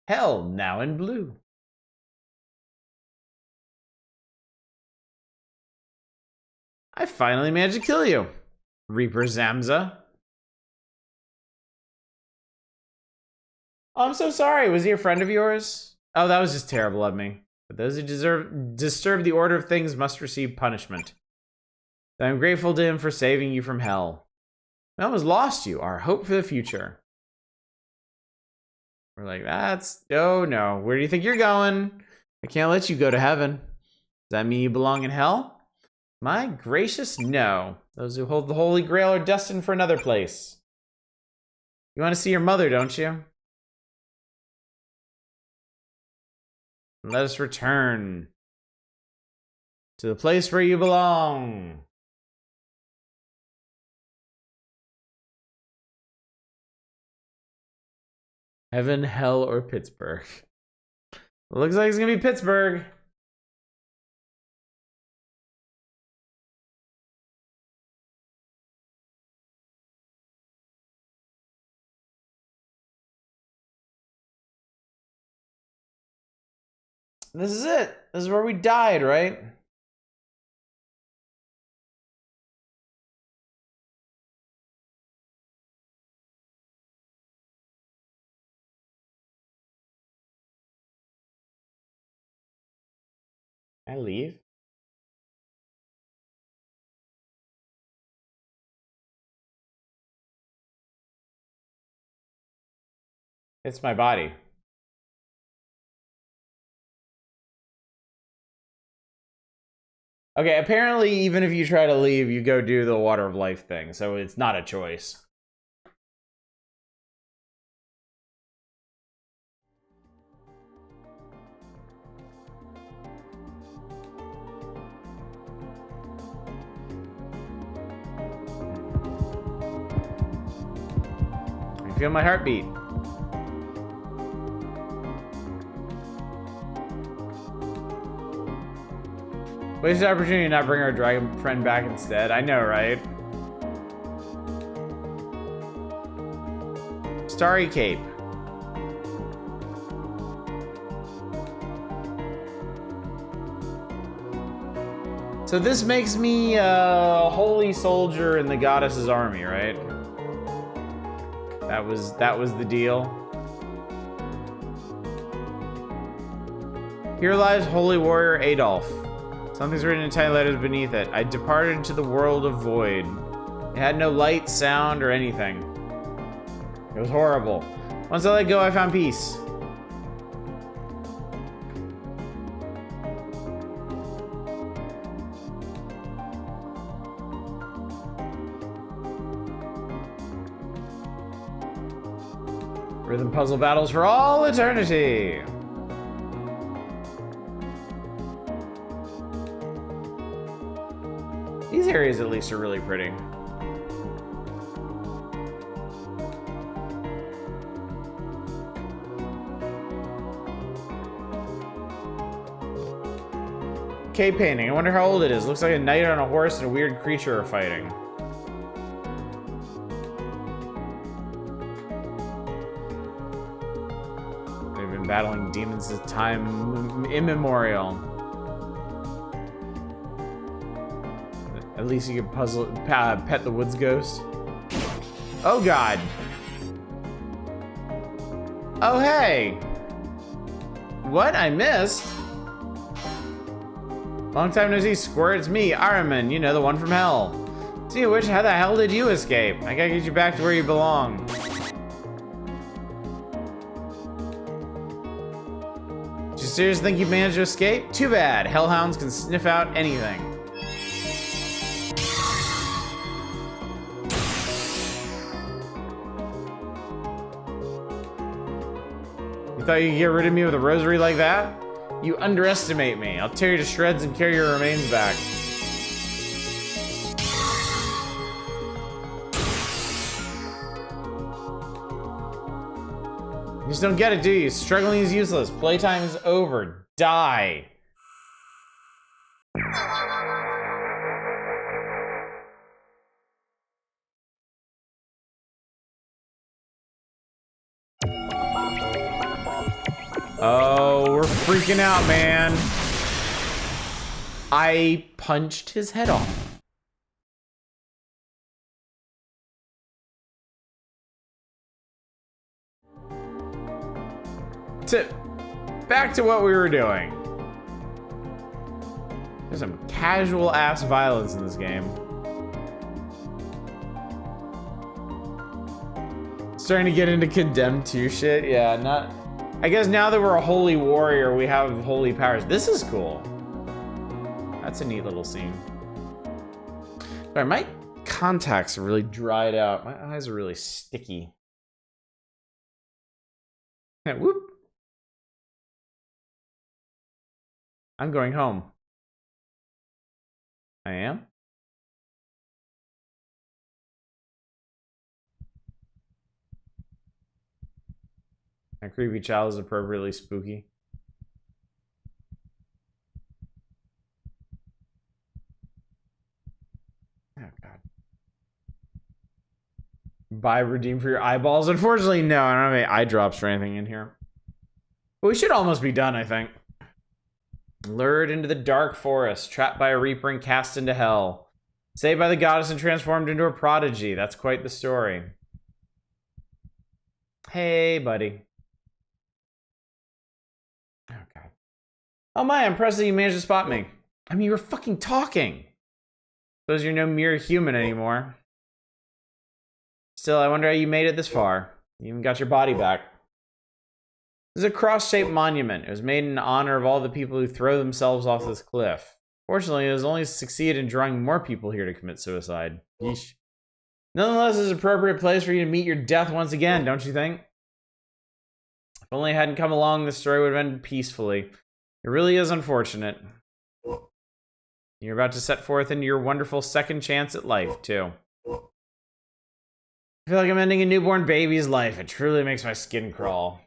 Hell, now in blue. I finally managed to kill you, Reaper Zamza. Oh, I'm so sorry. Was he a friend of yours? Oh, that was just terrible of me. But those who disturb the order of things must receive punishment. I'm grateful to him for saving you from hell. We almost lost you, our hope for the future. We're like, oh no. Where do you think you're going? I can't let you go to heaven. Does that mean you belong in hell? My gracious, no. Those who hold the Holy Grail are destined for another place. You want to see your mother, don't you? Let us return to the place where you belong. Heaven, hell, or Pittsburgh? Looks like it's gonna be Pittsburgh. This is it. This is where we died, right? Can I leave? It's my body. Okay, apparently even if you try to leave, you go do the water of life thing, so it's not a choice. I feel my heartbeat. Wasted opportunity to not bring our dragon friend back instead. I know, right? Starry Cape. So this makes me a holy soldier in the goddess's army, right? That was the deal. Here lies holy warrior Adolf. Something's written in tiny letters beneath it. I departed into the world of void. It had no light, sound, or anything. It was horrible. Once I let go, I found peace. Rhythm puzzle battles for all eternity. These areas at least are really pretty. Cave painting. I wonder how old it is. Looks like a knight on a horse and a weird creature are fighting. They've been battling demons since time immemorial. At least you can pet the woods ghost. Oh god. Oh hey. What? I missed? Long time no see, Squirt. It's me, Ahriman. You know, the one from hell. See which, how the hell did you escape? I gotta get you back to where you belong. Do you seriously think you managed to escape? Too bad. Hellhounds can sniff out anything. You thought you could get rid of me with a rosary like that? You underestimate me. I'll tear you to shreds and carry your remains back. You just don't get it, do you? Struggling is useless. Playtime is over. Die. Oh, we're freaking out, man. I punched his head off. Back to what we were doing. There's some casual ass violence in this game. Starting to get into Condemned 2 shit. Yeah, not... I guess now that we're a holy warrior, we have holy powers. This is cool. That's a neat little scene. Sorry, my contacts are really dried out. My eyes are really sticky. And whoop. I'm going home. I am? That creepy child is appropriately spooky. Oh, God. Buy redeem for your eyeballs? Unfortunately, no. I don't have any eye drops or anything in here. But we should almost be done, I think. Lured into the dark forest, trapped by a reaper and cast into hell. Saved by the goddess and transformed into a prodigy. That's quite the story. Hey, buddy. Oh, God. Oh, my, I'm impressed that you managed to spot me. I mean, you were fucking talking. Suppose you're no mere human anymore. Still, I wonder how you made it this far. You even got your body back. This is a cross-shaped monument. It was made in honor of all the people who throw themselves off this cliff. Fortunately, it has only succeeded in drawing more people here to commit suicide. Yeesh. Nonetheless, it's an appropriate place for you to meet your death once again, don't you think? If only I hadn't come along, this story would have ended peacefully. It really is unfortunate. You're about to set forth into your wonderful second chance at life, too. I feel like I'm ending a newborn baby's life. It truly makes my skin crawl.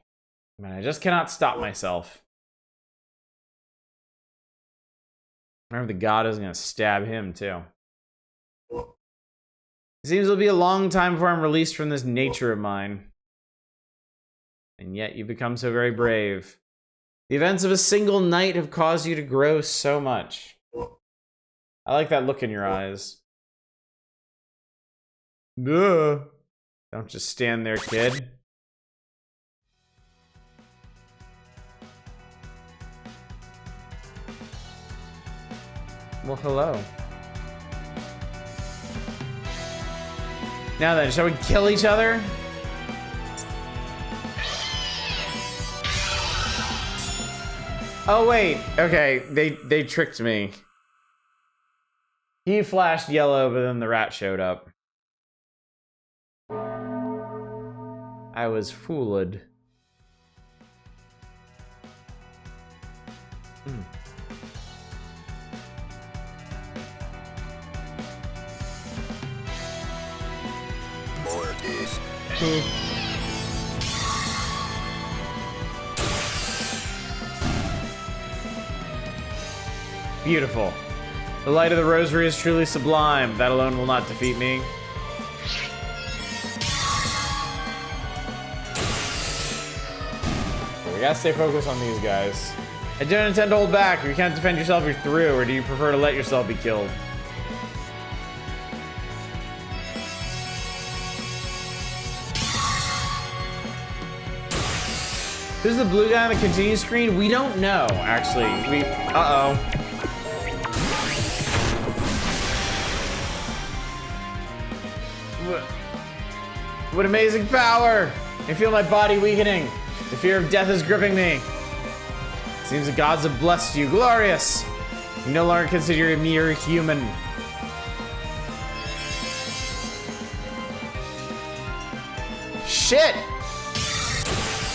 Man, I just cannot stop myself. I remember the god is going to stab him, too. It seems it'll be a long time before I'm released from this nature of mine. And yet you become so very brave. The events of a single night have caused you to grow so much. I like that look in your eyes. Duh. Don't just stand there, kid. Well, hello. Now then, shall we kill each other? Oh wait, okay, they tricked me. He flashed yellow, but then the rat showed up. I was fooled.
More of this.
Beautiful. The light of the rosary is truly sublime. That alone will not defeat me. We gotta stay focused on these guys. I don't intend to hold back. If you can't defend yourself, you're through. Or do you prefer to let yourself be killed? Who's the blue guy on the continue screen? We don't know, actually. Uh-oh. What amazing power! I feel my body weakening. The fear of death is gripping me. Seems the gods have blessed you. Glorious! You no longer consider you a mere human. Shit!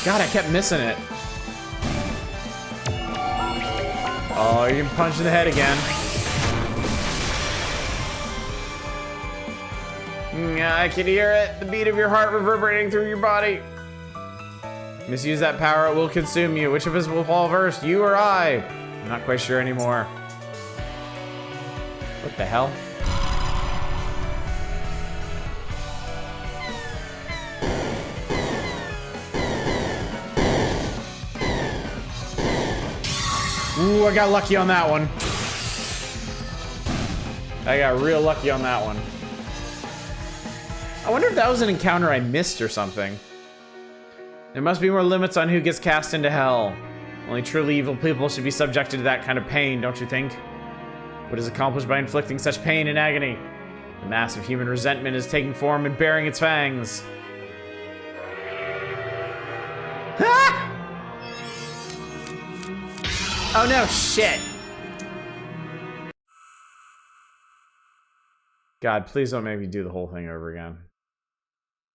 God, I kept missing it. Oh, you can punch in the head again. I can hear it. The beat of your heart reverberating through your body. Misuse that power, it will consume you. Which of us will fall first, you or I? I'm not quite sure anymore. What the hell? Ooh, I got lucky on that one. I got real lucky on that one. I wonder if that was an encounter I missed or something. There must be more limits on who gets cast into hell. Only truly evil people should be subjected to that kind of pain, don't you think? What is accomplished by inflicting such pain and agony? The mass of human resentment is taking form and bearing its fangs. Ah! Oh no, shit! God, please don't make me do the whole thing over again.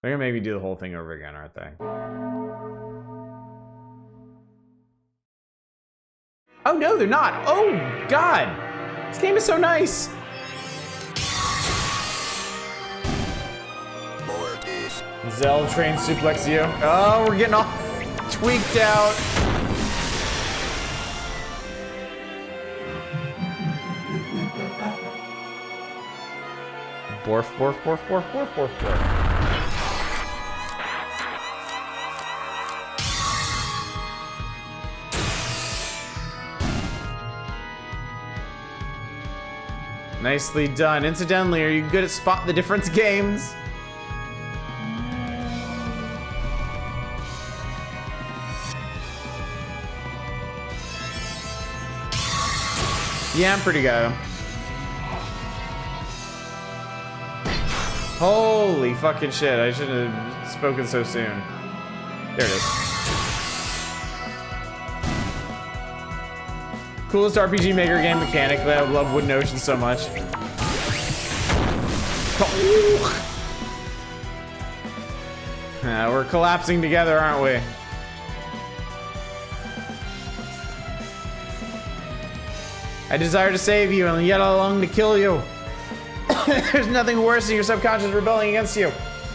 They're gonna make me do the whole thing over again, aren't they? Oh no, they're not! Oh, God! This game is so nice!
More of this.
Zelle train suplex you. Oh, we're getting all Weaked out. Borf, borf, borf, borf, borf, borf, borf. Nicely done. Incidentally, are you good at spot the difference games? Yeah, I'm pretty good. Holy fucking shit, I shouldn't have spoken so soon. There it is. Coolest RPG Maker game mechanically. I love Wooden Ocean so much. We're collapsing together, aren't we? I desire to save you, and yet I long to kill you. There's nothing worse than your subconscious rebelling against you.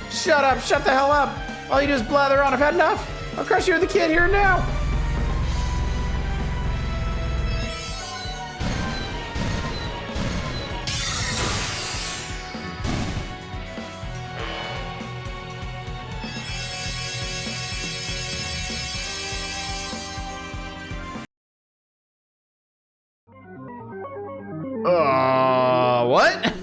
Shut up, shut the hell up. All you do is blather on. I've had enough. I'll crush you with the kid here and now. What?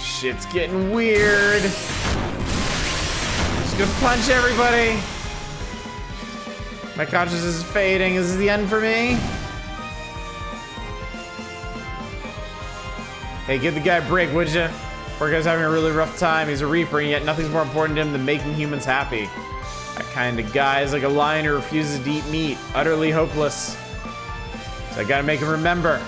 Shit's getting weird. Just gonna punch everybody. My consciousness is fading. Is this the end for me? Hey, give the guy a break, would ya? Poor guy's having a really rough time. He's a Reaper, and yet nothing's more important to him than making humans happy. That kind of guy is like a lion who refuses to eat meat. Utterly hopeless. So I gotta make him remember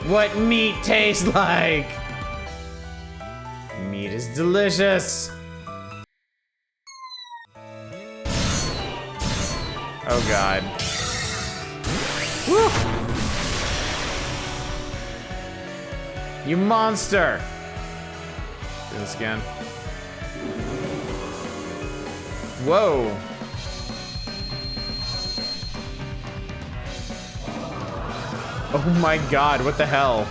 what meat tastes like. Meat is delicious. Oh God. Woo! You monster! Do this again. Whoa. Oh my God, what the hell?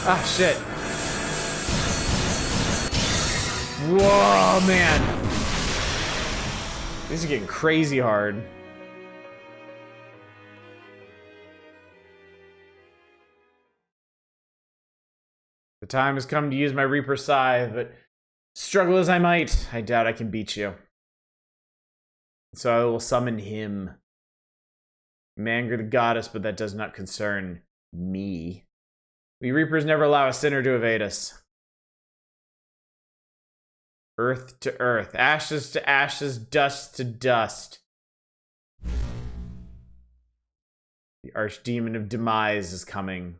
Ah, shit. Whoa, man. These are getting crazy hard. The time has come to use my Reaper Scythe, but struggle as I might, I doubt I can beat you. So I will summon him. You may anger the goddess, but that does not concern me. We Reapers never allow a sinner to evade us. Earth to earth, ashes to ashes, dust to dust. The archdemon of demise is coming.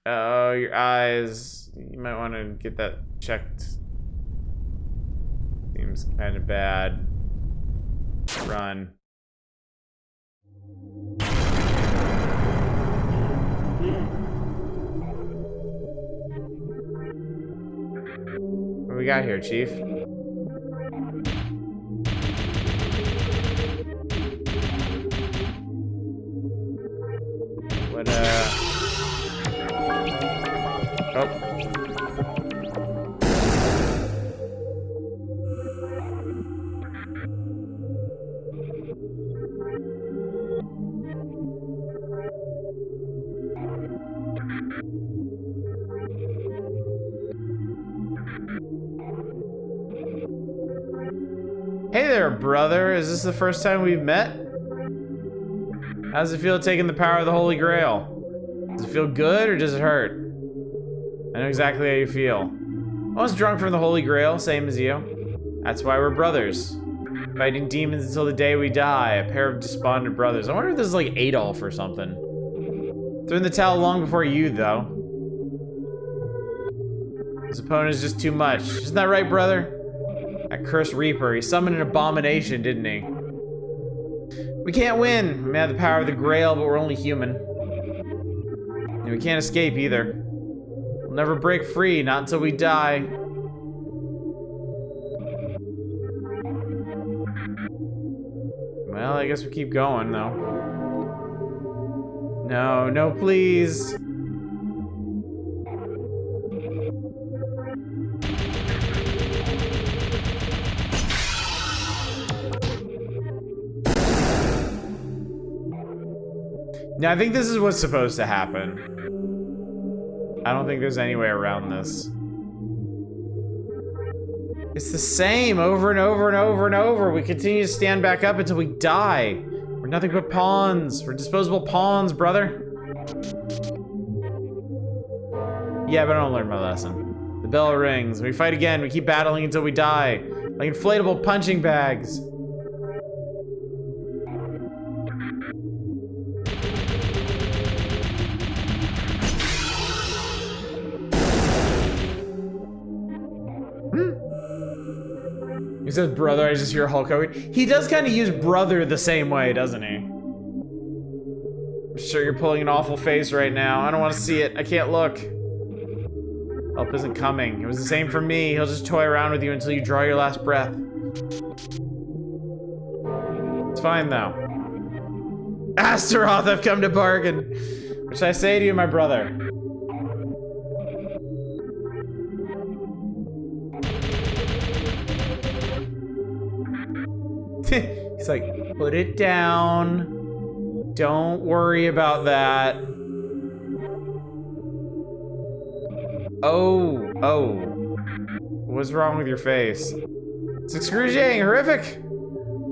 Oh, your eyes. You might want to get that checked. Seems kind of bad. Run. What do we got here, Chief? What, Oh. Hey there, brother. Is this the first time we've met? How does it feel taking the power of the Holy Grail? Does it feel good or does it hurt? I know exactly how you feel. I was drunk from the Holy Grail, same as you. That's why we're brothers. Fighting demons until the day we die. A pair of despondent brothers. I wonder if this is like Adolf or something. Threw in the towel long before you, though. His opponent is just too much. Isn't that right, brother? That cursed Reaper, he summoned an abomination, didn't he? We can't win. We may have the power of the Grail, but we're only human. And we can't escape either. We'll never break free, not until we die. Well, I guess we keep going, though. No, no, please. Now, I think this is what's supposed to happen. I don't think there's any way around this. It's the same over and over and over and over. We continue to stand back up until we die. We're nothing but pawns. We're disposable pawns, brother. Yeah, but I don't learn my lesson. The bell rings. We fight again. We keep battling until we die. Like inflatable punching bags. He says, brother, I just hear Hulk Hogan. He does kind of use brother the same way, doesn't he? I'm sure you're pulling an awful face right now. I don't want to see it. I can't look. Help isn't coming. It was the same for me. He'll just toy around with you until you draw your last breath. It's fine, though. Astaroth, I've come to bargain. What should I say to you, my brother? He's like, put it down. Don't worry about that. Oh. What's wrong with your face? It's excruciating, horrific.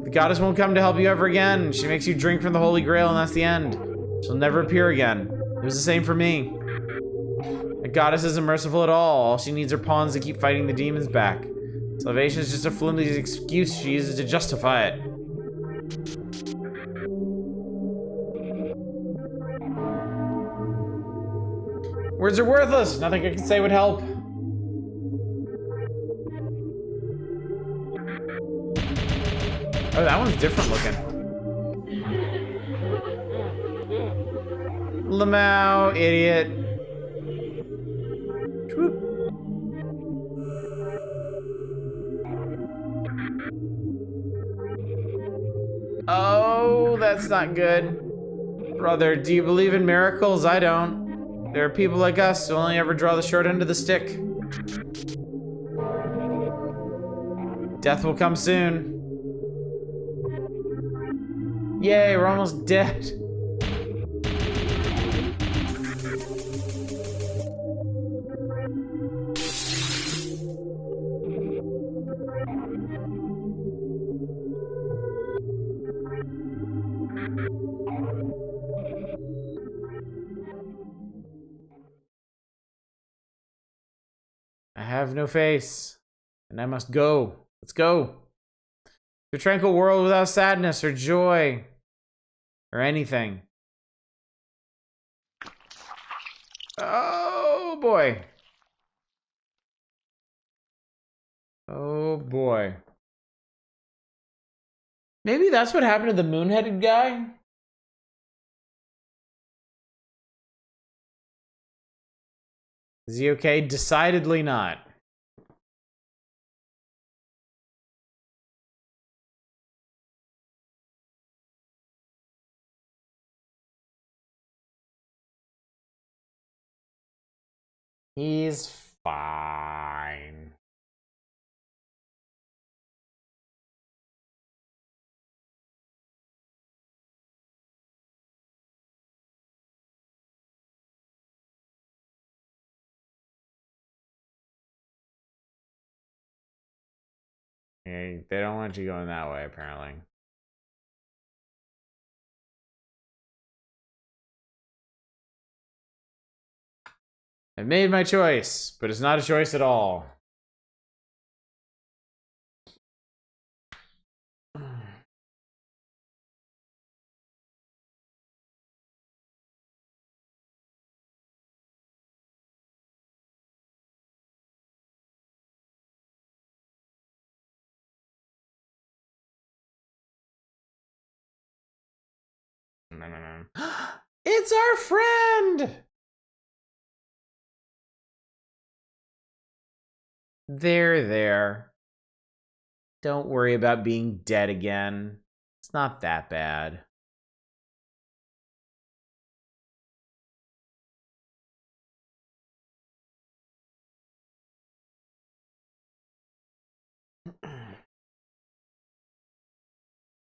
The goddess won't come to help you ever again. She makes you drink from the Holy Grail and that's the end. She'll never appear again. It was the same for me. The goddess isn't merciful at all. All she needs are pawns to keep fighting the demons back. Salvation is just a flimsy excuse she uses to justify it. Words are worthless. Nothing I can say would help. Oh, that one's different looking. Lamau, idiot. Whoop. Oh, that's not good. Brother, do you believe in miracles? I don't. There are people like us who only ever draw the short end of the stick. Death will come soon. Yay, we're almost dead. I have no face, and I must go. Let's go. To a tranquil world without sadness or joy or anything. Oh boy. Oh boy. Maybe that's what happened to the moon-headed guy? Is he okay? Decidedly not. He's fine. Yeah, they don't want you going that way, apparently. I've made my choice, but it's not a choice at all. It's our friend! There. Don't worry about being dead again. It's not that bad.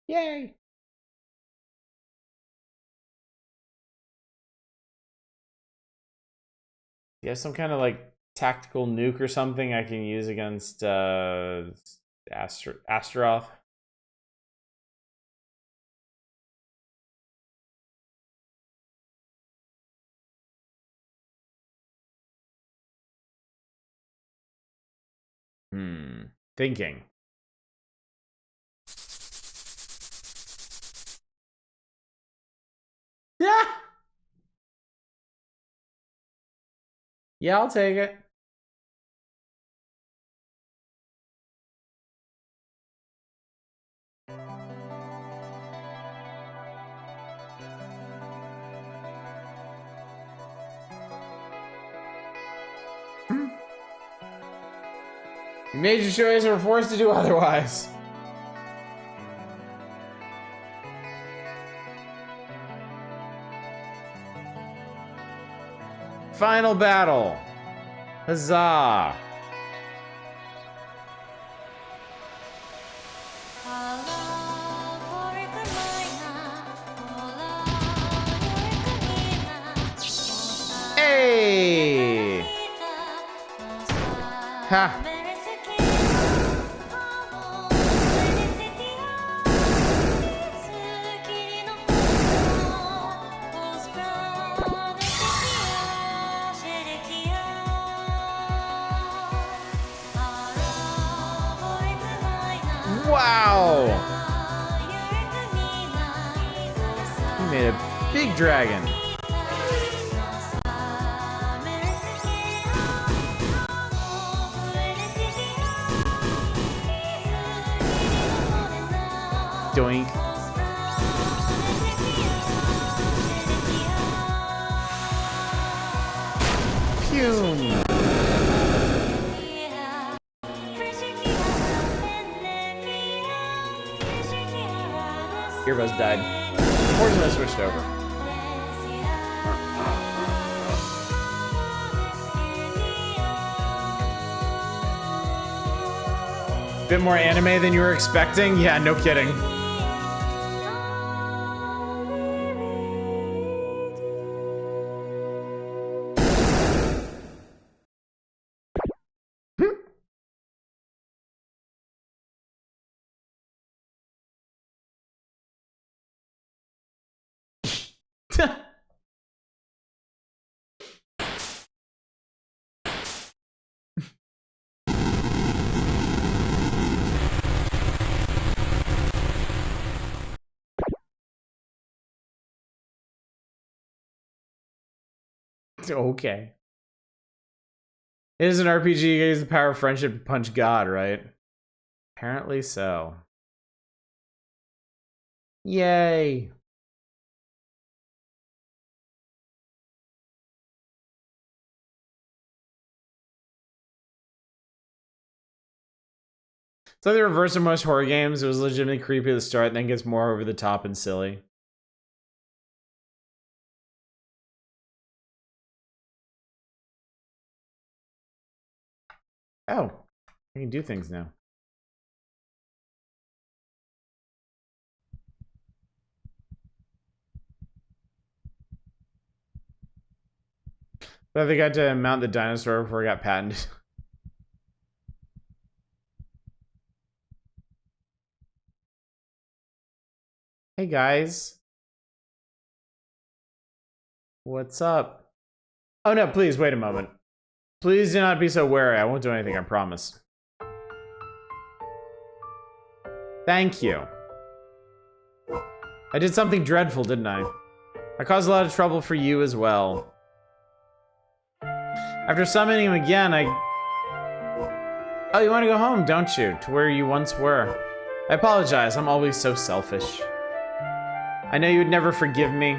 Yay! You have some kind of like tactical nuke or something I can use against Astaroth? Thinking. Yeah! Yeah, I'll take it. You made your choice or were forced to do otherwise. Final battle. Huzzah. Hey! Ha! Wow! He made a big dragon. Doink. Fume. Earbuds died. Fortunately, I switched over. Bit more anime than you were expecting? Yeah, no kidding. Okay. It is an RPG. You use the power of friendship to punch God, right? Apparently so. Yay. It's like the reverse of most horror games. It was legitimately creepy at the start, and then gets more over the top and silly. Oh, I can do things now. But I got to mount the dinosaur before it got patented. Hey guys. What's up? Oh no, please wait a moment. Please do not be so wary. I won't do anything, I promise. Thank you. I did something dreadful, didn't I? I caused a lot of trouble for you as well. After summoning him again, Oh, you want to go home, don't you? To where you once were. I apologize, I'm always so selfish. I know you would never forgive me.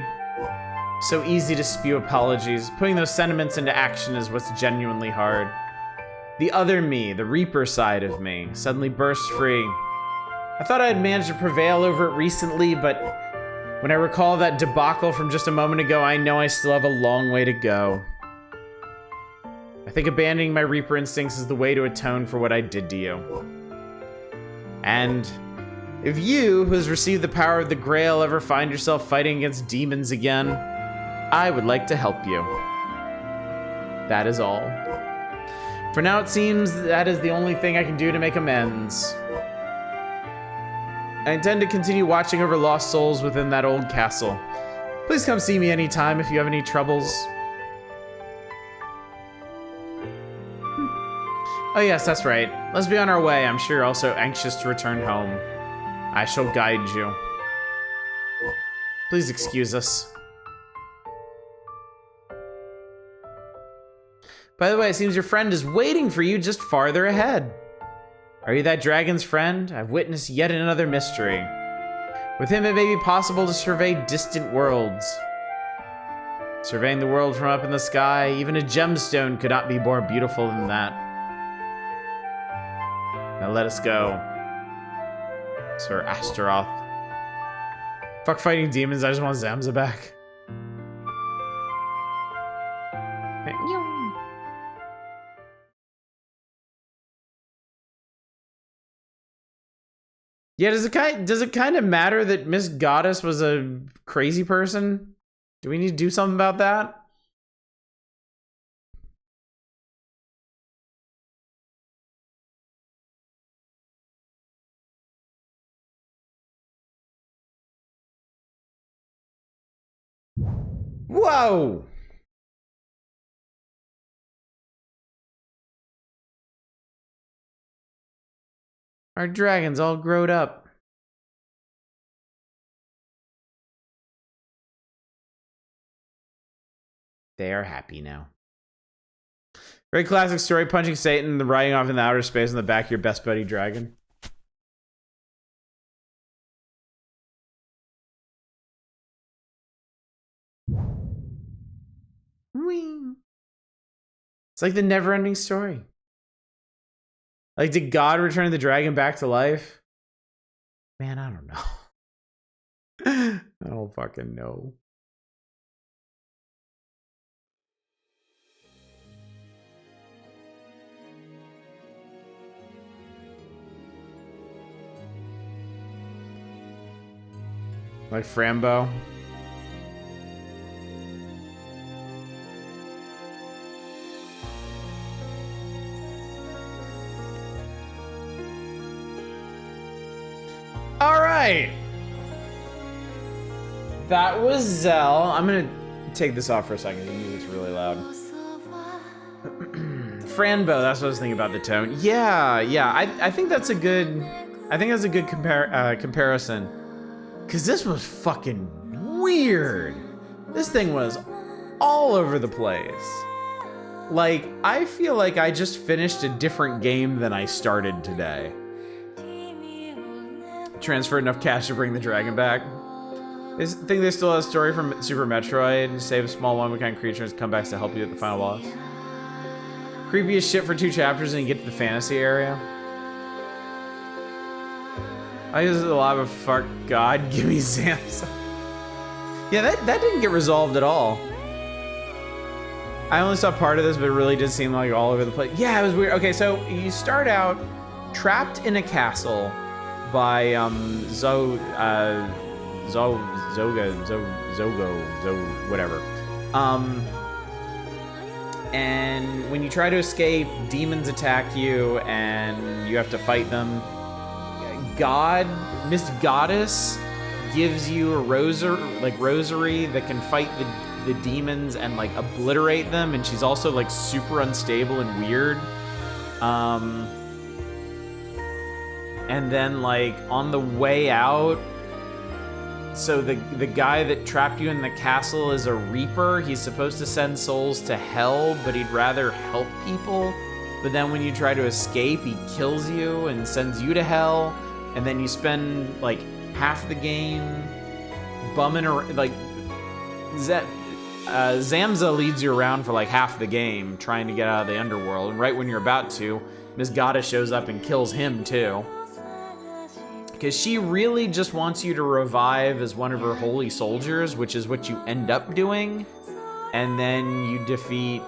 So easy to spew apologies. Putting those sentiments into action is what's genuinely hard. The other me, the Reaper side of me, suddenly burst free. I thought I had managed to prevail over it recently, but when I recall that debacle from just a moment ago, I know I still have a long way to go. I think abandoning my Reaper instincts is the way to atone for what I did to you. And if you, who has received the power of the Grail, ever find yourself fighting against demons again, I would like to help you. That is all. For now, it seems that is the only thing I can do to make amends. I intend to continue watching over lost souls within that old castle. Please come see me anytime if you have any troubles. Oh yes, that's right. Let's be on our way. I'm sure you're also anxious to return home. I shall guide you. Please excuse us. By the way, it seems your friend is waiting for you just farther ahead. Are you that dragon's friend? I've witnessed yet another mystery. With him, it may be possible to survey distant worlds. Surveying the world from up in the sky, even a gemstone could not be more beautiful than that. Now let us go. Sir Astaroth. Fuck fighting demons, I just want Zamza back. Yeah, does it kind of matter that Miss Goddess was a crazy person? Do we need to do something about that? Whoa! Our dragon's all growed up. They are happy now. Very classic story, punching Satan, the riding off in the outer space on the back of your best buddy dragon. Whee. It's like the never-ending story. Like, did God return the dragon back to life? Man, I don't know. I don't fucking know. Like Frambo. All right. That was Zelle. I'm gonna take this off for a second. The music's really loud. Franbo, that's what I was thinking about the tone. Yeah. I think that's a good. I think that's a good comparison. Cause this was fucking weird. This thing was all over the place. Like, I feel like I just finished a different game than I started today. Transfer enough cash to bring the dragon back. I think they still have a story from Super Metroid. Save a small one-of-a-kind creature and come back to help you at the final boss. Creepy as shit for 2 chapters and you get to the fantasy area. I use a lot of fuck God, give me Zamsa. Yeah, that didn't get resolved at all. I only saw part of this, but it really did seem like all over the place. Yeah, it was weird. Okay, so you start out trapped in a castle by Zogo, whatever. And when you try to escape, demons attack you, and you have to fight them. Miss Goddess gives you a rosary that can fight the demons and like obliterate them, and she's also like super unstable and weird. And then like on the way out, so the guy that trapped you in the castle is a Reaper. He's supposed to send souls to hell, but he'd rather help people. But then when you try to escape, he kills you and sends you to hell. And then you spend like half the game bumming around, like, Zamza leads you around for like half the game trying to get out of the underworld, and right when you're about to, Miss Goddess shows up and kills him too. Because she really just wants you to revive as one of her holy soldiers, which is what you end up doing, and then you defeat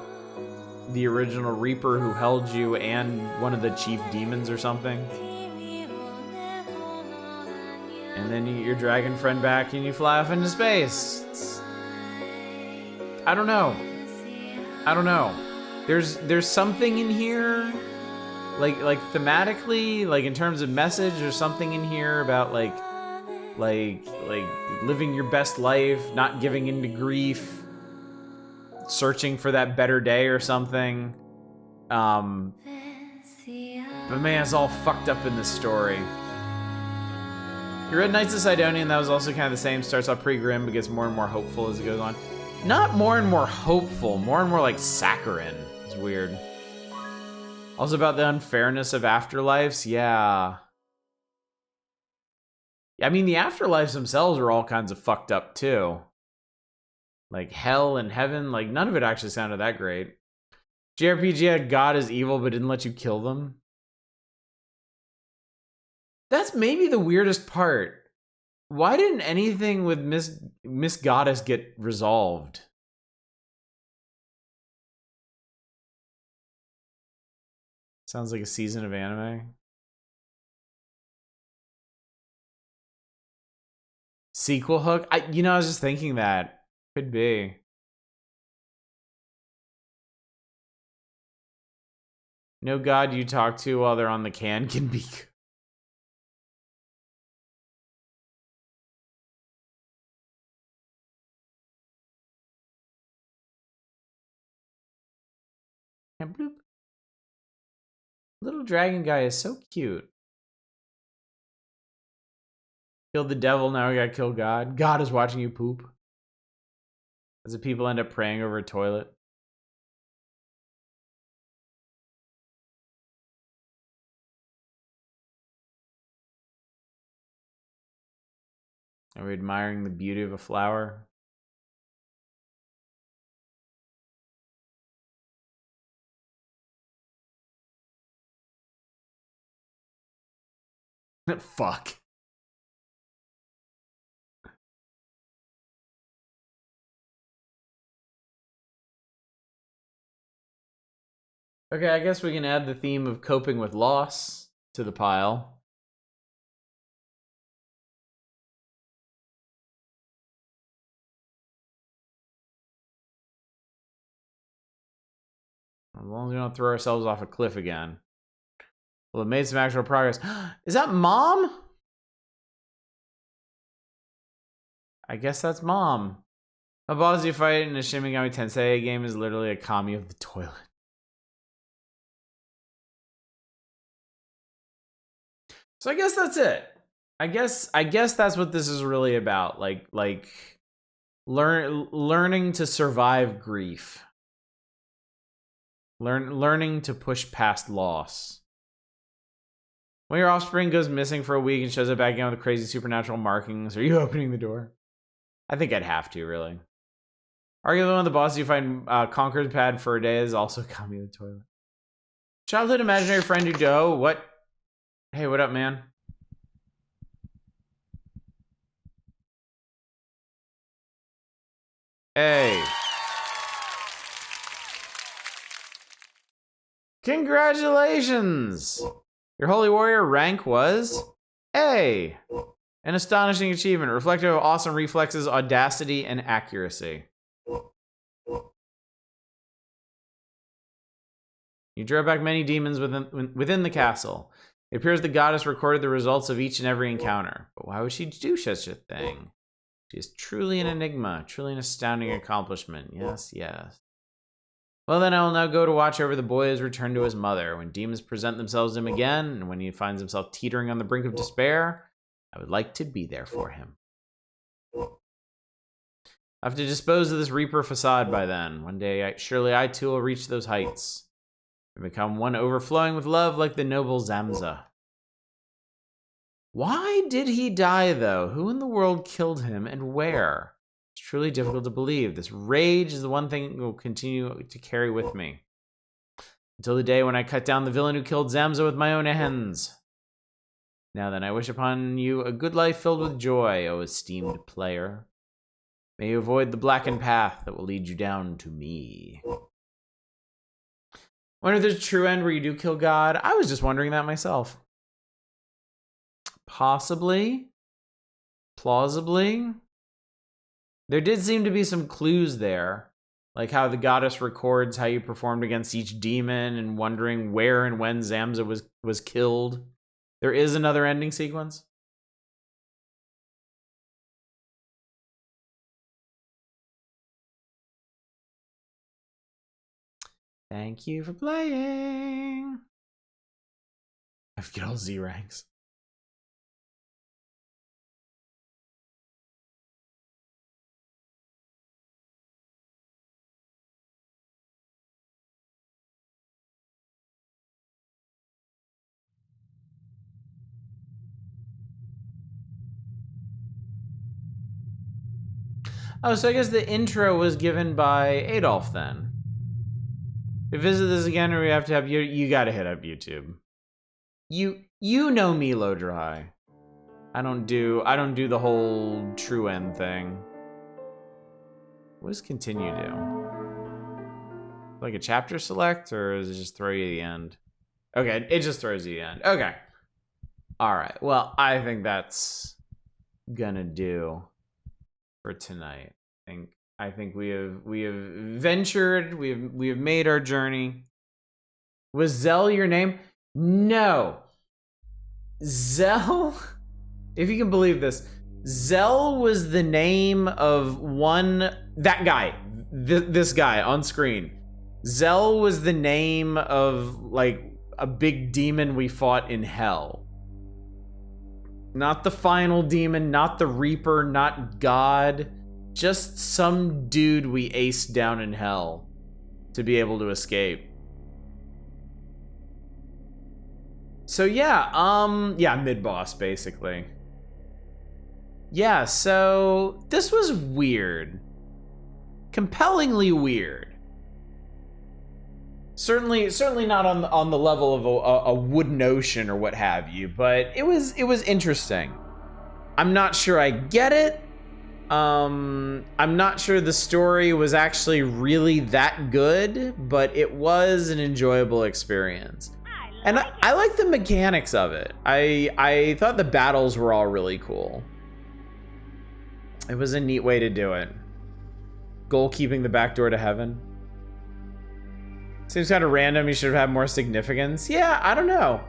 the original Reaper who held you and one of the chief demons or something. And then you get your dragon friend back and you fly off into space. I don't know. There's something in here, like thematically, like in terms of message, there's something in here about like living your best life, not giving into grief, searching for that better day or something. But man, it's all fucked up in this story. You read Knights of Sidonia, and that was also kind of the same. Starts off pretty grim, but gets more and more hopeful as it goes on. Not more and more hopeful, more and more like saccharine. It's weird. Also about the unfairness of afterlives, yeah. I mean, the afterlives themselves are all kinds of fucked up too. Like hell and heaven, like none of it actually sounded that great. JRPG had God as evil, but didn't let you kill them. That's maybe the weirdest part. Why didn't anything with Miss Goddess get resolved? Sounds like a season of anime. Sequel hook? I was just thinking that. Could be. No god you talk to while they're on the can be... And bloop. Little dragon guy is so cute. Killed the devil, now we gotta kill God. God is watching you poop. As the people end up praying over a toilet. Are we admiring the beauty of a flower? Fuck. Okay, I guess we can add the theme of coping with loss to the pile. As long as we don't throw ourselves off a cliff again. Well, it made some actual progress. Is that Mom? I guess that's Mom. A boss you fight in a Shin Megami Tensei game is literally a Kami of the toilet. So I guess that's it. I guess that's what this is really about. Like learning to survive grief. Learning to push past loss. When your offspring goes missing for a week and shows up back again with crazy supernatural markings, are you opening the door? I think I'd have to, really. Arguably one of the bosses you find Conqueror's Pad for a day is also Kami in the toilet. Childhood imaginary friend who Joe, what? Hey, what up, man? Hey. Congratulations! Your holy warrior rank was A. An astonishing achievement, reflective of awesome reflexes, audacity, and accuracy. You drove back many demons within the castle. It appears the goddess recorded the results of each and every encounter. But why would she do such a thing? She is truly an enigma, truly an astounding accomplishment. Yes, yes. Well, then I will now go to watch over the boy's return to his mother. When demons present themselves to him again, and when he finds himself teetering on the brink of despair, I would like to be there for him. I have to dispose of this Reaper facade by then. One day, surely I too will reach those heights and become one overflowing with love like the noble Zamza. Why did he die, though? Who in the world killed him and where? It's truly difficult to believe. This rage is the one thing that will continue to carry with me. Until the day when I cut down the villain who killed Zamza with my own hands. Now then, I wish upon you a good life filled with joy, O esteemed player. May you avoid the blackened path that will lead you down to me. Wonder if there's a true end where you do kill God. I was just wondering that myself. Possibly. Plausibly. There did seem to be some clues there. Like how the goddess records how you performed against each demon and wondering where and when Zamza was killed. There is another ending sequence. Thank you for playing. I forget all Z ranks. Oh, so I guess the intro was given by Adolf then. To visit this again, or we have to have you gotta hit up YouTube. You know me, Low Dry. I don't do the whole true end thing. What does continue do? Like a chapter select, or does it just throw you to the end? Okay, it just throws you to the end. Okay. Alright, well, I think that's gonna do for tonight. I think we have ventured, we have made our journey. Was Zelle your name? No. Zelle, if you can believe this, Zelle was the name of that guy, this guy on screen. Zelle was the name of like a big demon we fought in hell. Not the final demon, not the Reaper, not God. Just some dude we aced down in hell to be able to escape. So yeah, mid-boss basically. Yeah, so this was weird. Compellingly weird. Certainly not on the level of a wooden ocean or what have you, but it was interesting. I'm not sure I get it. I'm not sure the story was actually really that good, but it was an enjoyable experience. And I like the mechanics of it. I thought the battles were all really cool. It was a neat way to do it. Goalkeeping the back door to heaven. Seems kind of random. He should have had more significance. Yeah, I don't know.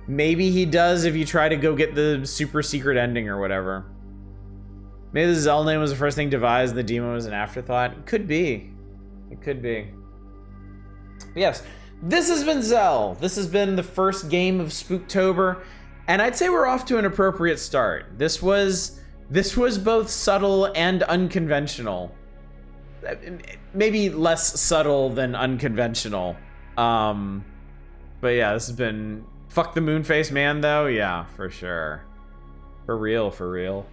Maybe he does if you try to go get the super secret ending or whatever. Maybe the Zelle name was the first thing devised and the demon was an afterthought. It could be. It could be. But yes, this has been Zelle. This has been the first game of Spooktober, and I'd say we're off to an appropriate start. This was both subtle and unconventional. Maybe less subtle than unconventional. But yeah, this has been... Fuck the Moonface Man, though? Yeah, for sure. For real, for real.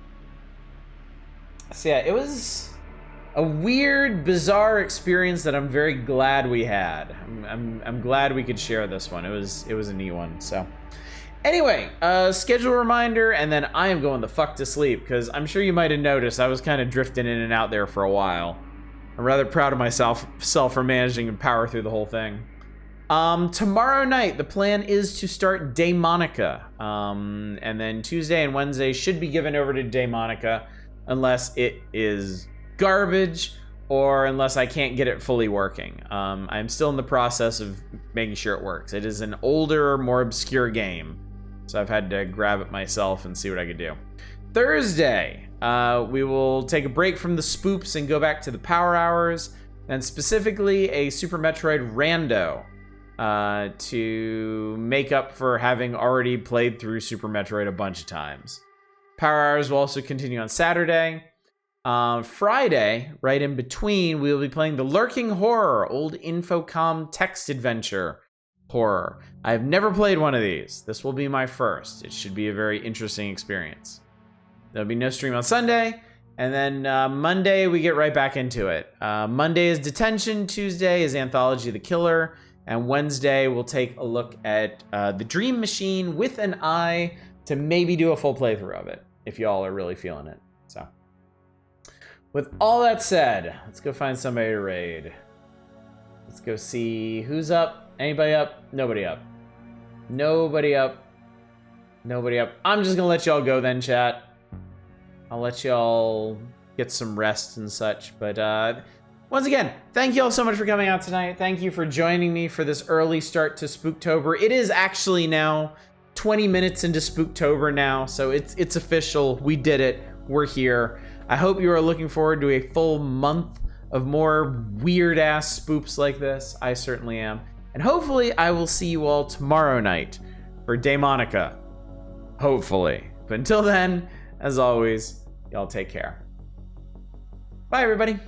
So yeah, it was a weird, bizarre experience that I'm very glad we had. I'm glad we could share this one. It was a neat one, so... Anyway, schedule reminder, and then I am going the fuck to sleep, because I'm sure you might have noticed I was kind of drifting in and out there for a while. I'm rather proud of myself for managing to power through the whole thing. Tomorrow night, the plan is to start Daemonica. And then Tuesday and Wednesday should be given over to Daemonica, unless it is garbage, or unless I can't get it fully working. I'm still in the process of making sure it works. It is an older, more obscure game, so I've had to grab it myself and see what I could do. Thursday, we will take a break from the spoops and go back to the power hours, and specifically a Super Metroid Rando, to make up for having already played through Super Metroid a bunch of times. Power hours will also continue on Saturday. Friday, right in between, we will be playing the Lurking Horror, old Infocom text adventure. horror. I've never played one of these. This will be my first. It should be a very interesting experience. There'll be no stream on Sunday, and then Monday we get right back into it. Monday is Detention, Tuesday is Anthology of the Killer, and Wednesday we'll take a look at the Dream Machine with an eye to maybe do a full playthrough of it, if y'all are really feeling it. So, with all that said, let's go find somebody to raid. Let's go see who's up. Anybody up? Nobody up. Nobody up. Nobody up. I'm just gonna let y'all go then, chat. I'll let y'all get some rest and such. But once again, thank y'all so much for coming out tonight. Thank you for joining me for this early start to Spooktober. It is actually now 20 minutes into Spooktober now, so it's official. We did it. We're here. I hope you are looking forward to a full month of more weird-ass spoops like this. I certainly am. And hopefully I will see you all tomorrow night for Daemonica. Hopefully. But until then, as always, y'all take care. Bye, everybody.